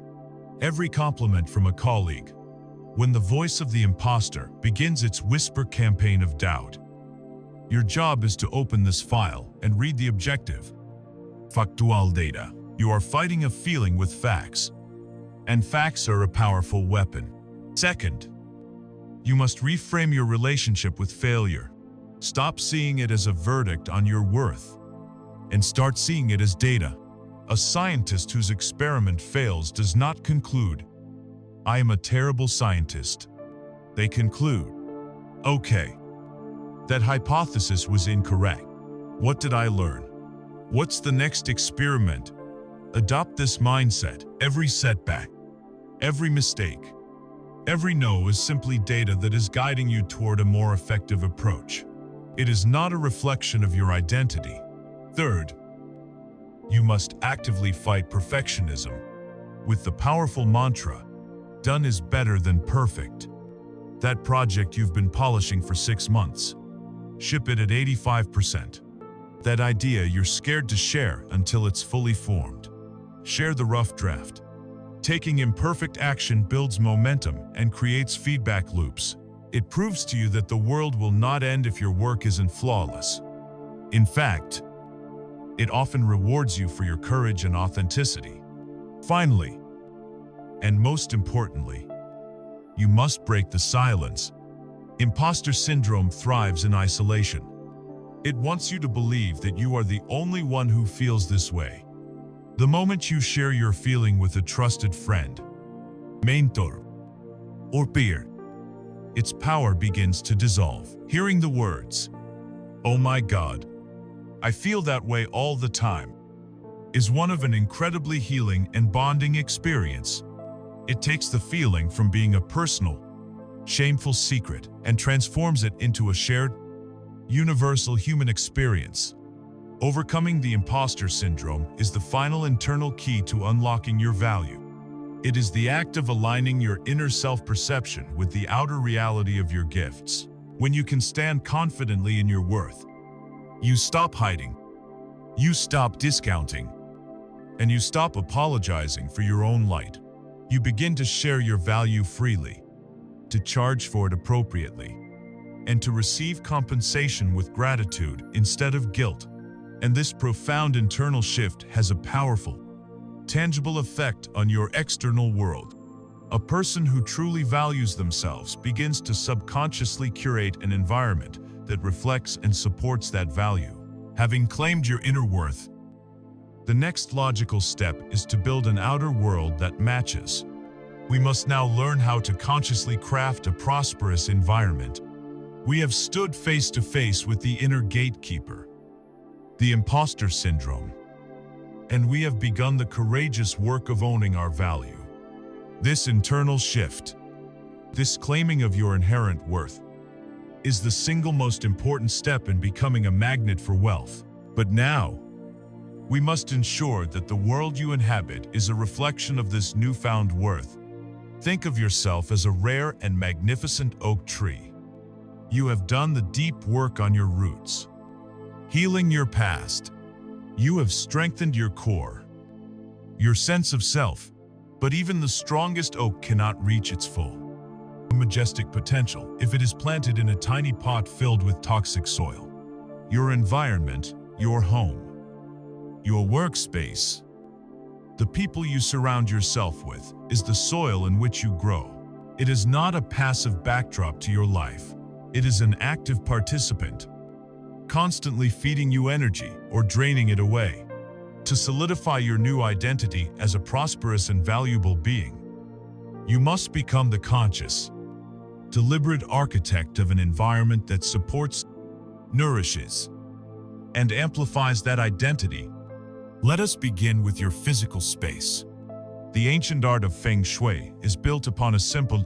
every compliment from a colleague. When the voice of the imposter begins its whisper campaign of doubt, your job is to open this file and read the objective. Factual data. You are fighting a feeling with facts, and facts are a powerful weapon. Second, you must reframe your relationship with failure. Stop seeing it as a verdict on your worth, and start seeing it as data. A scientist whose experiment fails does not conclude, I am a terrible scientist. They conclude, okay, that hypothesis was incorrect. What did I learn? What's the next experiment? Adopt this mindset. Every setback, every mistake, every no is simply data that is guiding you toward a more effective approach. It is not a reflection of your identity. Third, you must actively fight perfectionism with the powerful mantra, done is better than perfect. That project you've been polishing for 6 months, ship it at 85%. That idea you're scared to share until it's fully formed, share the rough draft. Taking imperfect action builds momentum and creates feedback loops. It proves to you that the world will not end if your work isn't flawless. In fact, it often rewards you for your courage and authenticity. Finally, and most importantly, you must break the silence. Imposter syndrome thrives in isolation. It wants you to believe that you are the only one who feels this way. The moment you share your feeling with a trusted friend, mentor, or peer, its power begins to dissolve. Hearing the words, "Oh my God, I feel that way all the time," is one of an incredibly healing and bonding experience. It takes the feeling from being a personal, shameful secret and transforms it into a shared, universal human experience. Overcoming the imposter syndrome is the final internal key to unlocking your value. It is the act of aligning your inner self-perception with the outer reality of your gifts. When you can stand confidently in your worth, you stop hiding, you stop discounting, and you stop apologizing for your own light. You begin to share your value freely, to charge for it appropriately, and to receive compensation with gratitude instead of guilt. And this profound internal shift has a powerful, tangible effect on your external world. A person who truly values themselves begins to subconsciously curate an environment that reflects and supports that value. Having claimed your inner worth, the next logical step is to build an outer world that matches. We must now learn how to consciously craft a prosperous environment. We have stood face to face with the inner gatekeeper, the imposter syndrome, and we have begun the courageous work of owning our value. This internal shift, this claiming of your inherent worth, is the single most important step in becoming a magnet for wealth. But now, we must ensure that the world you inhabit is a reflection of this newfound worth. Think of yourself as a rare and magnificent oak tree. You have done the deep work on your roots, healing your past. You have strengthened your core, your sense of self, but even the strongest oak cannot reach its full, majestic potential if it is planted in a tiny pot filled with toxic soil. Your environment, your home, your workspace, the people you surround yourself with, is the soil in which you grow. It is not a passive backdrop to your life. It is an active participant, constantly feeding you energy or draining it away. To solidify your new identity as a prosperous and valuable being, you must become the conscious, deliberate architect of an environment that supports, nourishes, and amplifies that identity. Let us begin with your physical space. The ancient art of Feng Shui is built upon a simple,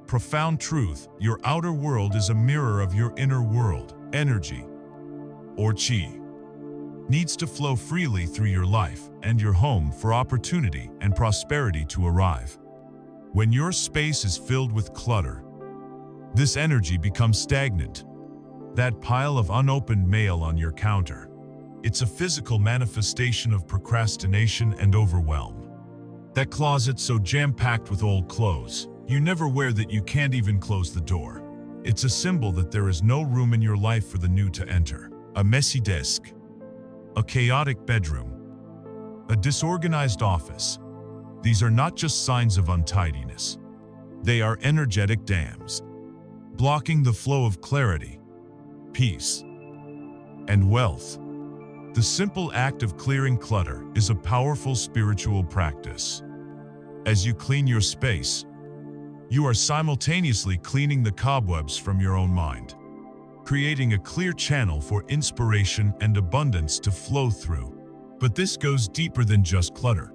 profound truth. Your outer world is a mirror of your inner world. Energy, or qi, needs to flow freely through your life and your home for opportunity and prosperity to arrive. When your space is filled with clutter, this energy becomes stagnant. That pile of unopened mail on your counter, it's a physical manifestation of procrastination and overwhelm. That closet so jam-packed with old clothes you never wear that you can't even close the door. It's a symbol that there is no room in your life for the new to enter. A messy desk, a chaotic bedroom, a disorganized office. These are not just signs of untidiness. They are energetic dams, blocking the flow of clarity, peace, and wealth. The simple act of clearing clutter is a powerful spiritual practice. As you clean your space, you are simultaneously cleaning the cobwebs from your own mind, creating a clear channel for inspiration and abundance to flow through. But this goes deeper than just clutter.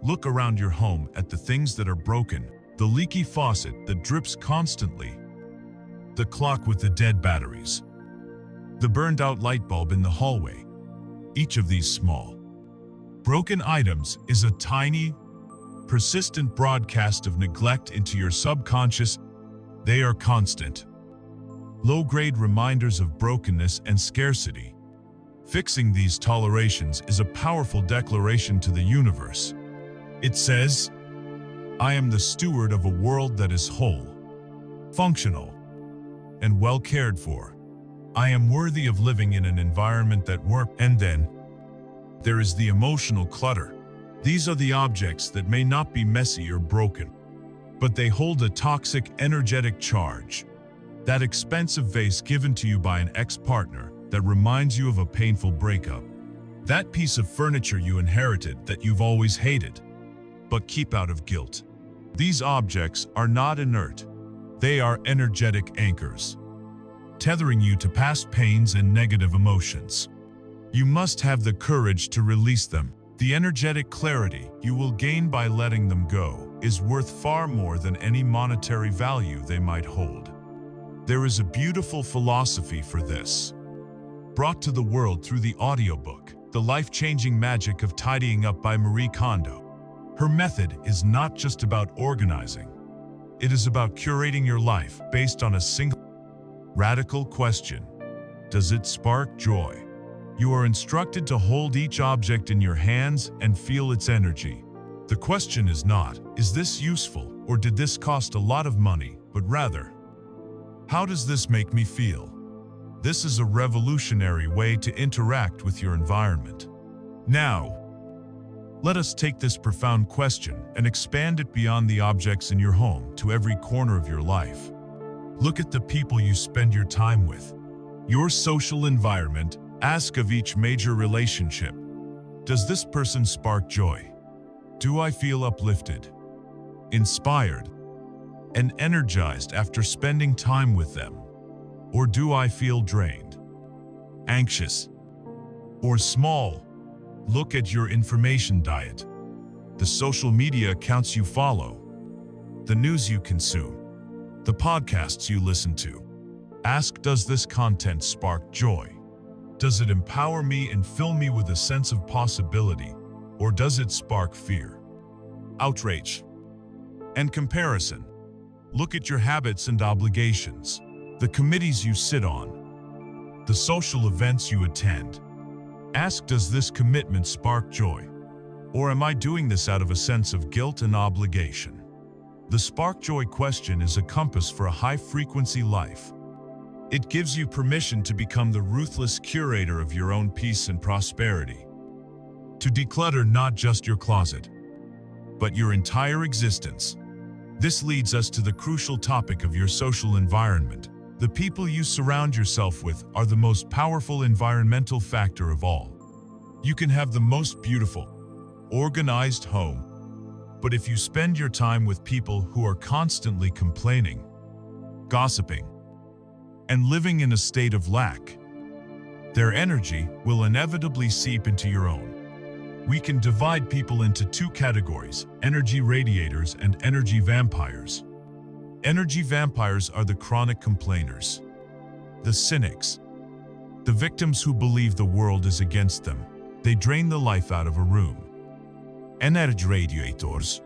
Look around your home at the things that are broken, the leaky faucet that drips constantly, the clock with the dead batteries, the burned-out light bulb in the hallway. Each of these small, broken items is a tiny, persistent broadcast of neglect into your subconscious. They are constant, low-grade reminders of brokenness and scarcity. Fixing these tolerations is a powerful declaration to the universe. It says, I am the steward of a world that is whole, functional, and well cared for. I am worthy of living in an environment that works. And then, there is the emotional clutter. These are the objects that may not be messy or broken, but they hold a toxic, energetic charge. That expensive vase given to you by an ex-partner that reminds you of a painful breakup. That piece of furniture you inherited that you've always hated, but keep out of guilt. These objects are not inert. They are energetic anchors, tethering you to past pains and negative emotions. You must have the courage to release them. The energetic clarity you will gain by letting them go is worth far more than any monetary value they might hold. There is a beautiful philosophy for this, brought to the world through the audiobook, The Life-Changing Magic of Tidying Up by Marie Kondo. Her method is not just about organizing. It is about curating your life based on a single radical question. Does it spark joy? You are instructed to hold each object in your hands and feel its energy. The question is not, is this useful or did this cost a lot of money, but rather, how does this make me feel? This is a revolutionary way to interact with your environment. Now, let us take this profound question and expand it beyond the objects in your home to every corner of your life. Look at the people you spend your time with. Your social environment. Ask of each major relationship, does this person spark joy? Do I feel uplifted, inspired, and energized after spending time with them? Or do I feel drained, anxious, or small? Look at your information diet, the social media accounts you follow, the news you consume, the podcasts you listen to. Ask, does this content spark joy? Does it empower me and fill me with a sense of possibility, or does it spark fear, outrage, and comparison? Look at your habits and obligations, the committees you sit on, the social events you attend. Ask, does this commitment spark joy, or am I doing this out of a sense of guilt and obligation? The spark joy question is a compass for a high-frequency life. It gives you permission to become the ruthless curator of your own peace and prosperity. To declutter not just your closet, but your entire existence. This leads us to the crucial topic of your social environment. The people you surround yourself with are the most powerful environmental factor of all. You can have the most beautiful, organized home, but if you spend your time with people who are constantly complaining, gossiping, and living in a state of lack, their energy will inevitably seep into your own. We can divide people into two categories: energy radiators and energy vampires. Energy vampires are the chronic complainers, the cynics, the victims who believe the world is against them. They drain the life out of a room. Energy radiators,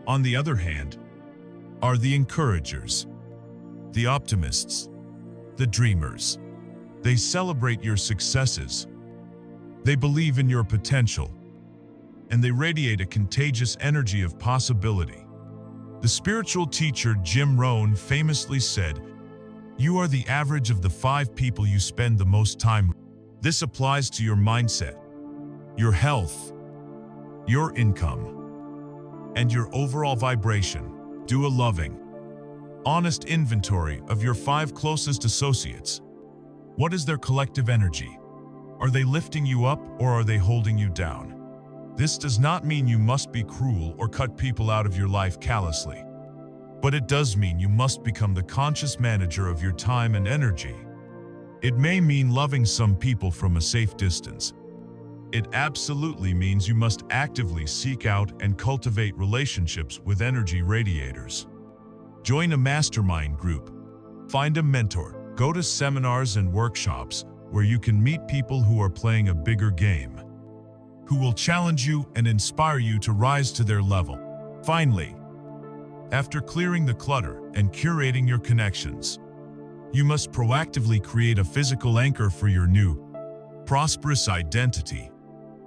on the other hand, are the encouragers, the optimists, the dreamers. They celebrate your successes. They believe in your potential, and they radiate a contagious energy of possibility. The spiritual teacher Jim Rohn famously said, "You are the average of the 5 people you spend the most time with." This applies to your mindset, your health, your income, and your overall vibration. Do a loving, honest inventory of your 5 closest associates. What is their collective energy? Are they lifting you up or are they holding you down? This does not mean you must be cruel or cut people out of your life callously. But it does mean you must become the conscious manager of your time and energy. It may mean loving some people from a safe distance. It absolutely means you must actively seek out and cultivate relationships with energy radiators. Join a mastermind group, find a mentor, go to seminars and workshops where you can meet people who are playing a bigger game, who will challenge you and inspire you to rise to their level. Finally, after clearing the clutter and curating your connections, you must proactively create a physical anchor for your new, prosperous identity.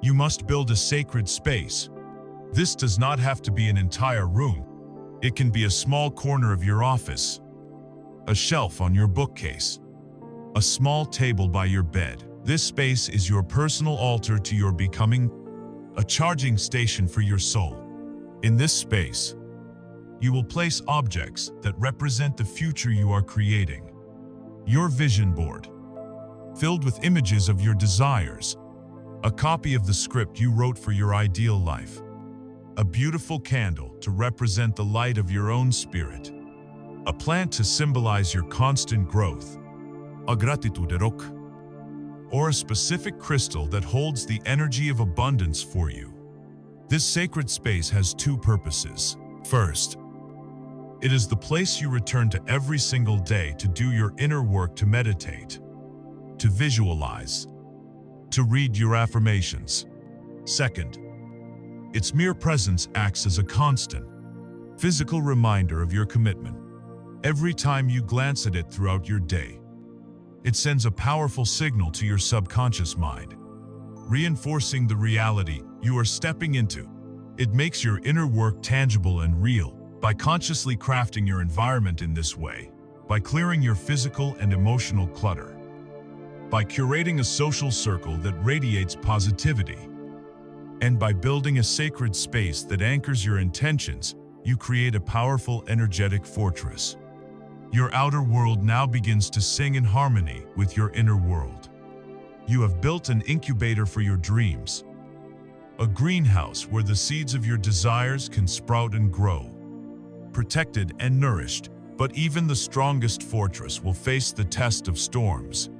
You must build a sacred space. This does not have to be an entire room. It can be a small corner of your office, a shelf on your bookcase, a small table by your bed. This space is your personal altar to your becoming, a charging station for your soul. In this space, you will place objects that represent the future you are creating. Your vision board, filled with images of your desires, a copy of the script you wrote for your ideal life, a beautiful candle to represent the light of your own spirit, a plant to symbolize your constant growth, a gratitude rock, or a specific crystal that holds the energy of abundance for you. This sacred space has two purposes. First, it is the place you return to every single day to do your inner work, to meditate, to visualize, to read your affirmations. Second, its mere presence acts as a constant, physical reminder of your commitment. Every time you glance at it throughout your day, it sends a powerful signal to your subconscious mind, reinforcing the reality you are stepping into. It makes your inner work tangible and real. By consciously crafting your environment in this way, by clearing your physical and emotional clutter, by curating a social circle that radiates positivity, and by building a sacred space that anchors your intentions, you create a powerful, energetic fortress. Your outer world now begins to sing in harmony with your inner world. You have built an incubator for your dreams, a greenhouse where the seeds of your desires can sprout and grow, protected and nourished. But even the strongest fortress will face the test of storms.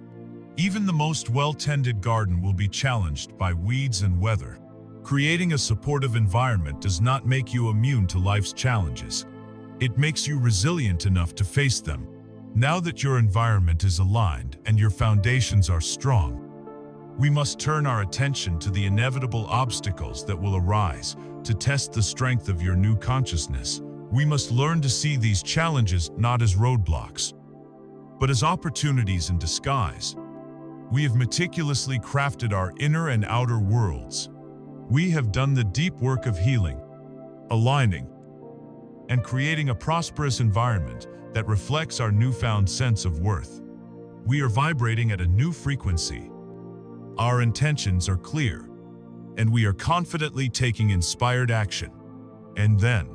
Even the most well-tended garden will be challenged by weeds and weather. Creating a supportive environment does not make you immune to life's challenges. It makes you resilient enough to face them. Now that your environment is aligned and your foundations are strong, we must turn our attention to the inevitable obstacles that will arise to test the strength of your new consciousness. We must learn to see these challenges not as roadblocks, but as opportunities in disguise. We have meticulously crafted our inner and outer worlds. We have done the deep work of healing, aligning, and creating a prosperous environment that reflects our newfound sense of worth. We are vibrating at a new frequency. Our intentions are clear, and we are confidently taking inspired action. And then,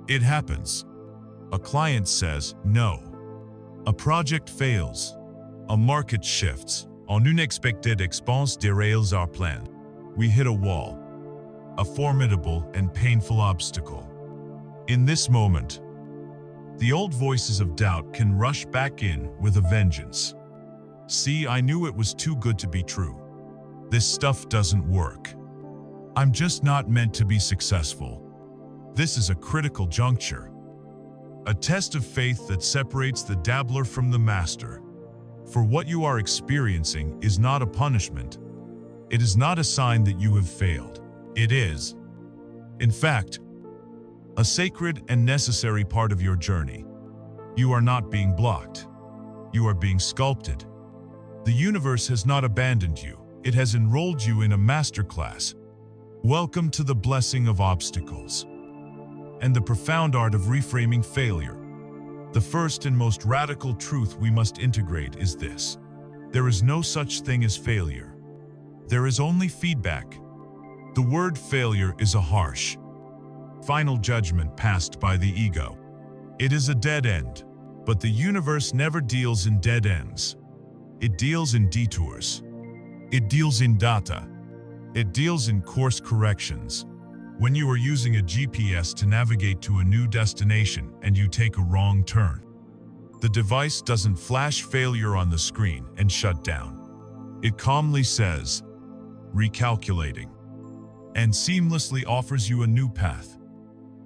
it happens. A client says no. A project fails. A market shifts. En unexpected expense derails our plan. We hit a wall. A formidable and painful obstacle. In this moment, the old voices of doubt can rush back in with a vengeance. See, I knew it was too good to be true. This stuff doesn't work. I'm just not meant to be successful. This is a critical juncture, a test of faith that separates the dabbler from the master. For what you are experiencing is not a punishment. It is not a sign that you have failed. It is, in fact, a sacred and necessary part of your journey. You are not being blocked. You are being sculpted. The universe has not abandoned you. It has enrolled you in a masterclass. Welcome to the blessing of obstacles and the profound art of reframing failure. The first and most radical truth we must integrate is this: there is no such thing as failure. There is only feedback. The word failure is a harsh, final judgment passed by the ego. It is a dead end, but the universe never deals in dead ends. It deals in detours. It deals in data. It deals in course corrections. When you are using a GPS to navigate to a new destination and you take a wrong turn, the device doesn't flash failure on the screen and shut down. It calmly says, recalculating, and seamlessly offers you a new path.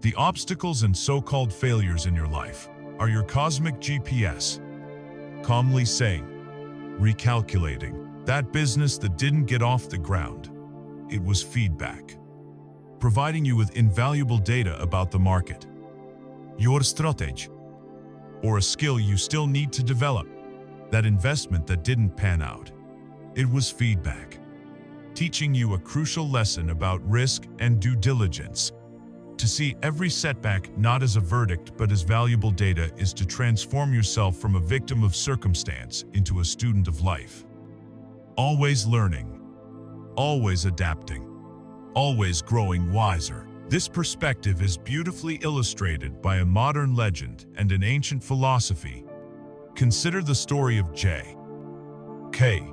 The obstacles and so-called failures in your life are your cosmic GPS, calmly saying, recalculating, that business that didn't get off the ground. It was feedback, providing you with invaluable data about the market, your strategy, or a skill you still need to develop, that investment that didn't pan out. It was feedback, teaching you a crucial lesson about risk and due diligence. To see every setback not as a verdict but as valuable data is to transform yourself from a victim of circumstance into a student of life. Always learning, always adapting, always growing wiser. This perspective is beautifully illustrated by a modern legend and an ancient philosophy. Consider the story of J.K.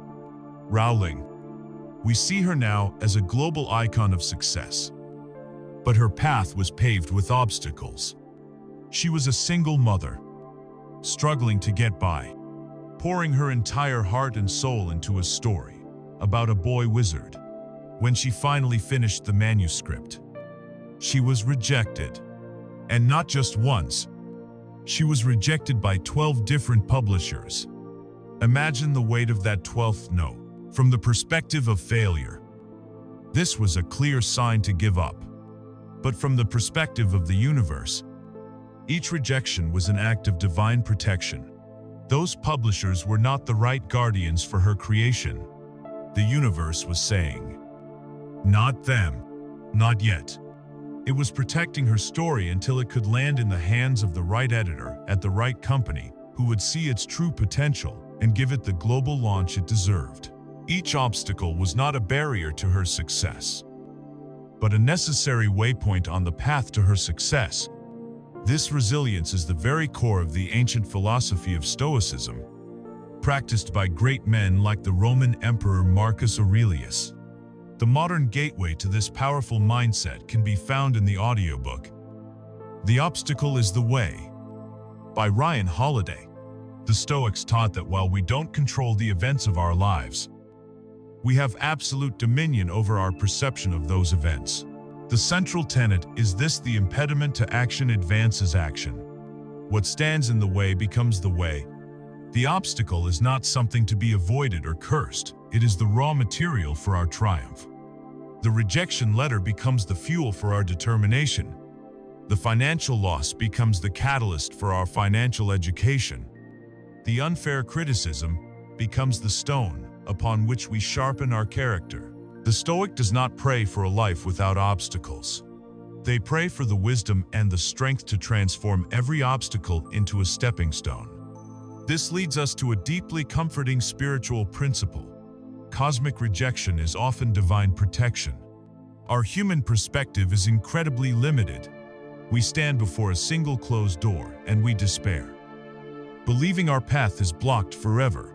Rowling. We see her now as a global icon of success, but her path was paved with obstacles. She was a single mother, struggling to get by, pouring her entire heart and soul into a story about a boy wizard. When she finally finished the manuscript, she was rejected. And not just once. She was rejected by 12 different publishers. Imagine the weight of that 12th no. From the perspective of failure, this was a clear sign to give up. But from the perspective of the universe, each rejection was an act of divine protection. Those publishers were not the right guardians for her creation. The universe was saying, "Not them. Not yet." It was protecting her story until it could land in the hands of the right editor at the right company who would see its true potential and give it the global launch it deserved. Each obstacle was not a barrier to her success, but a necessary waypoint on the path to her success. This resilience is the very core of the ancient philosophy of Stoicism, practiced by great men like the Roman Emperor Marcus Aurelius. The modern gateway to this powerful mindset can be found in the audiobook, The Obstacle is the Way, by Ryan Holiday. The Stoics taught that while we don't control the events of our lives, we have absolute dominion over our perception of those events. The central tenet is this: the impediment to action advances action. What stands in the way becomes the way. The obstacle is not something to be avoided or cursed. It is the raw material for our triumph. The rejection letter becomes the fuel for our determination. The financial loss becomes the catalyst for our financial education. The unfair criticism becomes the stone upon which we sharpen our character. The Stoic does not pray for a life without obstacles. They pray for the wisdom and the strength to transform every obstacle into a stepping stone. This leads us to a deeply comforting spiritual principle. Cosmic rejection is often divine protection. Our human perspective is incredibly limited. We stand before a single closed door and we despair, believing our path is blocked forever.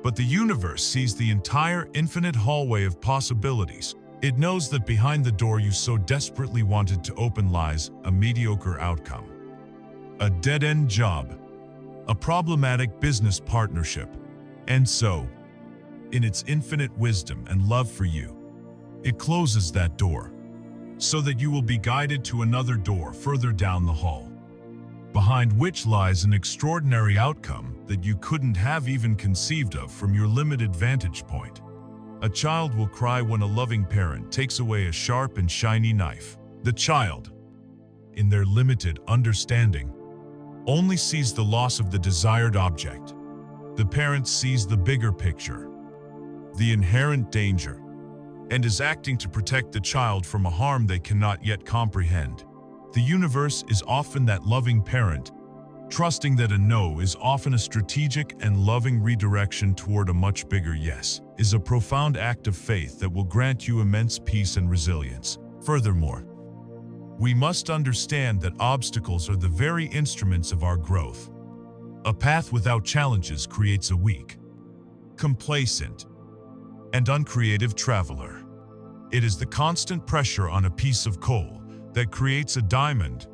But the universe sees the entire infinite hallway of possibilities. It knows that behind the door you so desperately wanted to open lies a mediocre outcome, a dead-end job, a problematic business partnership. And so, in its infinite wisdom and love for you, it closes that door, so that you will be guided to another door further down the hall, behind which lies an extraordinary outcome that you couldn't have even conceived of from your limited vantage point. A child will cry when a loving parent takes away a sharp and shiny knife. The child, in their limited understanding, only sees the loss of the desired object. The parent sees the bigger picture, the inherent danger, and is acting to protect the child from a harm they cannot yet comprehend. The universe is often that loving parent, trusting that a no is often a strategic and loving redirection toward a much bigger yes, is a profound act of faith that will grant you immense peace and resilience. Furthermore, we must understand that obstacles are the very instruments of our growth. A path without challenges creates a weak, complacent, and uncreative traveler. It is the constant pressure on a piece of coal that creates a diamond.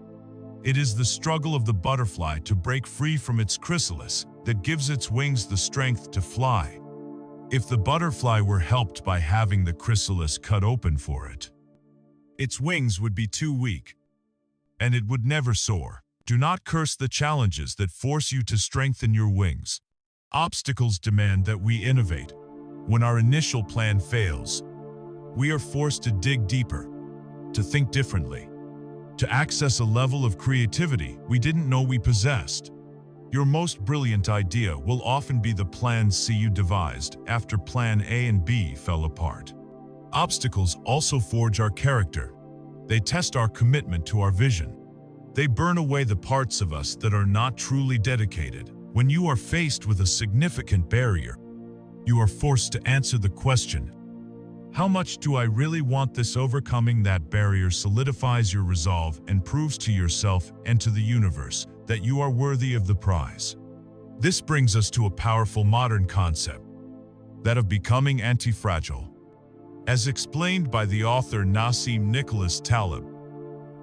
It is the struggle of the butterfly to break free from its chrysalis that gives its wings the strength to fly. If the butterfly were helped by having the chrysalis cut open for it, its wings would be too weak, and it would never soar. Do not curse the challenges that force you to strengthen your wings. Obstacles demand that we innovate. When our initial plan fails, we are forced to dig deeper, to think differently, to access a level of creativity we didn't know we possessed. Your most brilliant idea will often be the plan C you devised after plan A and B fell apart. Obstacles also forge our character. They test our commitment to our vision. They burn away the parts of us that are not truly dedicated. When you are faced with a significant barrier, you are forced to answer the question, how much do I really want this? Overcoming that barrier solidifies your resolve and proves to yourself and to the universe that you are worthy of the prize. This brings us to a powerful modern concept, that of becoming anti-fragile. As explained by the author Nassim Nicholas Taleb,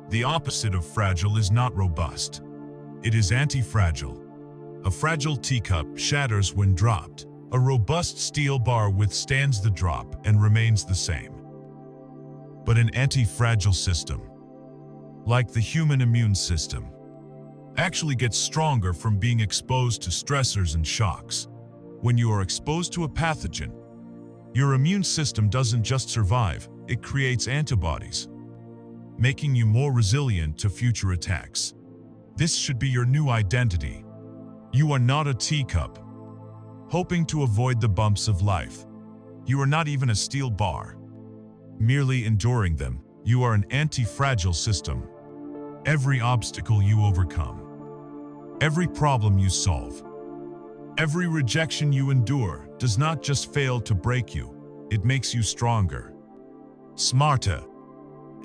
the opposite of fragile is not robust. It is anti-fragile. A fragile teacup shatters when dropped. A robust steel bar withstands the drop and remains the same. But an anti-fragile system, like the human immune system, actually gets stronger from being exposed to stressors and shocks. When you are exposed to a pathogen, your immune system doesn't just survive, it creates antibodies, making you more resilient to future attacks. This should be your new identity. You are not a teacup, hoping to avoid the bumps of life. You are not even a steel bar, merely enduring them. You are an anti-fragile system. Every obstacle you overcome, every problem you solve, every rejection you endure does not just fail to break you, it makes you stronger, smarter,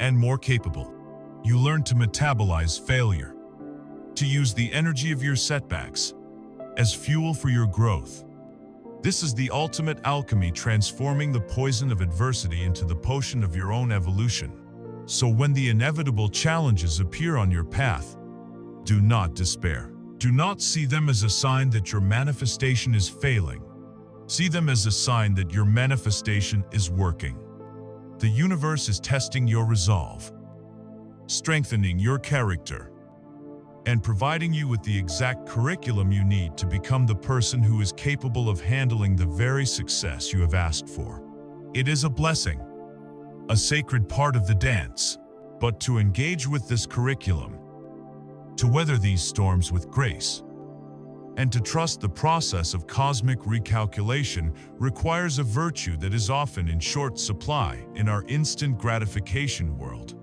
and more capable. You learn to metabolize failure, to use the energy of your setbacks as fuel for your growth. This is the ultimate alchemy, transforming the poison of adversity into the potion of your own evolution. So when the inevitable challenges appear on your path, do not despair. Do not see them as a sign that your manifestation is failing. See them as a sign that your manifestation is working. The universe is testing your resolve, strengthening your character, and providing you with the exact curriculum you need to become the person who is capable of handling the very success you have asked for. It is a blessing, a sacred part of the dance, but to engage with this curriculum, to weather these storms with grace, and to trust the process of cosmic recalculation requires a virtue that is often in short supply in our instant gratification world.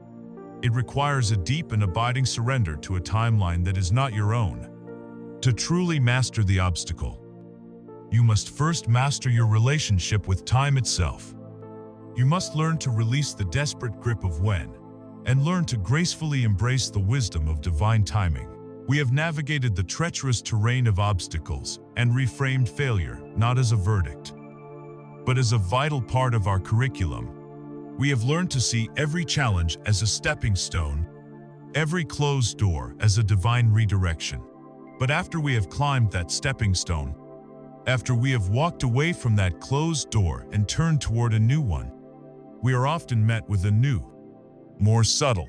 It requires a deep and abiding surrender to a timeline that is not your own. To truly master the obstacle, you must first master your relationship with time itself. You must learn to release the desperate grip of when, and learn to gracefully embrace the wisdom of divine timing. We have navigated the treacherous terrain of obstacles and reframed failure not as a verdict, but as a vital part of our curriculum. We have learned to see every challenge as a stepping stone, every closed door as a divine redirection. But after we have climbed that stepping stone, after we have walked away from that closed door and turned toward a new one, we are often met with a new, more subtle,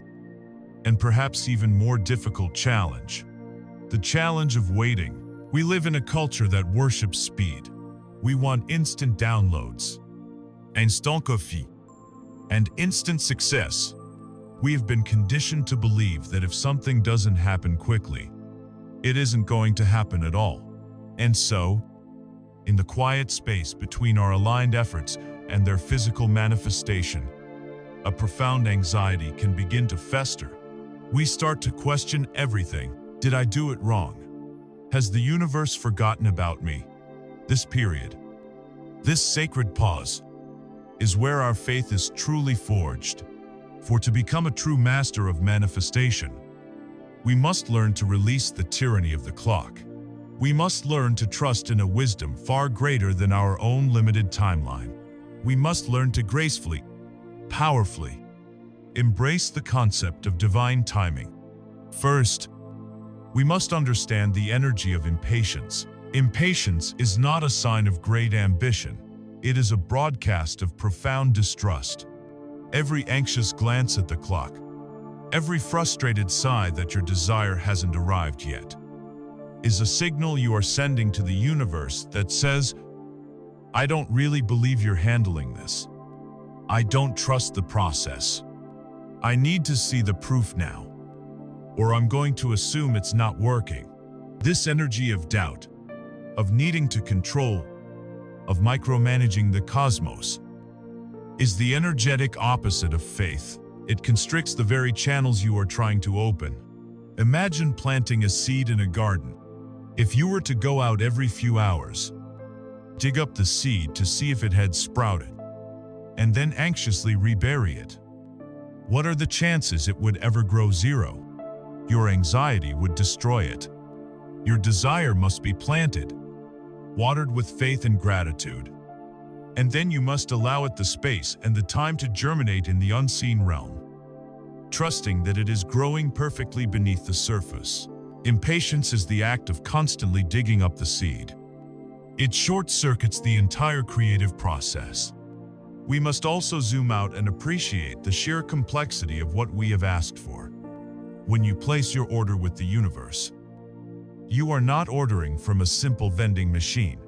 and perhaps even more difficult challenge. The challenge of waiting. We live in a culture that worships speed. We want instant downloads, instant coffee, and instant success. We have been conditioned to believe that if something doesn't happen quickly, it isn't going to happen at all. And so, in the quiet space between our aligned efforts and their physical manifestation, a profound anxiety can begin to fester. We start to question everything. Did I do it wrong? Has the universe forgotten about me? This period, this sacred pause, is where our faith is truly forged. For to become a true master of manifestation, we must learn to release the tyranny of the clock. We must learn to trust in a wisdom far greater than our own limited timeline. We must learn to gracefully, powerfully, embrace the concept of divine timing. First, we must understand the energy of impatience. Impatience is not a sign of great ambition. It is a broadcast of profound distrust. Every anxious glance at the clock, every frustrated sigh that your desire hasn't arrived yet, is a signal you are sending to the universe that says, I don't really believe you're handling this. I don't trust the process. I need to see the proof now, or I'm going to assume it's not working. This energy of doubt, of needing to control, of micromanaging the cosmos, is the energetic opposite of faith. It constricts the very channels you are trying to open. Imagine planting a seed in a garden. If you were to go out every few hours, dig up the seed to see if it had sprouted, and then anxiously rebury it, what are the chances it would ever grow? Zero. Your anxiety would destroy it. Your desire must be planted, watered with faith and gratitude, and then you must allow it the space and the time to germinate in the unseen realm, trusting that it is growing perfectly beneath the surface. Impatience is the act of constantly digging up the seed. It short-circuits the entire creative process. We must also zoom out and appreciate the sheer complexity of what we have asked for. When you place your order with the universe, you are not ordering from a simple vending machine.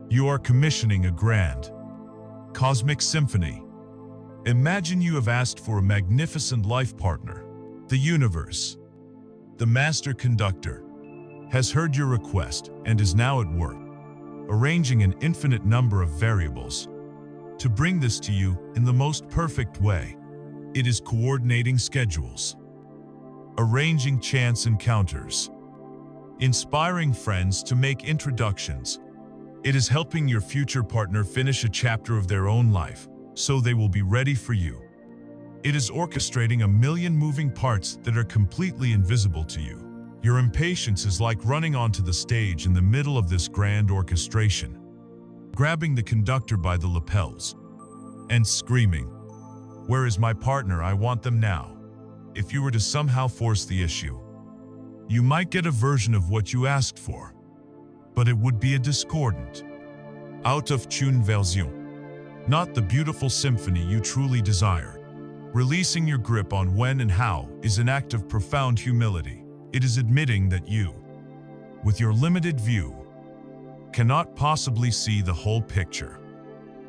You are commissioning a grand, cosmic symphony. Imagine you have asked for a magnificent life partner. The universe, the master conductor, has heard your request and is now at work, arranging an infinite number of variables to bring this to you in the most perfect way. It is coordinating schedules, arranging chance encounters, inspiring friends to make introductions. It is helping your future partner finish a chapter of their own life, so they will be ready for you. It is orchestrating a million moving parts that are completely invisible to you. Your impatience is like running onto the stage in the middle of this grand orchestration, grabbing the conductor by the lapels and screaming, "Where is my partner? I want them now." If you were to somehow force the issue, you might get a version of what you asked for, but it would be a discordant, out-of-tune version, not the beautiful symphony you truly desire. Releasing your grip on when and how is an act of profound humility. It is admitting that you, with your limited view, cannot possibly see the whole picture.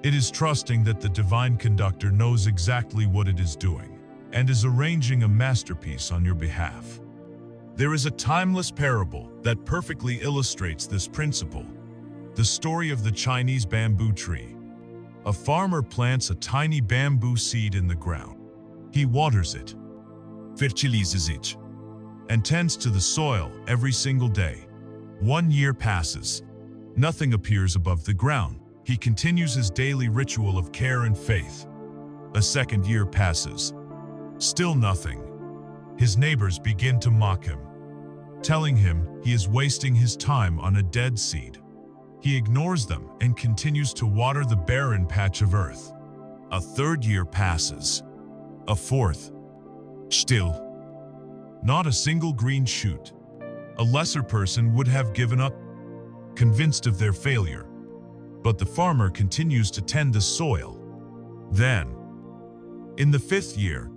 It is trusting that the divine conductor knows exactly what it is doing and is arranging a masterpiece on your behalf. There is a timeless parable that perfectly illustrates this principle. The story of the Chinese bamboo tree. A farmer plants a tiny bamboo seed in the ground. He waters it, fertilizes it, and tends to the soil every single day. 1 year passes. Nothing appears above the ground. He continues his daily ritual of care and faith. A second year passes. Still nothing. His neighbors begin to mock him, telling him he is wasting his time on a dead seed. He ignores them and continues to water the barren patch of earth. A third year passes. A fourth. Still. Not a single green shoot. A lesser person would have given up, convinced of their failure. But the farmer continues to tend the soil. Then, in the 5th year,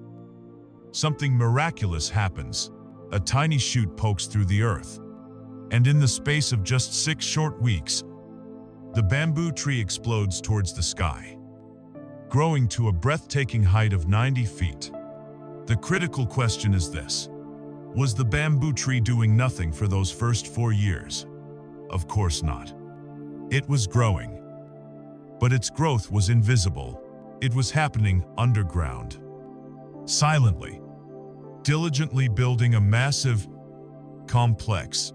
something miraculous happens. A tiny shoot pokes through the earth, and in the space of just 6 short weeks, the bamboo tree explodes towards the sky, growing to a breathtaking height of 90 feet. The critical question is this: was the bamboo tree doing nothing for those first 4 years? Of course not. It was growing, but its growth was invisible. It was happening underground, silently, diligently building a massive, complex,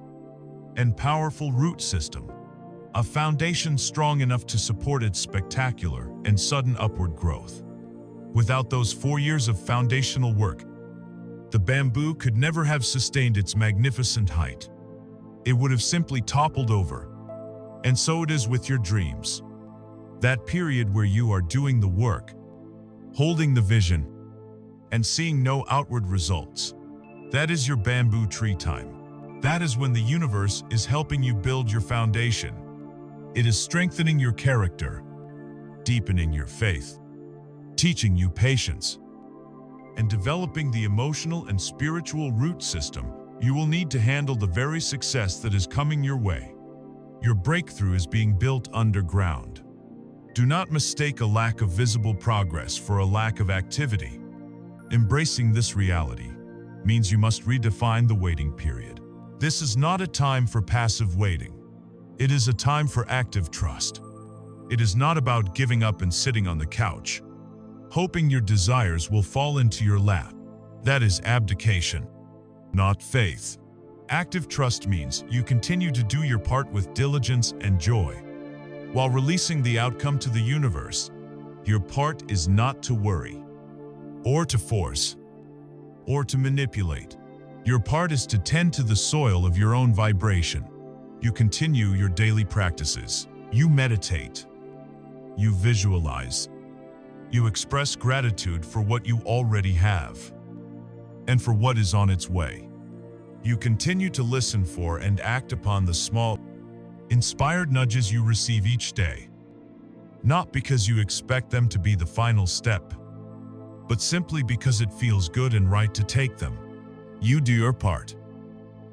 and powerful root system, a foundation strong enough to support its spectacular and sudden upward growth. Without those 4 years of foundational work, the bamboo could never have sustained its magnificent height. It would have simply toppled over. And so it is with your dreams. That period where you are doing the work, holding the vision, and seeing no outward results. That is your bamboo tree time. That is when the universe is helping you build your foundation. It is strengthening your character, deepening your faith, teaching you patience, and developing the emotional and spiritual root system you will need to handle the very success that is coming your way. Your breakthrough is being built underground. Do not mistake a lack of visible progress for a lack of activity. Embracing this reality means you must redefine the waiting period. This is not a time for passive waiting. It is a time for active trust. It is not about giving up and sitting on the couch, hoping your desires will fall into your lap. That is abdication, not faith. Active trust means you continue to do your part with diligence and joy, while releasing the outcome to the universe. Your part is not to worry, or to force, or to manipulate. Your part is to tend to the soil of your own vibration. You continue your daily practices. You meditate. You visualize. You express gratitude for what you already have, and for what is on its way. You continue to listen for and act upon the small, inspired nudges you receive each day. Not because you expect them to be the final step, but simply because it feels good and right to take them. You do your part,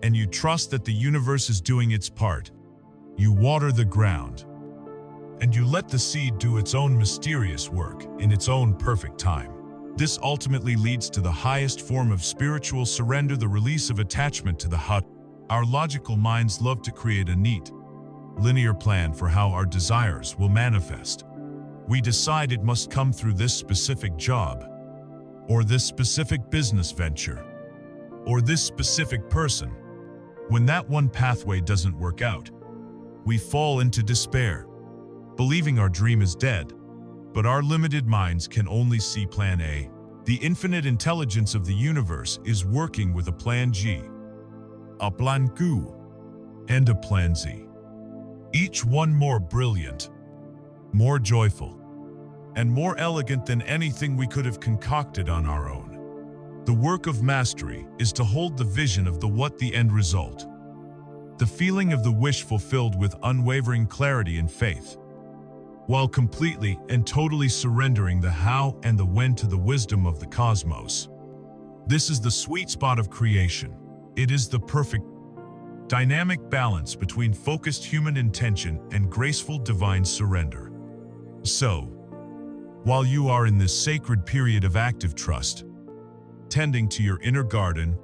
and you trust that the universe is doing its part. You water the ground, and you let the seed do its own mysterious work in its own perfect time. This ultimately leads to the highest form of spiritual surrender, the release of attachment to the hut. Our logical minds love to create a neat, linear plan for how our desires will manifest. We decide it must come through this specific job, or this specific business venture, or this specific person. When that one pathway doesn't work out, we fall into despair, believing our dream is dead. But our limited minds can only see plan A. The infinite intelligence of the universe is working with a plan G, a plan Q, and a plan Z. Each one more brilliant, more joyful, and more elegant than anything we could have concocted on our own. The work of mastery is to hold the vision of the end result, the feeling of the wish fulfilled with unwavering clarity and faith, while completely and totally surrendering the how and the when to the wisdom of the cosmos. This is the sweet spot of creation. It is the perfect, dynamic balance between focused human intention and graceful divine surrender. So, while you are in this sacred period of active trust, tending to your inner garden,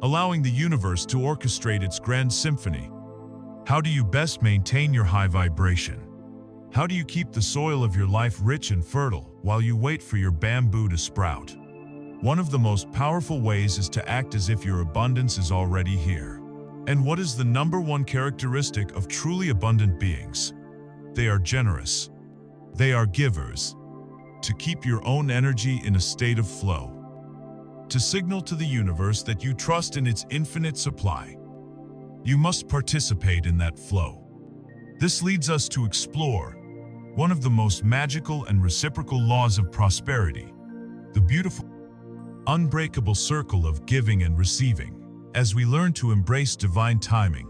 allowing the universe to orchestrate its grand symphony, how do you best maintain your high vibration? How do you keep the soil of your life rich and fertile while you wait for your bamboo to sprout? One of the most powerful ways is to act as if your abundance is already here. And what is the number one characteristic of truly abundant beings? They are generous. They are givers. To keep your own energy in a state of flow, to signal to the universe that you trust in its infinite supply, you must participate in that flow. This leads us to explore one of the most magical and reciprocal laws of prosperity, the beautiful, unbreakable circle of giving and receiving. As we learn to embrace divine timing,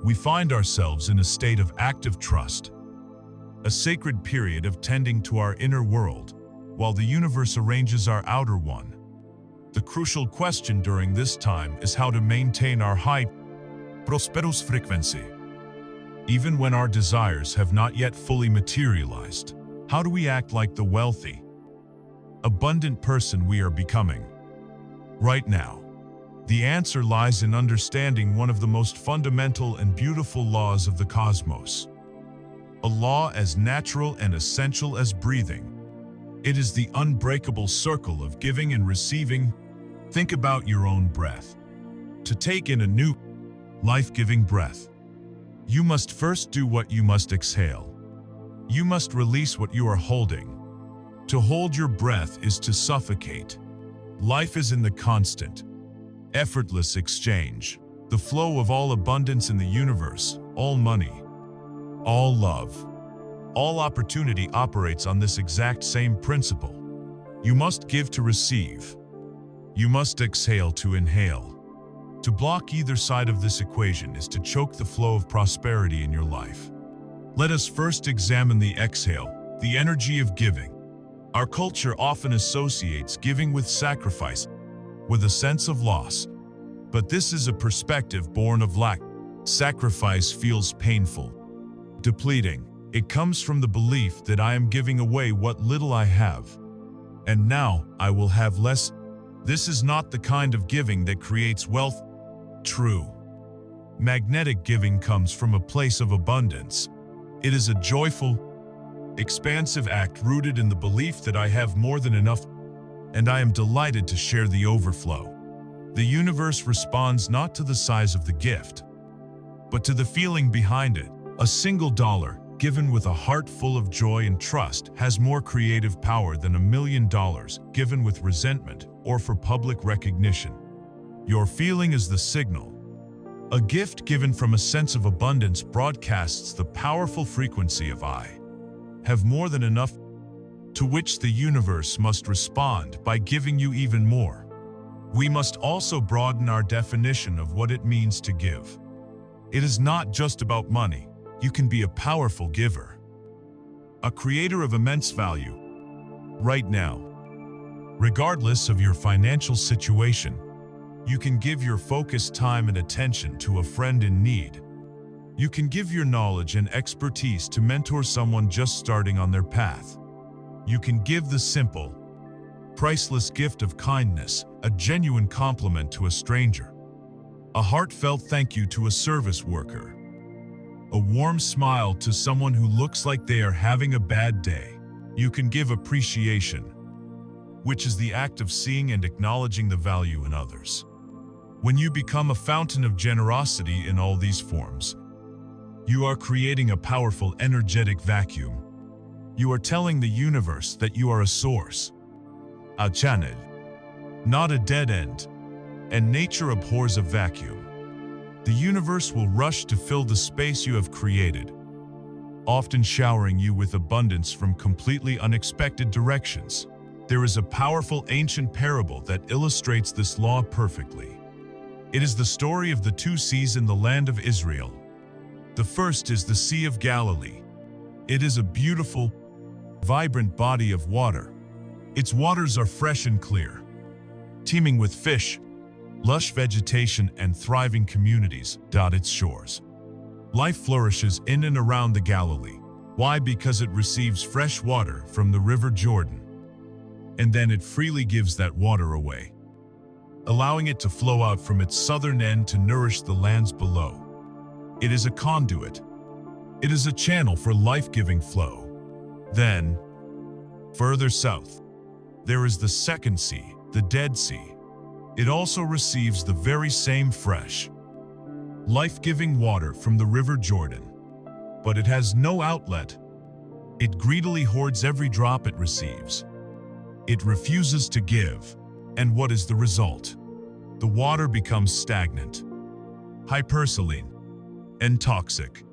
we find ourselves in a state of active trust, a sacred period of tending to our inner world, while the universe arranges our outer one. The crucial question during this time is how to maintain our high, prosperous frequency. Even when our desires have not yet fully materialized, how do we act like the wealthy, abundant person we are becoming? Right now, the answer lies in understanding one of the most fundamental and beautiful laws of the cosmos. A law as natural and essential as breathing. It is the unbreakable circle of giving and receiving. Think about your own breath. To take in a new, life-giving breath, you must first do what you must exhale. You must release what you are holding. To hold your breath is to suffocate. Life is in the constant, effortless exchange, the flow of all abundance in the universe, all money, all love, all opportunity operates on this exact same principle. You must give to receive. You must exhale to inhale. To block either side of this equation is to choke the flow of prosperity in your life. Let us first examine the exhale, the energy of giving. Our culture often associates giving with sacrifice, with a sense of loss. But this is a perspective born of lack. Sacrifice feels painful, depleting. It comes from the belief that I am giving away what little I have, and now I will have less. This is not the kind of giving that creates wealth. True, magnetic giving comes from a place of abundance. It is a joyful, expansive act rooted in the belief that I have more than enough, and I am delighted to share the overflow. The universe responds not to the size of the gift, but to the feeling behind it. A single dollar, given with a heart full of joy and trust, has more creative power than $1 million given with resentment or for public recognition. Your feeling is the signal. A gift given from a sense of abundance broadcasts the powerful frequency of I have more than enough, to which the universe must respond by giving you even more. We must also broaden our definition of what it means to give. It is not just about money. You can be a powerful giver, a creator of immense value, right now. Regardless of your financial situation, you can give your focused time and attention to a friend in need. You can give your knowledge and expertise to mentor someone just starting on their path. You can give the simple, priceless gift of kindness, a genuine compliment to a stranger, a heartfelt thank you to a service worker, a warm smile to someone who looks like they are having a bad day. You can give appreciation, which is the act of seeing and acknowledging the value in others. When you become a fountain of generosity in all these forms, you are creating a powerful energetic vacuum. You are telling the universe that you are a source, a channel, not a dead end, and nature abhors a vacuum. The universe will rush to fill the space you have created, often showering you with abundance from completely unexpected directions. There is a powerful ancient parable that illustrates this law perfectly. It is the story of the two seas in the land of Israel. The first is the Sea of Galilee. It is a beautiful, vibrant body of water. Its waters are fresh and clear, teeming with fish, lush vegetation, and thriving communities dot its shores. Life flourishes in and around the Galilee. Why? Because it receives fresh water from the River Jordan, and then it freely gives that water away, allowing it to flow out from its southern end to nourish the lands below. It is a conduit. It is a channel for life-giving flow. Then, further south, there is the second sea, the Dead Sea. It also receives the very same fresh, life-giving water from the River Jordan, but it has no outlet. It greedily hoards every drop it receives. It refuses to give, and what is the result? The water becomes stagnant, hypersaline, and toxic.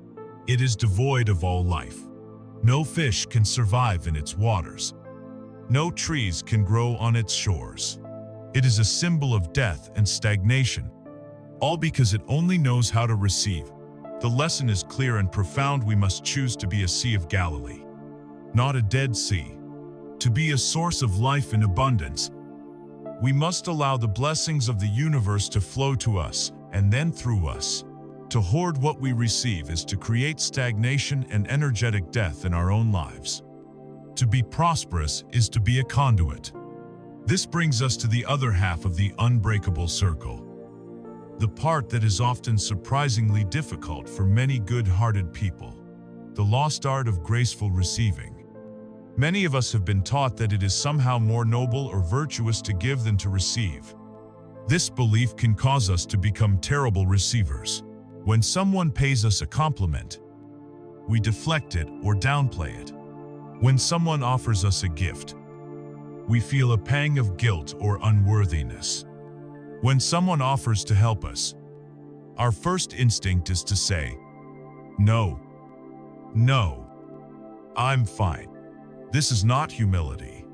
It is devoid of all life. No fish can survive in its waters. No trees can grow on its shores. It is a symbol of death and stagnation, all because it only knows how to receive. The lesson is clear and profound. We must choose to be a Sea of Galilee, not a Dead Sea. To be a source of life in abundance, we must allow the blessings of the universe to flow to us and then through us. To hoard what we receive is to create stagnation and energetic death in our own lives. To be prosperous is to be a conduit. This brings us to the other half of the unbreakable circle, the part that is often surprisingly difficult for many good-hearted people, the lost art of graceful receiving. Many of us have been taught that it is somehow more noble or virtuous to give than to receive. This belief can cause us to become terrible receivers. When someone pays us a compliment, we deflect it or downplay it. When someone offers us a gift, we feel a pang of guilt or unworthiness. When someone offers to help us, our first instinct is to say, "No, no, I'm fine." This is not humility.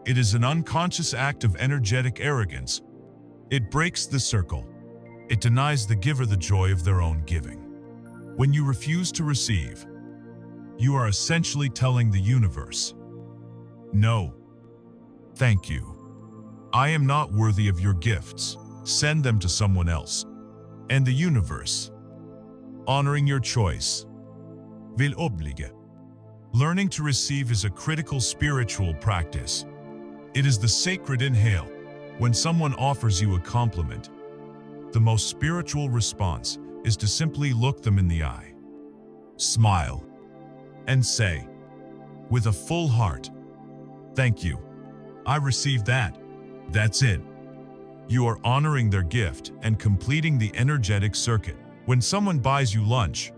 It is an unconscious act of energetic arrogance. It breaks the circle. It denies the giver the joy of their own giving. When you refuse to receive, you are essentially telling the universe, "No, thank you. I am not worthy of your gifts. Send them to someone else." And the universe, honoring your choice, will oblige. Learning to receive is a critical spiritual practice. It is the sacred inhale. When someone offers you a compliment, the most spiritual response is to simply look them in the eye, smile, and say, with a full heart, "Thank you. I received that." That's it. You are honoring their gift and completing the energetic circuit. When someone buys you lunch,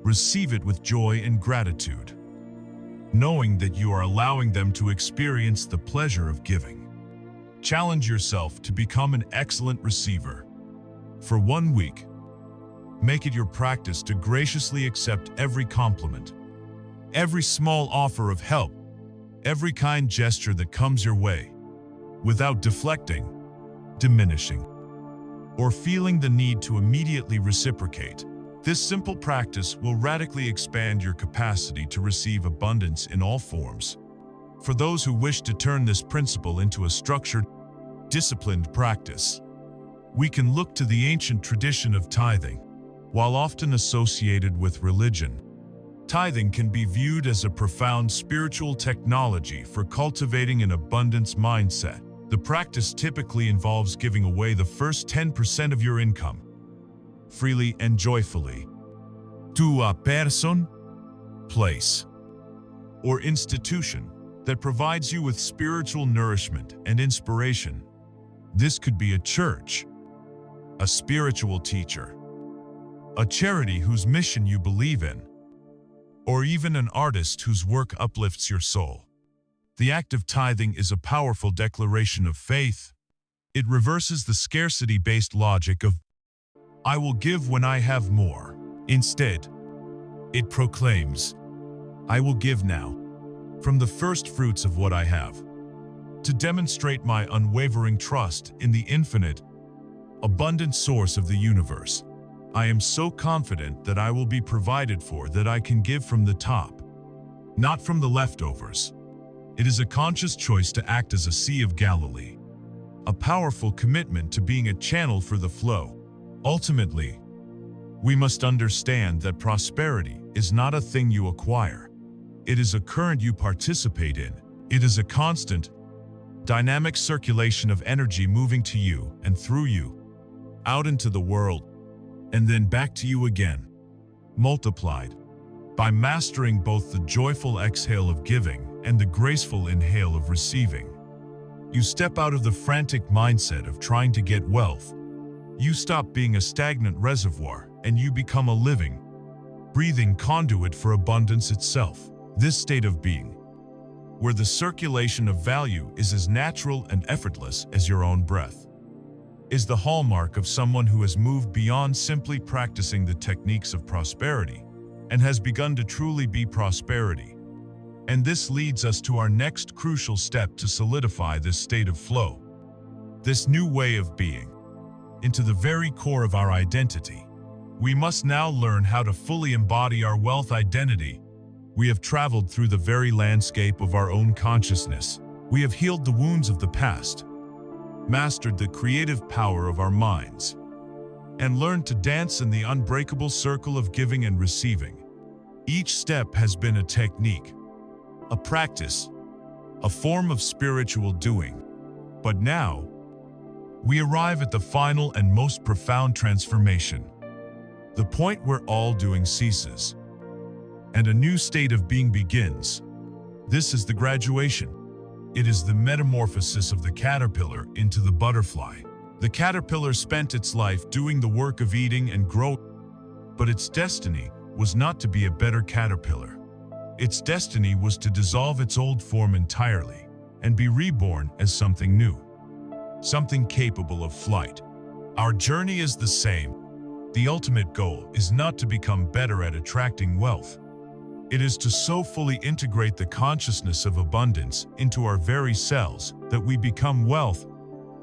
receive it with joy and gratitude, knowing that you are allowing them to experience the pleasure of giving. Challenge yourself to become an excellent receiver. For 1 week, make it your practice to graciously accept every compliment, every small offer of help, every kind gesture that comes your way, without deflecting, diminishing, or feeling the need to immediately reciprocate. This simple practice will radically expand your capacity to receive abundance in all forms. For those who wish to turn this principle into a structured, disciplined practice, we can look to the ancient tradition of tithing. While often associated with religion, tithing can be viewed as a profound spiritual technology for cultivating an abundance mindset. The practice typically involves giving away the first 10% of your income, freely and joyfully, to a person, place, or institution that provides you with spiritual nourishment and inspiration. This could be a church, a spiritual teacher, a charity whose mission you believe in, or even an artist whose work uplifts your soul. The act of tithing is a powerful declaration of faith. It reverses the scarcity-based logic of, "I will give when I have more." Instead, it proclaims, "I will give now, from the first fruits of what I have, to demonstrate my unwavering trust in the infinite, abundant source of the universe. I am so confident that I will be provided for that I can give from the top, not from the leftovers." It is a conscious choice to act as a Sea of Galilee, a powerful commitment to being a channel for the flow. Ultimately, we must understand that prosperity is not a thing you acquire. It is a current you participate in. It is a constant, dynamic circulation of energy moving to you and through you, out into the world, and then back to you again, multiplied. By mastering both the joyful exhale of giving and the graceful inhale of receiving, you step out of the frantic mindset of trying to get wealth. You stop being a stagnant reservoir and you become a living, breathing conduit for abundance itself. This state of being, where the circulation of value is as natural and effortless as your own breath, is the hallmark of someone who has moved beyond simply practicing the techniques of prosperity and has begun to truly be prosperity. And this leads us to our next crucial step to solidify this state of flow, this new way of being, into the very core of our identity. We must now learn how to fully embody our wealth identity. We have traveled through the very landscape of our own consciousness. We have healed the wounds of the past, mastered the creative power of our minds, and learned to dance in the unbreakable circle of giving and receiving. Each step has been a technique, a practice, a form of spiritual doing. But now, we arrive at the final and most profound transformation, the point where all doing ceases, and a new state of being begins. This is the graduation. It is the metamorphosis of the caterpillar into the butterfly. The caterpillar spent its life doing the work of eating and growing, but its destiny was not to be a better caterpillar. Its destiny was to dissolve its old form entirely and be reborn as something new, something capable of flight. Our journey is the same. The ultimate goal is not to become better at attracting wealth. It is to so fully integrate the consciousness of abundance into our very cells that we become wealth.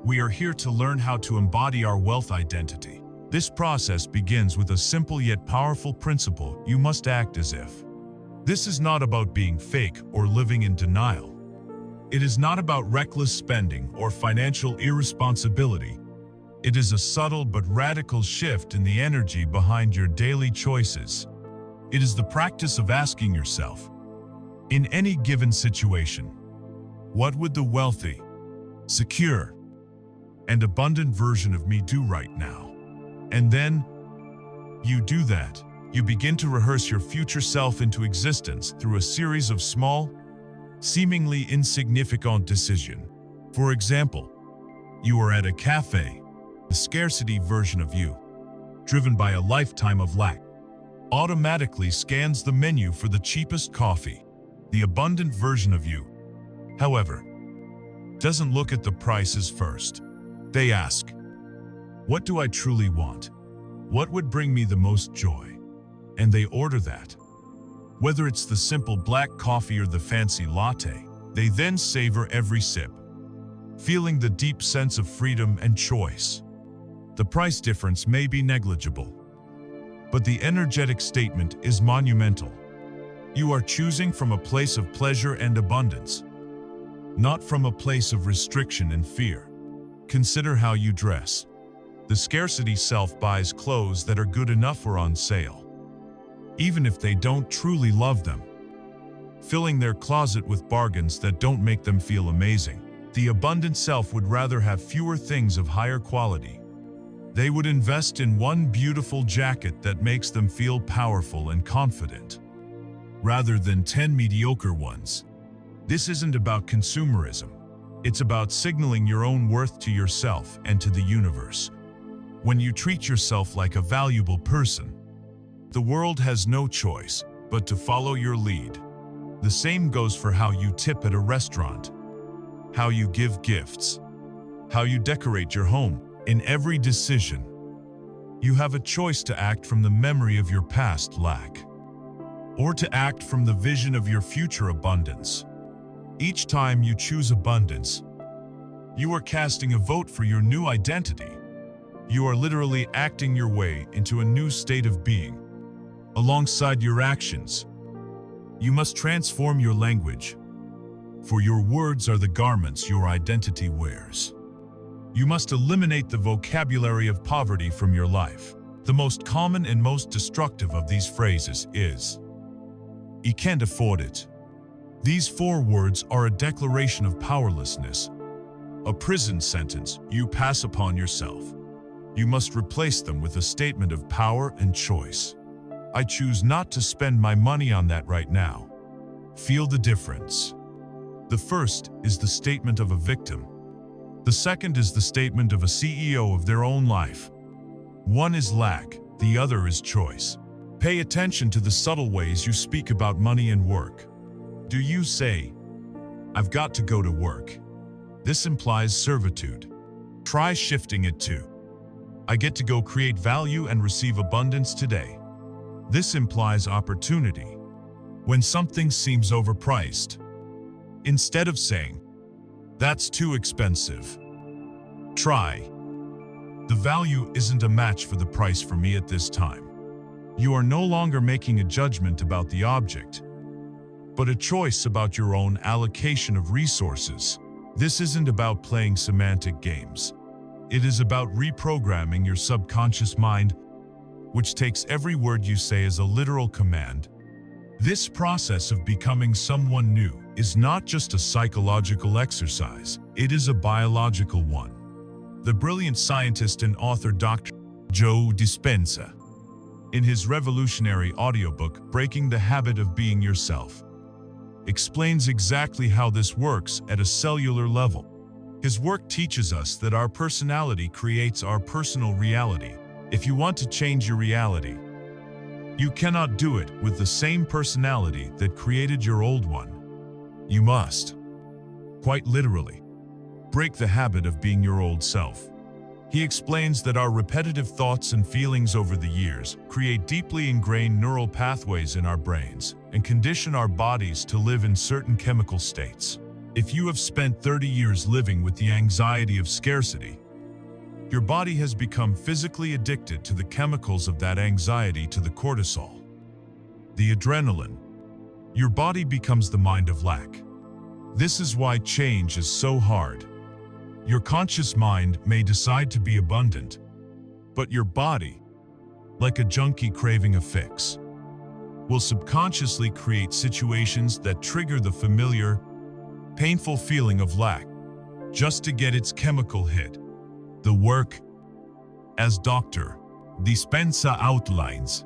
We are here to learn how to embody our wealth identity. This process begins with a simple yet powerful principle: you must act as if. This is not about being fake or living in denial. It is not about reckless spending or financial irresponsibility. It is a subtle but radical shift in the energy behind your daily choices. It is the practice of asking yourself, in any given situation, what would the wealthy, secure, and abundant version of me do right now? And then, you do that. You begin to rehearse your future self into existence through a series of small, seemingly insignificant decisions. For example, you are at a cafe. The scarcity version of you, driven by a lifetime of lack, automatically scans the menu for the cheapest coffee. The abundant version of you, however, doesn't look at the prices first. They ask, what do I truly want? What would bring me the most joy? And they order that. Whether it's the simple black coffee or the fancy latte, they then savor every sip, feeling the deep sense of freedom and choice. The price difference may be negligible, but the energetic statement is monumental. You are choosing from a place of pleasure and abundance, not from a place of restriction and fear. Consider how you dress. The scarcity self buys clothes that are good enough or on sale, even if they don't truly love them, filling their closet with bargains that don't make them feel amazing. The abundant self would rather have fewer things of higher quality. They would invest in one beautiful jacket that makes them feel powerful and confident, rather than 10 mediocre ones. This isn't about consumerism. It's about signaling your own worth to yourself and to the universe. When you treat yourself like a valuable person, the world has no choice but to follow your lead. The same goes for how you tip at a restaurant, how you give gifts, how you decorate your home. In every decision, you have a choice to act from the memory of your past lack, or to act from the vision of your future abundance. Each time you choose abundance, you are casting a vote for your new identity. You are literally acting your way into a new state of being. Alongside your actions, you must transform your language, for your words are the garments your identity wears. You must eliminate the vocabulary of poverty from your life. The most common and most destructive of these phrases is, "You can't afford it." These 4 words are a declaration of powerlessness, a prison sentence you pass upon yourself. You must replace them with a statement of power and choice. I choose not to spend my money on that right now. Feel the difference. The first is the statement of a victim. The second is the statement of a CEO of their own life. One is lack, the other is choice. Pay attention to the subtle ways you speak about money and work. Do you say, "I've got to go to work"? This implies servitude. Try shifting it to, "I get to go create value and receive abundance today." This implies opportunity. When something seems overpriced, instead of saying, "That's too expensive," try, "The value isn't a match for the price for me at this time." You are no longer making a judgment about the object, but a choice about your own allocation of resources. This isn't about playing semantic games. It is about reprogramming your subconscious mind, which takes every word you say as a literal command. This process of becoming someone new is not just a psychological exercise, it is a biological one. The brilliant scientist and author Dr. Joe Dispenza, in his revolutionary audiobook, Breaking the Habit of Being Yourself, explains exactly how this works at a cellular level. His work teaches us that our personality creates our personal reality. If you want to change your reality, you cannot do it with the same personality that created your old one. You must, quite literally, break the habit of being your old self. He explains that our repetitive thoughts and feelings over the years create deeply ingrained neural pathways in our brains and condition our bodies to live in certain chemical states. If you have spent 30 years living with the anxiety of scarcity, your body has become physically addicted to the chemicals of that anxiety, to the cortisol, the adrenaline. Your body becomes the mind of lack. This is why change is so hard. Your conscious mind may decide to be abundant, but your body, like a junkie craving a fix, will subconsciously create situations that trigger the familiar, painful feeling of lack just to get its chemical hit. The work, as Dr. Dispenza outlines,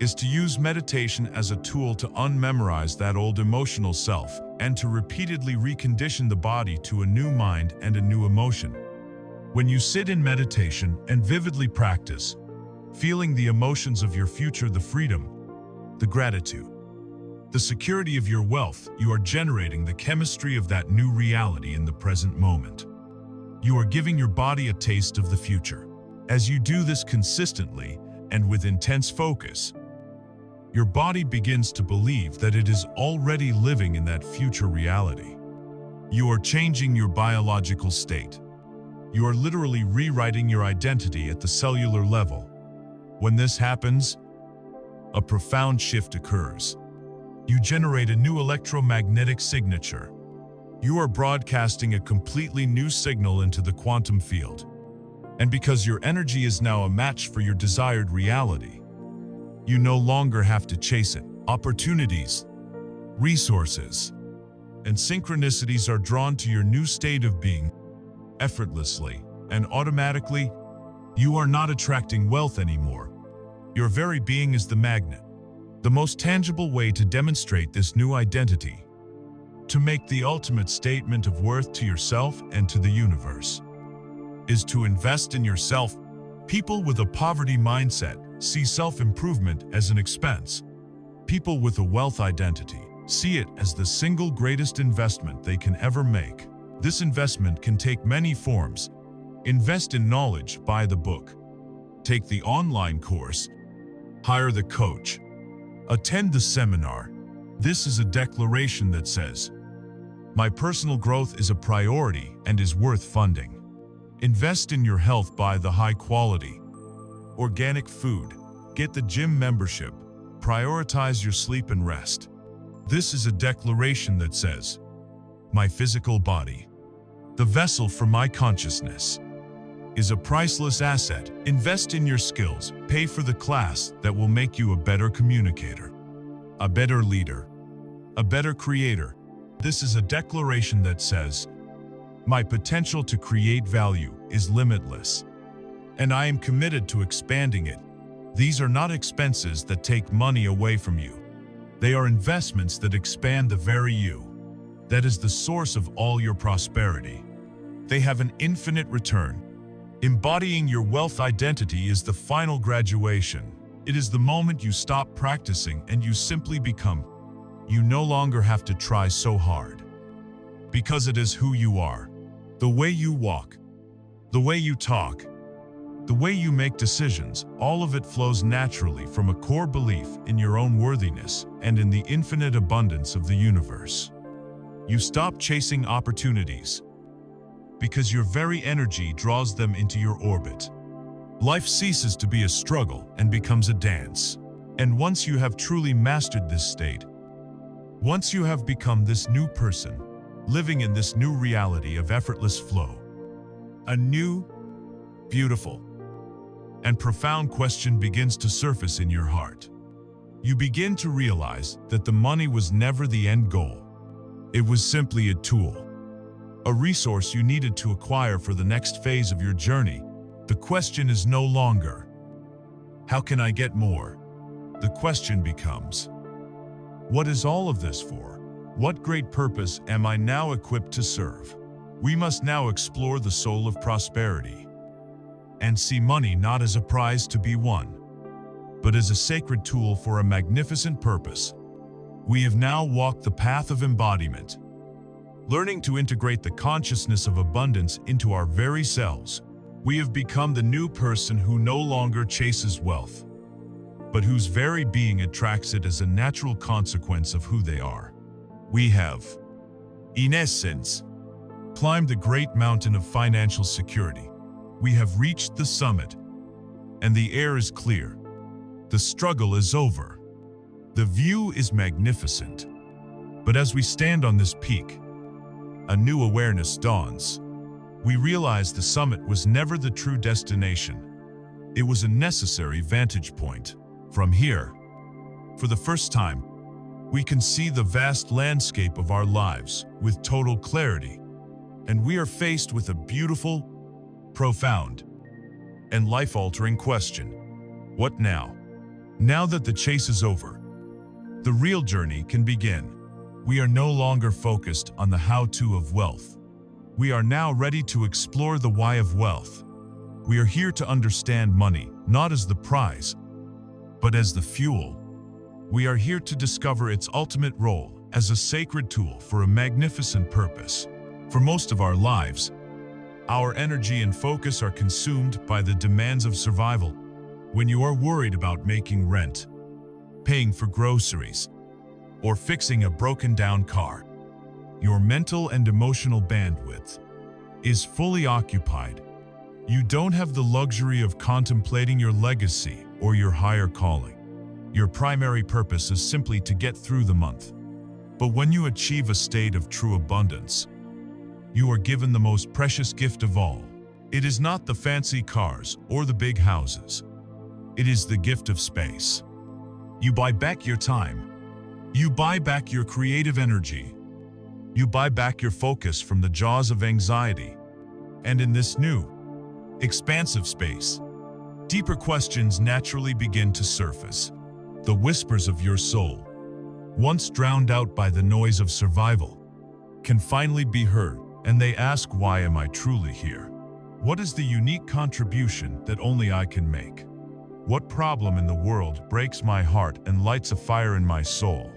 is to use meditation as a tool to unmemorize that old emotional self and to repeatedly recondition the body to a new mind and a new emotion. When you sit in meditation and vividly practice, feeling the emotions of your future, the freedom, the gratitude, the security of your wealth, you are generating the chemistry of that new reality in the present moment. You are giving your body a taste of the future. As you do this consistently and with intense focus, your body begins to believe that it is already living in that future reality. You are changing your biological state. You are literally rewriting your identity at the cellular level. When this happens, a profound shift occurs. You generate a new electromagnetic signature. You are broadcasting a completely new signal into the quantum field. And because your energy is now a match for your desired reality, you no longer have to chase it. Opportunities, resources, and synchronicities are drawn to your new state of being effortlessly and automatically. You are not attracting wealth anymore. Your very being is the magnet. The most tangible way to demonstrate this new identity, to make the ultimate statement of worth to yourself and to the universe, is to invest in yourself. People with a poverty mindset see self-improvement as an expense. People with a wealth identity see it as the single greatest investment they can ever make. This investment can take many forms. Invest in knowledge, buy the book, take the online course, hire the coach, attend the seminar. This is a declaration that says, my personal growth is a priority and is worth funding. Invest in your health, buy the high-quality, organic food, get the gym membership, prioritize your sleep and rest. This is a declaration that says, my physical body, the vessel for my consciousness, is a priceless asset. Invest in your skills, pay for the class that will make you a better communicator, a better leader, a better creator. This is a declaration that says, my potential to create value is limitless, and I am committed to expanding it. These are not expenses that take money away from you. They are investments that expand the very you. That is the source of all your prosperity. They have an infinite return. Embodying your wealth identity is the final graduation. It is the moment you stop practicing and you simply become. You no longer have to try so hard. Because it is who you are. The way you walk, the way you talk, the way you make decisions, all of it flows naturally from a core belief in your own worthiness and in the infinite abundance of the universe. You stop chasing opportunities because your very energy draws them into your orbit. Life ceases to be a struggle and becomes a dance. And once you have truly mastered this state, once you have become this new person, living in this new reality of effortless flow, a new, beautiful, and profound question begins to surface in your heart. You begin to realize that the money was never the end goal. It was simply a tool, a resource you needed to acquire for the next phase of your journey. The question is no longer, how can I get more? The question becomes, what is all of this for? What great purpose am I now equipped to serve? We must now explore the soul of prosperity and see money not as a prize to be won, but as a sacred tool for a magnificent purpose. We have now walked the path of embodiment, learning to integrate the consciousness of abundance into our very selves. We have become the new person who no longer chases wealth, but whose very being attracts it as a natural consequence of who they are. We have, in essence, climbed the great mountain of financial security. We have reached the summit, and the air is clear. The struggle is over. The view is magnificent. But as we stand on this peak, a new awareness dawns. We realize the summit was never the true destination. It was a necessary vantage point. From here, for the first time, we can see the vast landscape of our lives with total clarity. And we are faced with a beautiful, profound, and life-altering question. What now? Now that the chase is over, the real journey can begin. We are no longer focused on the how-to of wealth. We are now ready to explore the why of wealth. We are here to understand money, not as the prize, but as the fuel. We are here to discover its ultimate role as a sacred tool for a magnificent purpose. For most of our lives, our energy and focus are consumed by the demands of survival. When you are worried about making rent, paying for groceries, or fixing a broken-down car, your mental and emotional bandwidth is fully occupied, you don't have the luxury of contemplating your legacy or your higher calling. Your primary purpose is simply to get through the month. But when you achieve a state of true abundance, you are given the most precious gift of all. It is not the fancy cars or the big houses. It is the gift of space. You buy back your time. You buy back your creative energy. You buy back your focus from the jaws of anxiety. And in this new, expansive space, deeper questions naturally begin to surface. The whispers of your soul, once drowned out by the noise of survival, can finally be heard, and they ask, why am I truly here? What is the unique contribution that only I can make? What problem in the world breaks my heart and lights a fire in my soul?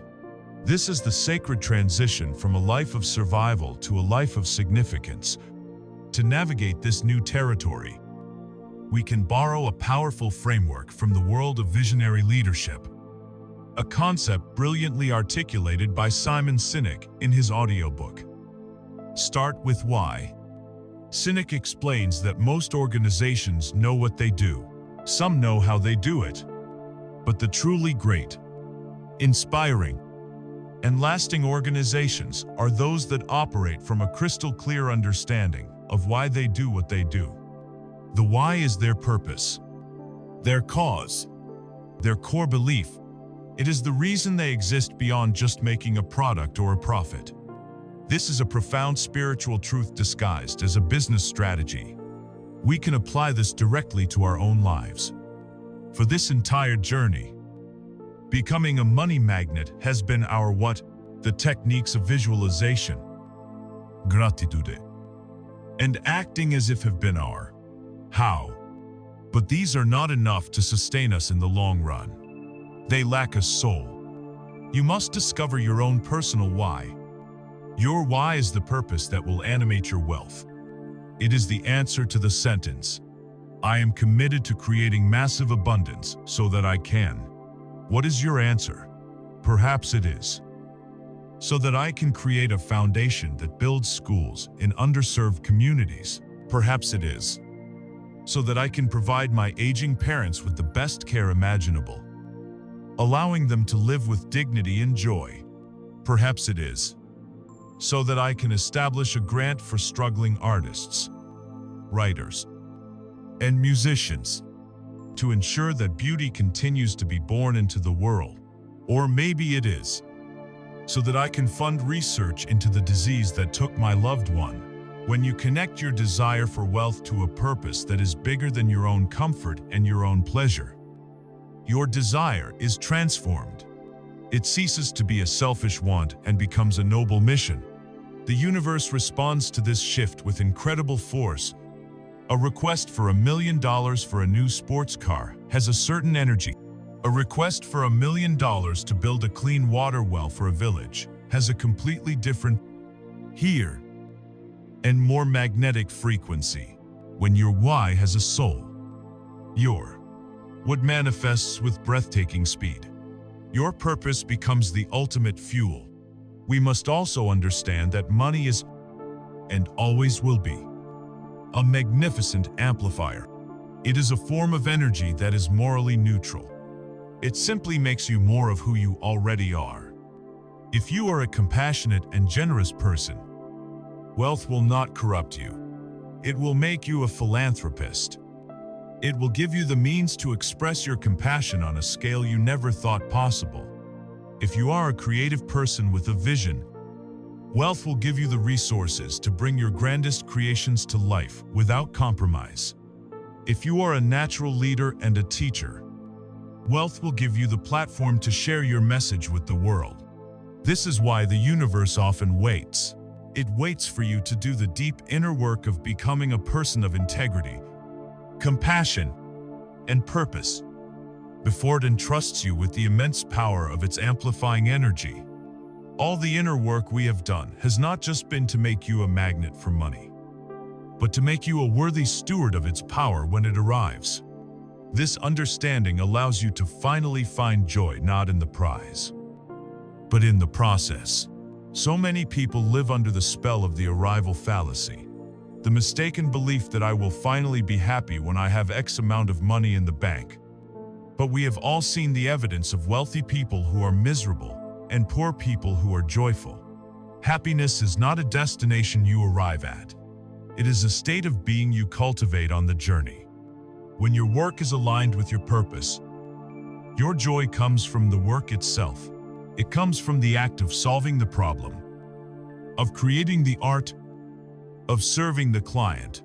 This is the sacred transition from a life of survival to a life of significance. To navigate this new territory, we can borrow a powerful framework from the world of visionary leadership, a concept brilliantly articulated by Simon Sinek in his audiobook. Start with why. Sinek explains that most organizations know what they do. Some know how they do it. But the truly great, inspiring, and lasting organizations are those that operate from a crystal clear understanding of why they do what they do. The why is their purpose, their cause, their core belief. It is the reason they exist beyond just making a product or a profit. This is a profound spiritual truth disguised as a business strategy. We can apply this directly to our own lives. For this entire journey, becoming a money magnet has been our what? The techniques of visualization, gratitude, and acting as if have been our how. But these are not enough to sustain us in the long run. They lack a soul. You must discover your own personal why. Your why is the purpose that will animate your wealth. It is the answer to the sentence, I am committed to creating massive abundance so that I can. What is your answer? Perhaps it is, so that I can create a foundation that builds schools in underserved communities. Perhaps it is, so that I can provide my aging parents with the best care imaginable, allowing them to live with dignity and joy. Perhaps it is, so that I can establish a grant for struggling artists, writers, and musicians to ensure that beauty continues to be born into the world. Or maybe it is, so that I can fund research into the disease that took my loved one. When you connect your desire for wealth to a purpose that is bigger than your own comfort and your own pleasure, your desire is transformed. It ceases to be a selfish want and becomes a noble mission. The universe responds to this shift with incredible force. A request for $1 million for a new sports car has a certain energy. A request for $1 million to build a clean water well for a village has a completely different, here, and more magnetic frequency. When your why has a soul, your what manifests with breathtaking speed. Your purpose becomes the ultimate fuel. We must also understand that money is, and always will be, a magnificent amplifier. It is a form of energy that is morally neutral. It simply makes you more of who you already are. If you are a compassionate and generous person, wealth will not corrupt you. It will make you a philanthropist. It will give you the means to express your compassion on a scale you never thought possible. If you are a creative person with a vision, wealth will give you the resources to bring your grandest creations to life without compromise. If you are a natural leader and a teacher, wealth will give you the platform to share your message with the world. This is why the universe often waits. It waits for you to do the deep inner work of becoming a person of integrity, compassion, and purpose, before it entrusts you with the immense power of its amplifying energy. All the inner work we have done has not just been to make you a magnet for money, but to make you a worthy steward of its power when it arrives. This understanding allows you to finally find joy not in the prize, but in the process. So many people live under the spell of the arrival fallacy, the mistaken belief that I will finally be happy when I have X amount of money in the bank. But we have all seen the evidence of wealthy people who are miserable and poor people who are joyful. Happiness is not a destination you arrive at. It is a state of being you cultivate on the journey. When your work is aligned with your purpose, your joy comes from the work itself. It comes from the act of solving the problem, of creating the art, of serving the client,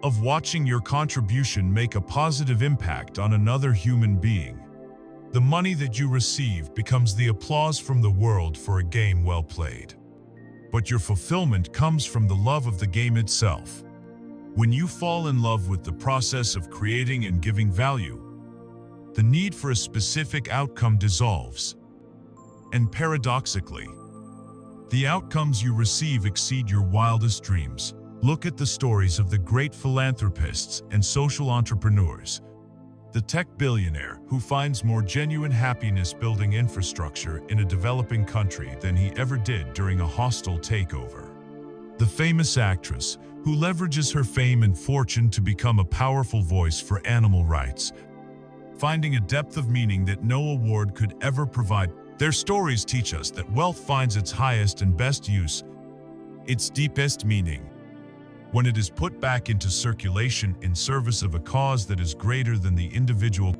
of watching your contribution make a positive impact on another human being. The money that you receive becomes the applause from the world for a game well played. But your fulfillment comes from the love of the game itself. When you fall in love with the process of creating and giving value, the need for a specific outcome dissolves. And paradoxically, the outcomes you receive exceed your wildest dreams. Look at the stories of the great philanthropists and social entrepreneurs. The tech billionaire who finds more genuine happiness building infrastructure in a developing country than he ever did during a hostile takeover. The famous actress who leverages her fame and fortune to become a powerful voice for animal rights, finding a depth of meaning that no award could ever provide. Their stories teach us that wealth finds its highest and best use, its deepest meaning, when it is put back into circulation in service of a cause that is greater than the individual.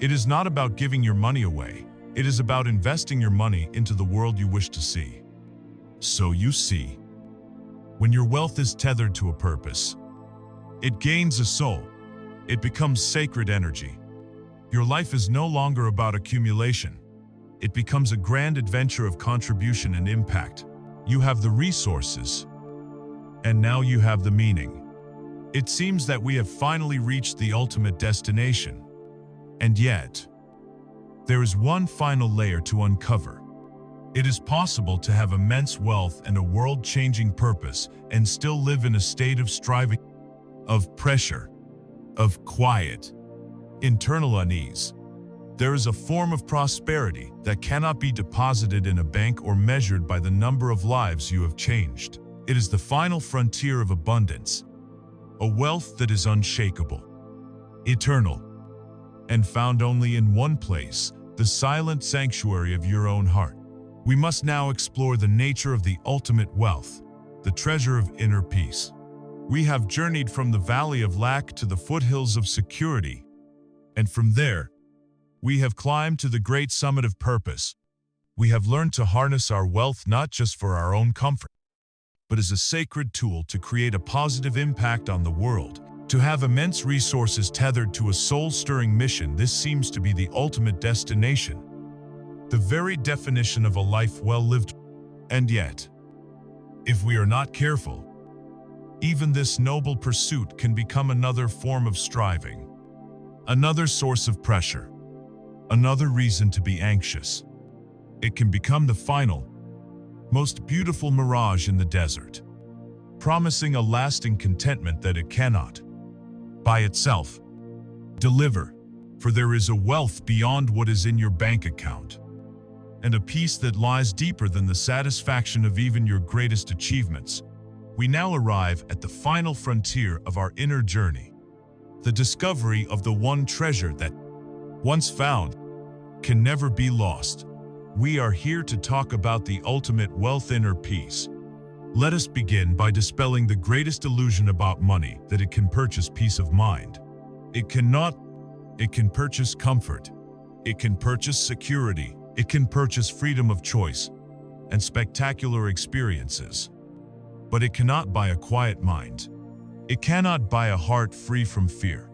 It is not about giving your money away. It is about investing your money into the world you wish to see. So you see, when your wealth is tethered to a purpose, it gains a soul. It becomes sacred energy. Your life is no longer about accumulation. It becomes a grand adventure of contribution and impact. You have the resources, and now you have the meaning. It seems that we have finally reached the ultimate destination. And yet, there is one final layer to uncover. It is possible to have immense wealth and a world-changing purpose and still live in a state of striving, of pressure, of quiet, internal unease. There is a form of prosperity that cannot be deposited in a bank or measured by the number of lives you have changed. It is the final frontier of abundance, a wealth that is unshakable, eternal, and found only in one place, the silent sanctuary of your own heart. We must now explore the nature of the ultimate wealth, the treasure of inner peace. We have journeyed from the valley of lack to the foothills of security, and from there, we have climbed to the great summit of purpose. We have learned to harness our wealth not just for our own comfort, but as a sacred tool to create a positive impact on the world. To have immense resources tethered to a soul-stirring mission, this seems to be the ultimate destination, the very definition of a life well lived. And yet, if we are not careful, even this noble pursuit can become another form of striving, another source of pressure, another reason to be anxious. It can become the final, most beautiful mirage in the desert, promising a lasting contentment that it cannot, by itself, deliver. For there is a wealth beyond what is in your bank account, and a peace that lies deeper than the satisfaction of even your greatest achievements. We now arrive at the final frontier of our inner journey, the discovery of the one treasure that, once found, can never be lost. We are here to talk about the ultimate wealth, inner peace. Let us begin by dispelling the greatest illusion about money, that it can purchase peace of mind. It cannot. It can purchase comfort. It can purchase security. It can purchase freedom of choice and spectacular experiences. But it cannot buy a quiet mind. It cannot buy a heart free from fear.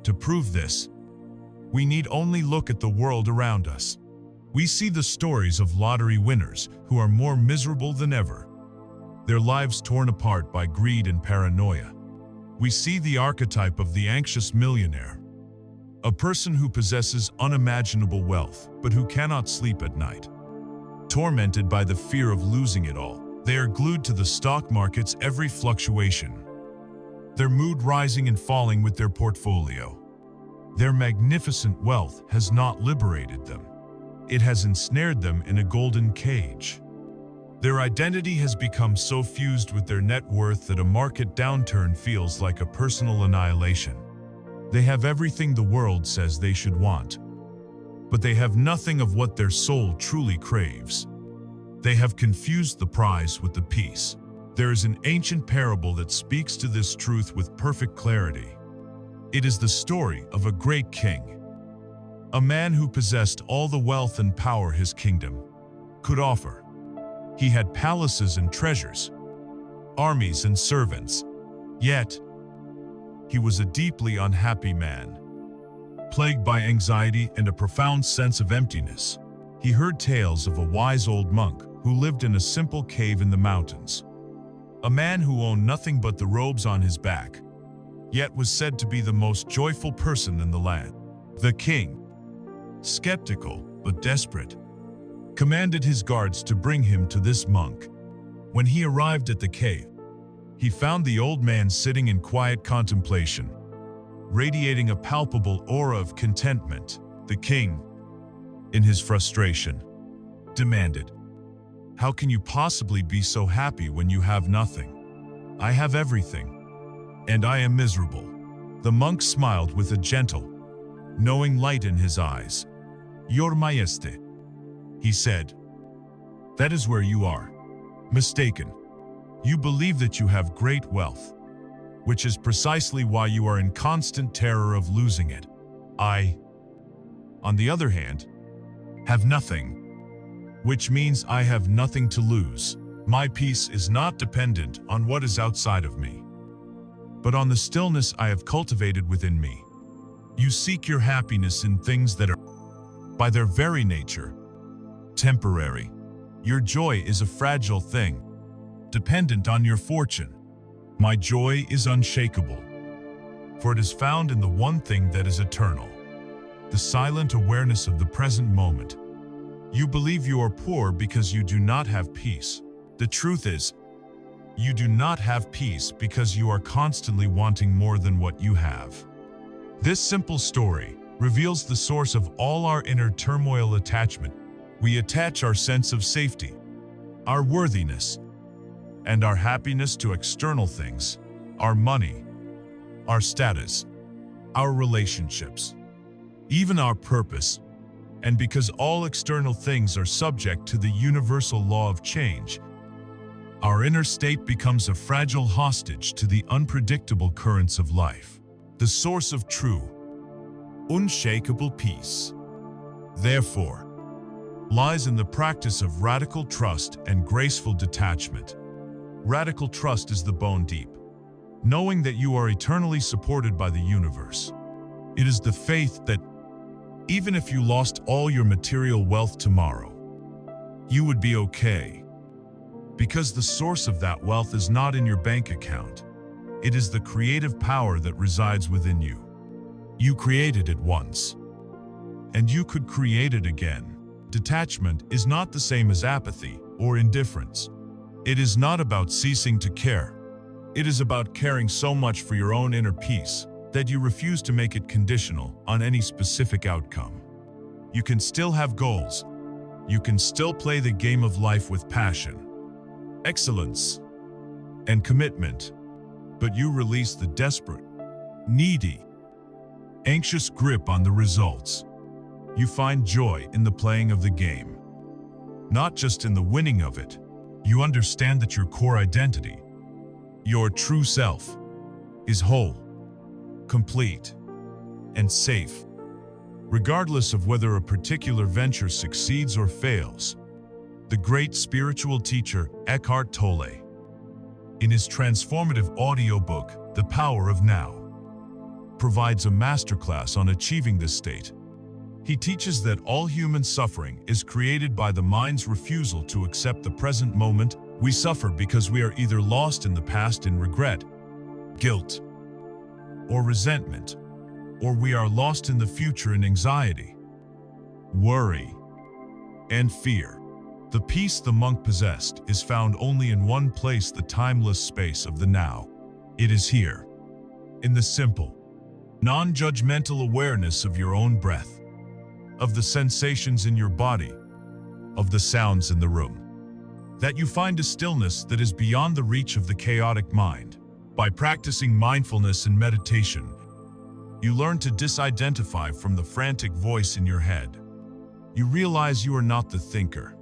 To prove this, we need only look at the world around us. We see the stories of lottery winners who are more miserable than ever, their lives torn apart by greed and paranoia. We see the archetype of the anxious millionaire, a person who possesses unimaginable wealth but who cannot sleep at night, tormented by the fear of losing it all. They are glued to the stock market's every fluctuation, their mood rising and falling with their portfolio. Their magnificent wealth has not liberated them. It has ensnared them in a golden cage. Their identity has become so fused with their net worth that a market downturn feels like a personal annihilation. They have everything the world says they should want, but they have nothing of what their soul truly craves. They have confused the prize with the peace. There is an ancient parable that speaks to this truth with perfect clarity. It is the story of a great king, a man who possessed all the wealth and power his kingdom could offer. He had palaces and treasures, armies and servants, yet he was a deeply unhappy man, plagued by anxiety and a profound sense of emptiness. He heard tales of a wise old monk who lived in a simple cave in the mountains, a man who owned nothing but the robes on his back, yet was said to be the most joyful person in the land. The king, skeptical but desperate, commanded his guards to bring him to this monk. When he arrived at the cave, he found the old man sitting in quiet contemplation, radiating a palpable aura of contentment. The king, in his frustration, demanded, "How can you possibly be so happy when you have nothing? I have everything, and I am miserable." The monk smiled with a gentle, knowing light in his eyes. "Your Majesty," he said, "that is where you are mistaken. You believe that you have great wealth, which is precisely why you are in constant terror of losing it. I, on the other hand, have nothing, which means I have nothing to lose. My peace is not dependent on what is outside of me, but on the stillness I have cultivated within me. You seek your happiness in things that are, by their very nature, temporary. Your joy is a fragile thing, dependent on your fortune. My joy is unshakable, for it is found in the one thing that is eternal, the silent awareness of the present moment. You believe you are poor because you do not have peace. The truth is, you do not have peace because you are constantly wanting more than what you have." This simple story reveals the source of all our inner turmoil: attachment. We attach our sense of safety, our worthiness, and our happiness to external things: our money, our status, our relationships, even our purpose. And because all external things are subject to the universal law of change, our inner state becomes a fragile hostage to the unpredictable currents of life. The source of true, unshakable peace, therefore, lies in the practice of radical trust and graceful detachment. Radical trust is the bone deep, knowing that you are eternally supported by the universe. It is the faith that even if you lost all your material wealth tomorrow, you would be okay, because the source of that wealth is not in your bank account. It is the creative power that resides within you. You created it once, and you could create it again. Detachment is not the same as apathy or indifference. It is not about ceasing to care. It is about caring so much for your own inner peace that you refuse to make it conditional on any specific outcome. You can still have goals. You can still play the game of life with passion, excellence, and commitment, but you release the desperate, needy, anxious grip on the results. You find joy in the playing of the game, not just in the winning of it. You understand that your core identity, your true self, is whole, complete, and safe, regardless of whether a particular venture succeeds or fails. The great spiritual teacher Eckhart Tolle, in his transformative audiobook, The Power of Now, provides a masterclass on achieving this state. He teaches that all human suffering is created by the mind's refusal to accept the present moment. We suffer because we are either lost in the past in regret, guilt, or resentment, or we are lost in the future in anxiety, worry, and fear. The peace the monk possessed is found only in one place: the timeless space of the now. It is here, in the simple, non-judgmental awareness of your own breath, of the sensations in your body, of the sounds in the room. that you find a stillness that is beyond the reach of the chaotic mind. By practicing mindfulness and meditation, you learn to disidentify from the frantic voice in your head. You realize you are not the thinker.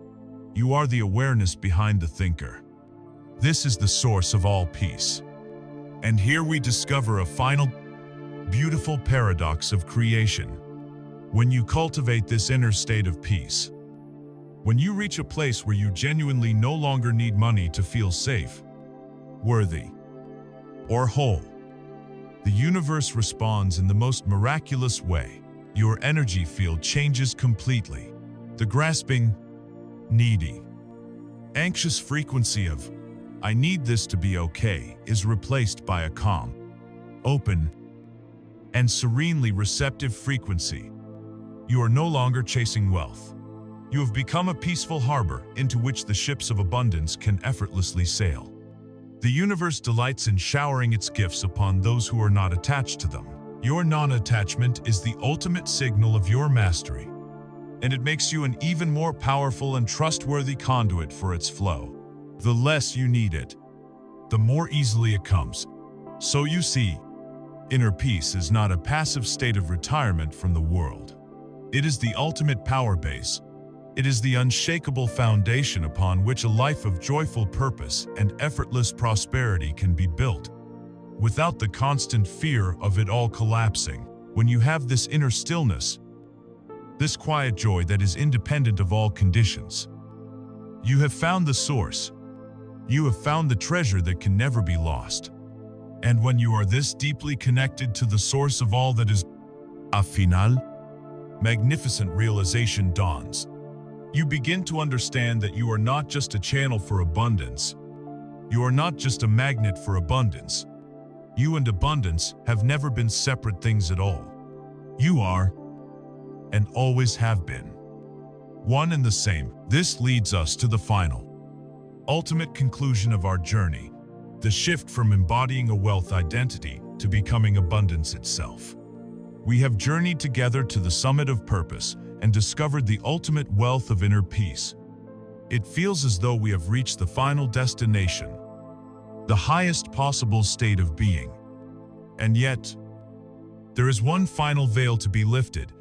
You are the awareness behind the thinker. This is the source of all peace. And here we discover a final, beautiful paradox of creation. When you cultivate this inner state of peace, when you reach a place where you genuinely no longer need money to feel safe, worthy, or whole, the universe responds in the most miraculous way. Your energy field changes completely. The grasping, needy, anxious frequency of "I need this to be okay" is replaced by a calm, open, and serenely receptive frequency. You are no longer chasing wealth. You have become a peaceful harbor into which the ships of abundance can effortlessly sail. The universe delights in showering its gifts upon those who are not attached to them. Your non-attachment is the ultimate signal of your mastery, and it makes you an even more powerful and trustworthy conduit for its flow. The less you need it, the more easily it comes. So you see, inner peace is not a passive state of retirement from the world. It is the ultimate power base. It is the unshakable foundation upon which a life of joyful purpose and effortless prosperity can be built, without the constant fear of it all collapsing. When you have this inner stillness, this quiet joy that is independent of all conditions, you have found the source. You have found the treasure that can never be lost. And when you are this deeply connected to the source of all that is, a final, magnificent realization dawns. You begin to understand that you are not just a channel for abundance. You are not just a magnet for abundance. You and abundance have never been separate things at all. You are, and always have been, one and the same. This leads us to the final, ultimate conclusion of our journey, the shift from embodying a wealth identity to becoming abundance itself. We have journeyed together to the summit of purpose and discovered the ultimate wealth of inner peace. It feels as though we have reached the final destination, the highest possible state of being. And yet, there is one final veil to be lifted,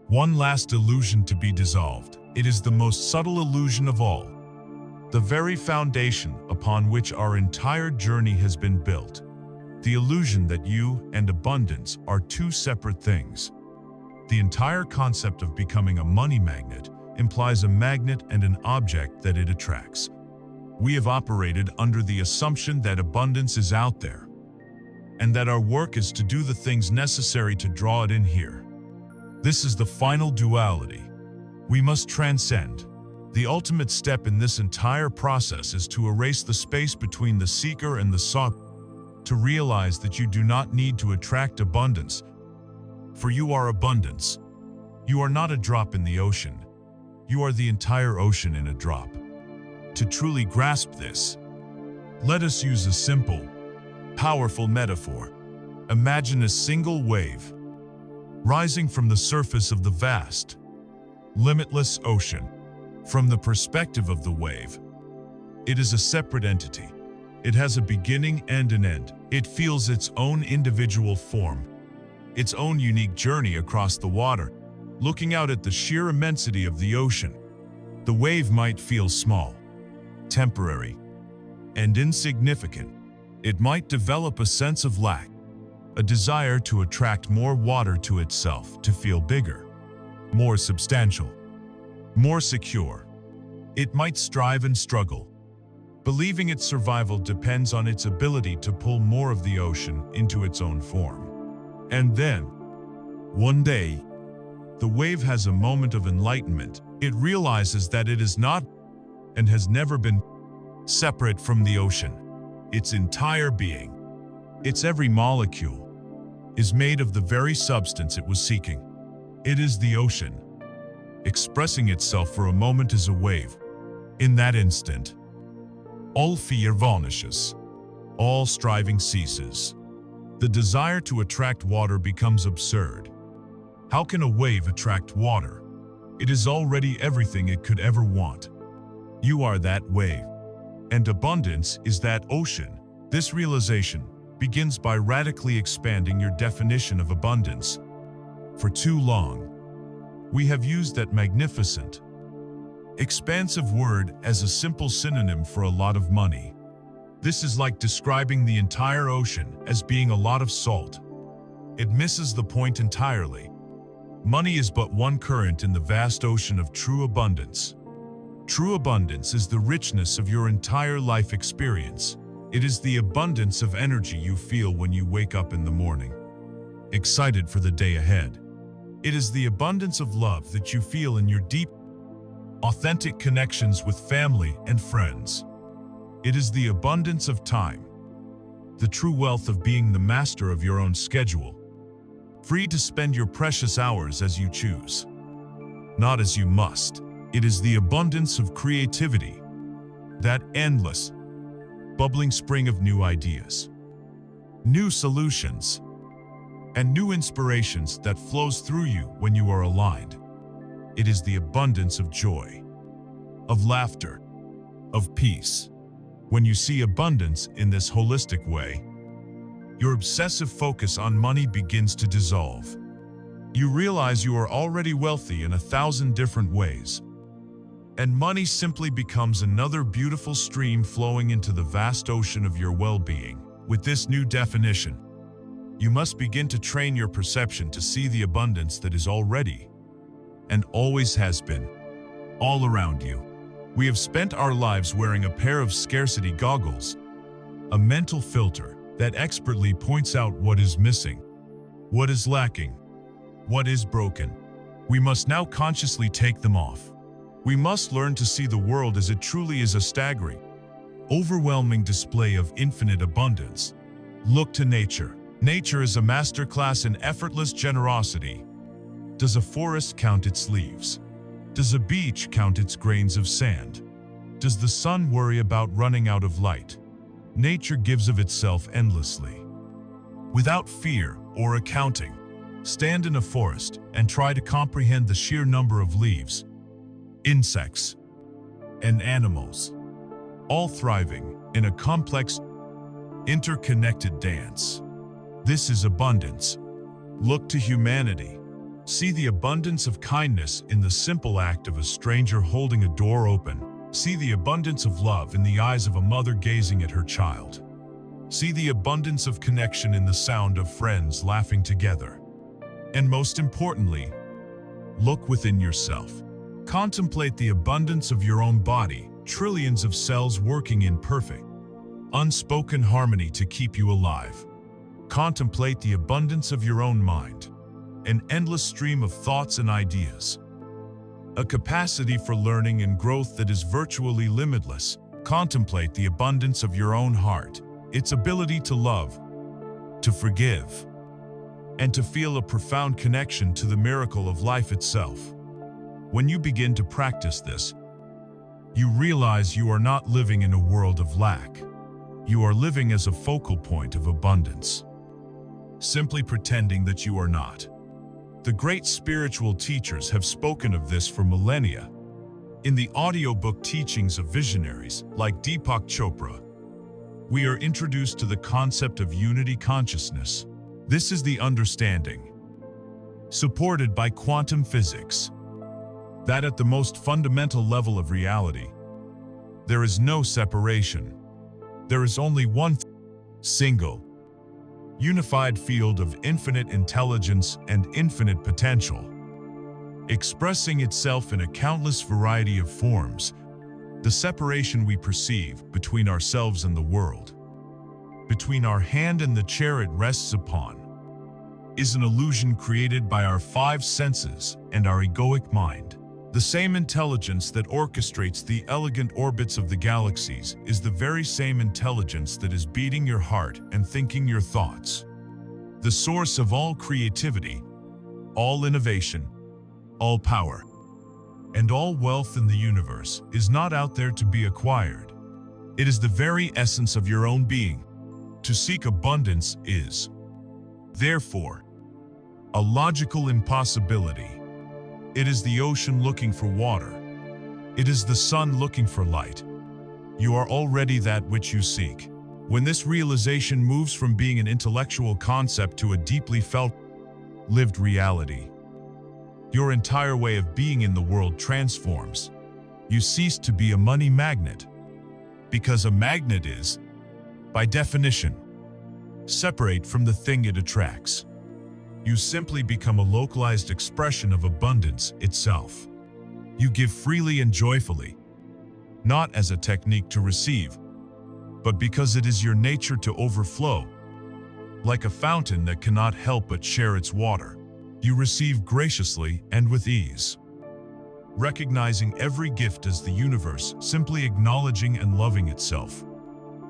one last illusion to be dissolved. It is the most subtle illusion of all, the very foundation upon which our entire journey has been built. The illusion that you and abundance are two separate things. The entire concept of becoming a money magnet implies a magnet and an object that it attracts. We have operated under the assumption that abundance is out there, and that our work is to do the things necessary to draw it in here. This is the final duality we must transcend. The ultimate step in this entire process is to erase the space between the seeker and the sought, to realize that you do not need to attract abundance, for you are abundance. You are not a drop in the ocean. You are the entire ocean in a drop. To truly grasp this, let us use a simple, powerful metaphor. Imagine a single wave rising from the surface of the vast, limitless ocean. From the perspective of the wave, it is a separate entity. It has a beginning and an end. It feels its own individual form, its own unique journey across the water. Looking out at the sheer immensity of the ocean, the wave might feel small, temporary, and insignificant. It might develop a sense of lack, a desire to attract more water to itself, to feel bigger, more substantial, more secure. It might strive and struggle, believing its survival depends on its ability to pull more of the ocean into its own form. And then, one day, the wave has a moment of enlightenment. It realizes that it is not, and has never been, separate from the ocean. Its entire being, its every molecule, is made of the very substance it was seeking. It is the ocean, expressing itself for a moment as a wave. In that instant, all fear vanishes, all striving ceases. The desire to attract water becomes absurd. How can a wave attract water? It is already everything it could ever want. You are that wave, and abundance is that ocean. This realization begins by radically expanding your definition of abundance. For too long, we have used that magnificent, expansive word as a simple synonym for a lot of money. This is like describing the entire ocean as being a lot of salt. It misses the point entirely. Money is but one current in the vast ocean of true abundance. True abundance is the richness of your entire life experience. It is the abundance of energy you feel when you wake up in the morning, excited for the day ahead. It is the abundance of love that you feel in your deep, authentic connections with family and friends. It is the abundance of time, the true wealth of being the master of your own schedule, free to spend your precious hours as you choose, not as you must. It is the abundance of creativity, that endless, bubbling spring of new ideas, new solutions, and new inspirations that flows through you when you are aligned. It is the abundance of joy, of laughter, of peace. When you see abundance in this holistic way, your obsessive focus on money begins to dissolve. You realize you are already wealthy in 1,000 different ways, and money simply becomes another beautiful stream flowing into the vast ocean of your well-being. With this new definition, you must begin to train your perception to see the abundance that is already and always has been all around you. We have spent our lives wearing a pair of scarcity goggles, a mental filter that expertly points out what is missing, what is lacking, what is broken. We must now consciously take them off. We must learn to see the world as it truly is, a staggering, overwhelming display of infinite abundance. Look to nature. Nature is a masterclass in effortless generosity. Does a forest count its leaves? Does a beach count its grains of sand? Does the sun worry about running out of light? Nature gives of itself endlessly, without fear or accounting. Stand in a forest and try to comprehend the sheer number of leaves, insects, and animals, all thriving in a complex, interconnected dance. This is abundance. Look to humanity. See the abundance of kindness in the simple act of a stranger holding a door open. See the abundance of love in the eyes of a mother gazing at her child. See the abundance of connection in the sound of friends laughing together. And most importantly, look within yourself. Contemplate the abundance of your own body, trillions of cells working in perfect, unspoken harmony to keep you alive. Contemplate the abundance of your own mind, an endless stream of thoughts and ideas, a capacity for learning and growth that is virtually limitless. Contemplate the abundance of your own heart, its ability to love, to forgive, and to feel a profound connection to the miracle of life itself. When you begin to practice this, you realize you are not living in a world of lack. You are living as a focal point of abundance, simply pretending that you are not. The great spiritual teachers have spoken of this for millennia. In the audiobook teachings of visionaries like Deepak Chopra, we are introduced to the concept of unity consciousness. This is the understanding, supported by quantum physics, that at the most fundamental level of reality, there is no separation. There is only one single, unified field of infinite intelligence and infinite potential, expressing itself in a countless variety of forms. The separation we perceive between ourselves and the world, between our hand and the chair it rests upon, is an illusion created by our five senses and our egoic mind. The same intelligence that orchestrates the elegant orbits of the galaxies is the very same intelligence that is beating your heart and thinking your thoughts. The source of all creativity, all innovation, all power, and all wealth in the universe is not out there to be acquired. It is the very essence of your own being. To seek abundance is, therefore, a logical impossibility. It is the ocean looking for water, It is the sun looking for light. You are already that which you seek. When this realization moves from being an intellectual concept to a deeply felt, lived reality, your entire way of being in the world transforms. You cease to be a money magnet, because a magnet is, by definition, separate from the thing it attracts. You simply become a localized expression of abundance itself. You give freely and joyfully, not as a technique to receive, but because it is your nature to overflow. Like a fountain that cannot help but share its water, you receive graciously and with ease. Recognizing every gift as the universe, simply acknowledging and loving itself.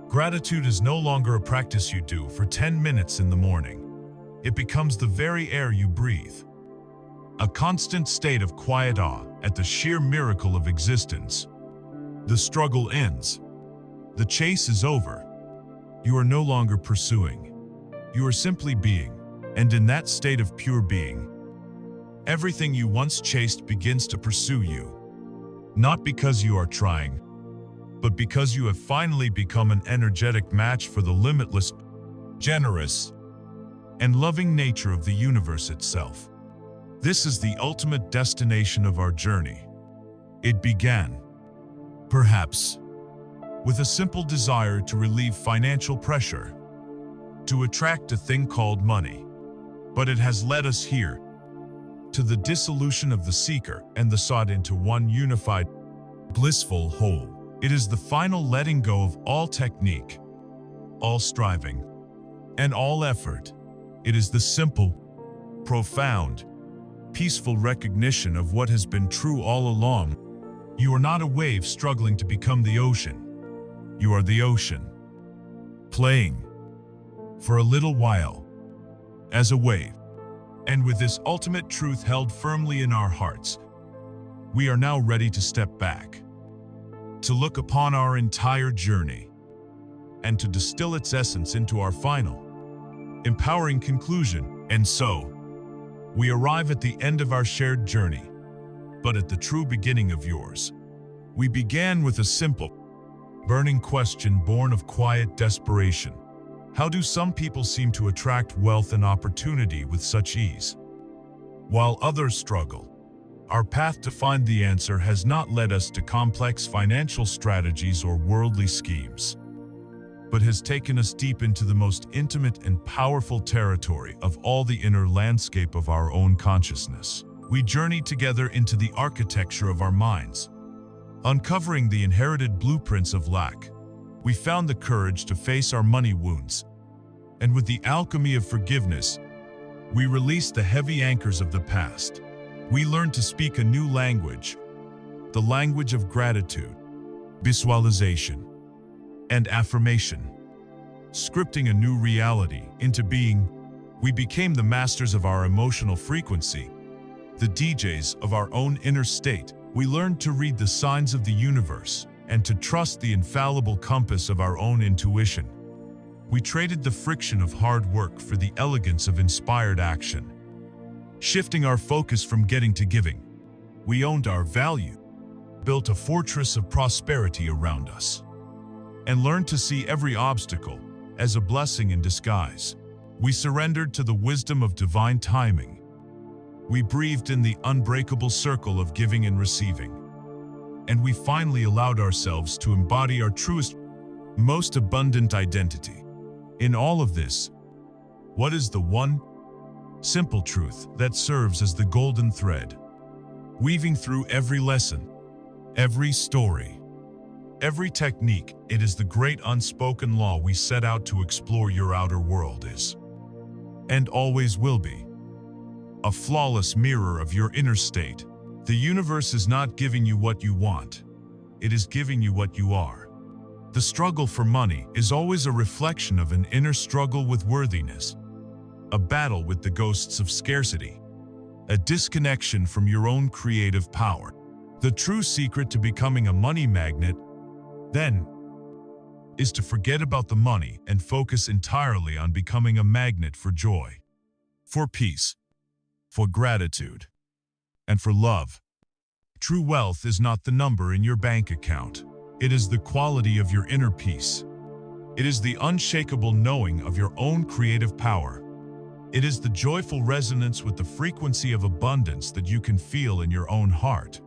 Gratitude is no longer a practice you do for 10 minutes in the morning. It becomes the very air you breathe. A constant state of quiet awe at the sheer miracle of existence. The struggle ends. The chase is over. You are no longer pursuing. You are simply being, and in that state of pure being, everything you once chased begins to pursue you. Not because you are trying, but because you have finally become an energetic match for the limitless, generous, and loving nature of the universe itself. This is the ultimate destination of our journey. It began, perhaps, with a simple desire to relieve financial pressure, to attract a thing called money. But it has led us here, to the dissolution of the seeker and the sought into one unified, blissful whole. It is the final letting go of all technique, all striving, and all effort. It is the simple, profound, peaceful recognition of what has been true all along. You are not a wave struggling to become the ocean. You are the ocean, playing, for a little while, as a wave. And with this ultimate truth held firmly in our hearts, we are now ready to step back, to look upon our entire journey, and to distill its essence into our final, empowering conclusion. And so, we arrive at the end of our shared journey, but at the true beginning of yours. We began with a simple, burning question born of quiet desperation. How do some people seem to attract wealth and opportunity with such ease, while others struggle? Our path to find the answer has not led us to complex financial strategies or worldly schemes, but has taken us deep into the most intimate and powerful territory of all, the inner landscape of our own consciousness. We journeyed together into the architecture of our minds, uncovering the inherited blueprints of lack. We found the courage to face our money wounds, and with the alchemy of forgiveness, we released the heavy anchors of the past. We learned to speak a new language, the language of gratitude, visualization, and affirmation. Scripting a new reality into being, we became the masters of our emotional frequency, the DJs of our own inner state. We learned to read the signs of the universe and to trust the infallible compass of our own intuition. We traded the friction of hard work for the elegance of inspired action. Shifting our focus from getting to giving, we owned our value, built a fortress of prosperity around us, and learned to see every obstacle as a blessing in disguise. We surrendered to the wisdom of divine timing. We breathed in the unbreakable circle of giving and receiving. And we finally allowed ourselves to embody our truest, most abundant identity. In all of this, what is the one simple truth that serves as the golden thread, weaving through every lesson, every story, every technique? It is the great unspoken law we set out to explore. Your outer world is, and always will be, a flawless mirror of your inner state. The universe is not giving you what you want. It is giving you what you are. The struggle for money is always a reflection of an inner struggle with worthiness, a battle with the ghosts of scarcity, a disconnection from your own creative power. The true secret to becoming a money magnet, then, is to forget about the money and focus entirely on becoming a magnet for joy, for peace, for gratitude, and for love. True wealth is not the number in your bank account. It is the quality of your inner peace. It is the unshakable knowing of your own creative power. It is the joyful resonance with the frequency of abundance that you can feel in your own heart.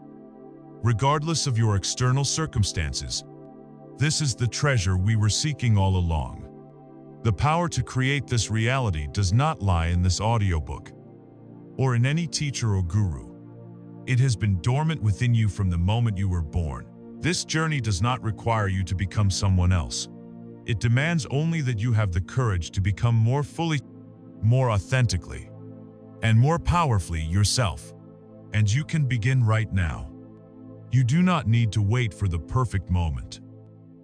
Regardless of your external circumstances, this is the treasure we were seeking all along. The power to create this reality does not lie in this audiobook or in any teacher or guru. It has been dormant within you from the moment you were born. This journey does not require you to become someone else. It demands only that you have the courage to become more fully, more authentically, and more powerfully yourself. And you can begin right now. You do not need to wait for the perfect moment.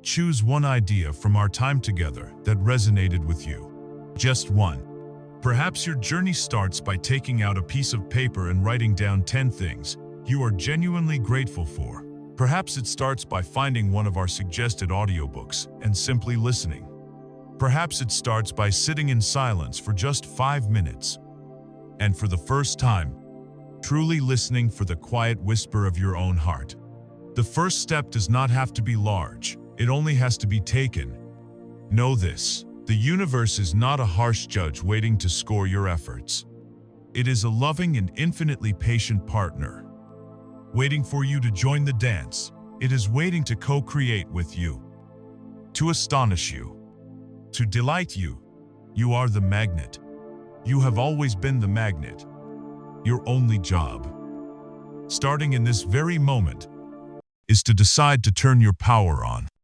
Choose one idea from our time together that resonated with you. Just one. Perhaps your journey starts by taking out a piece of paper and writing down 10 things you are genuinely grateful for. Perhaps it starts by finding one of our suggested audiobooks and simply listening. Perhaps it starts by sitting in silence for just 5 minutes. And for the first time, truly listening for the quiet whisper of your own heart. The first step does not have to be large. It only has to be taken. Know this. The universe is not a harsh judge waiting to score your efforts. It is a loving and infinitely patient partner, waiting for you to join the dance. It is waiting to co-create with you, to astonish you, to delight you. You are the magnet. You have always been the magnet. Your only job, starting in this very moment, is to decide to turn your power on.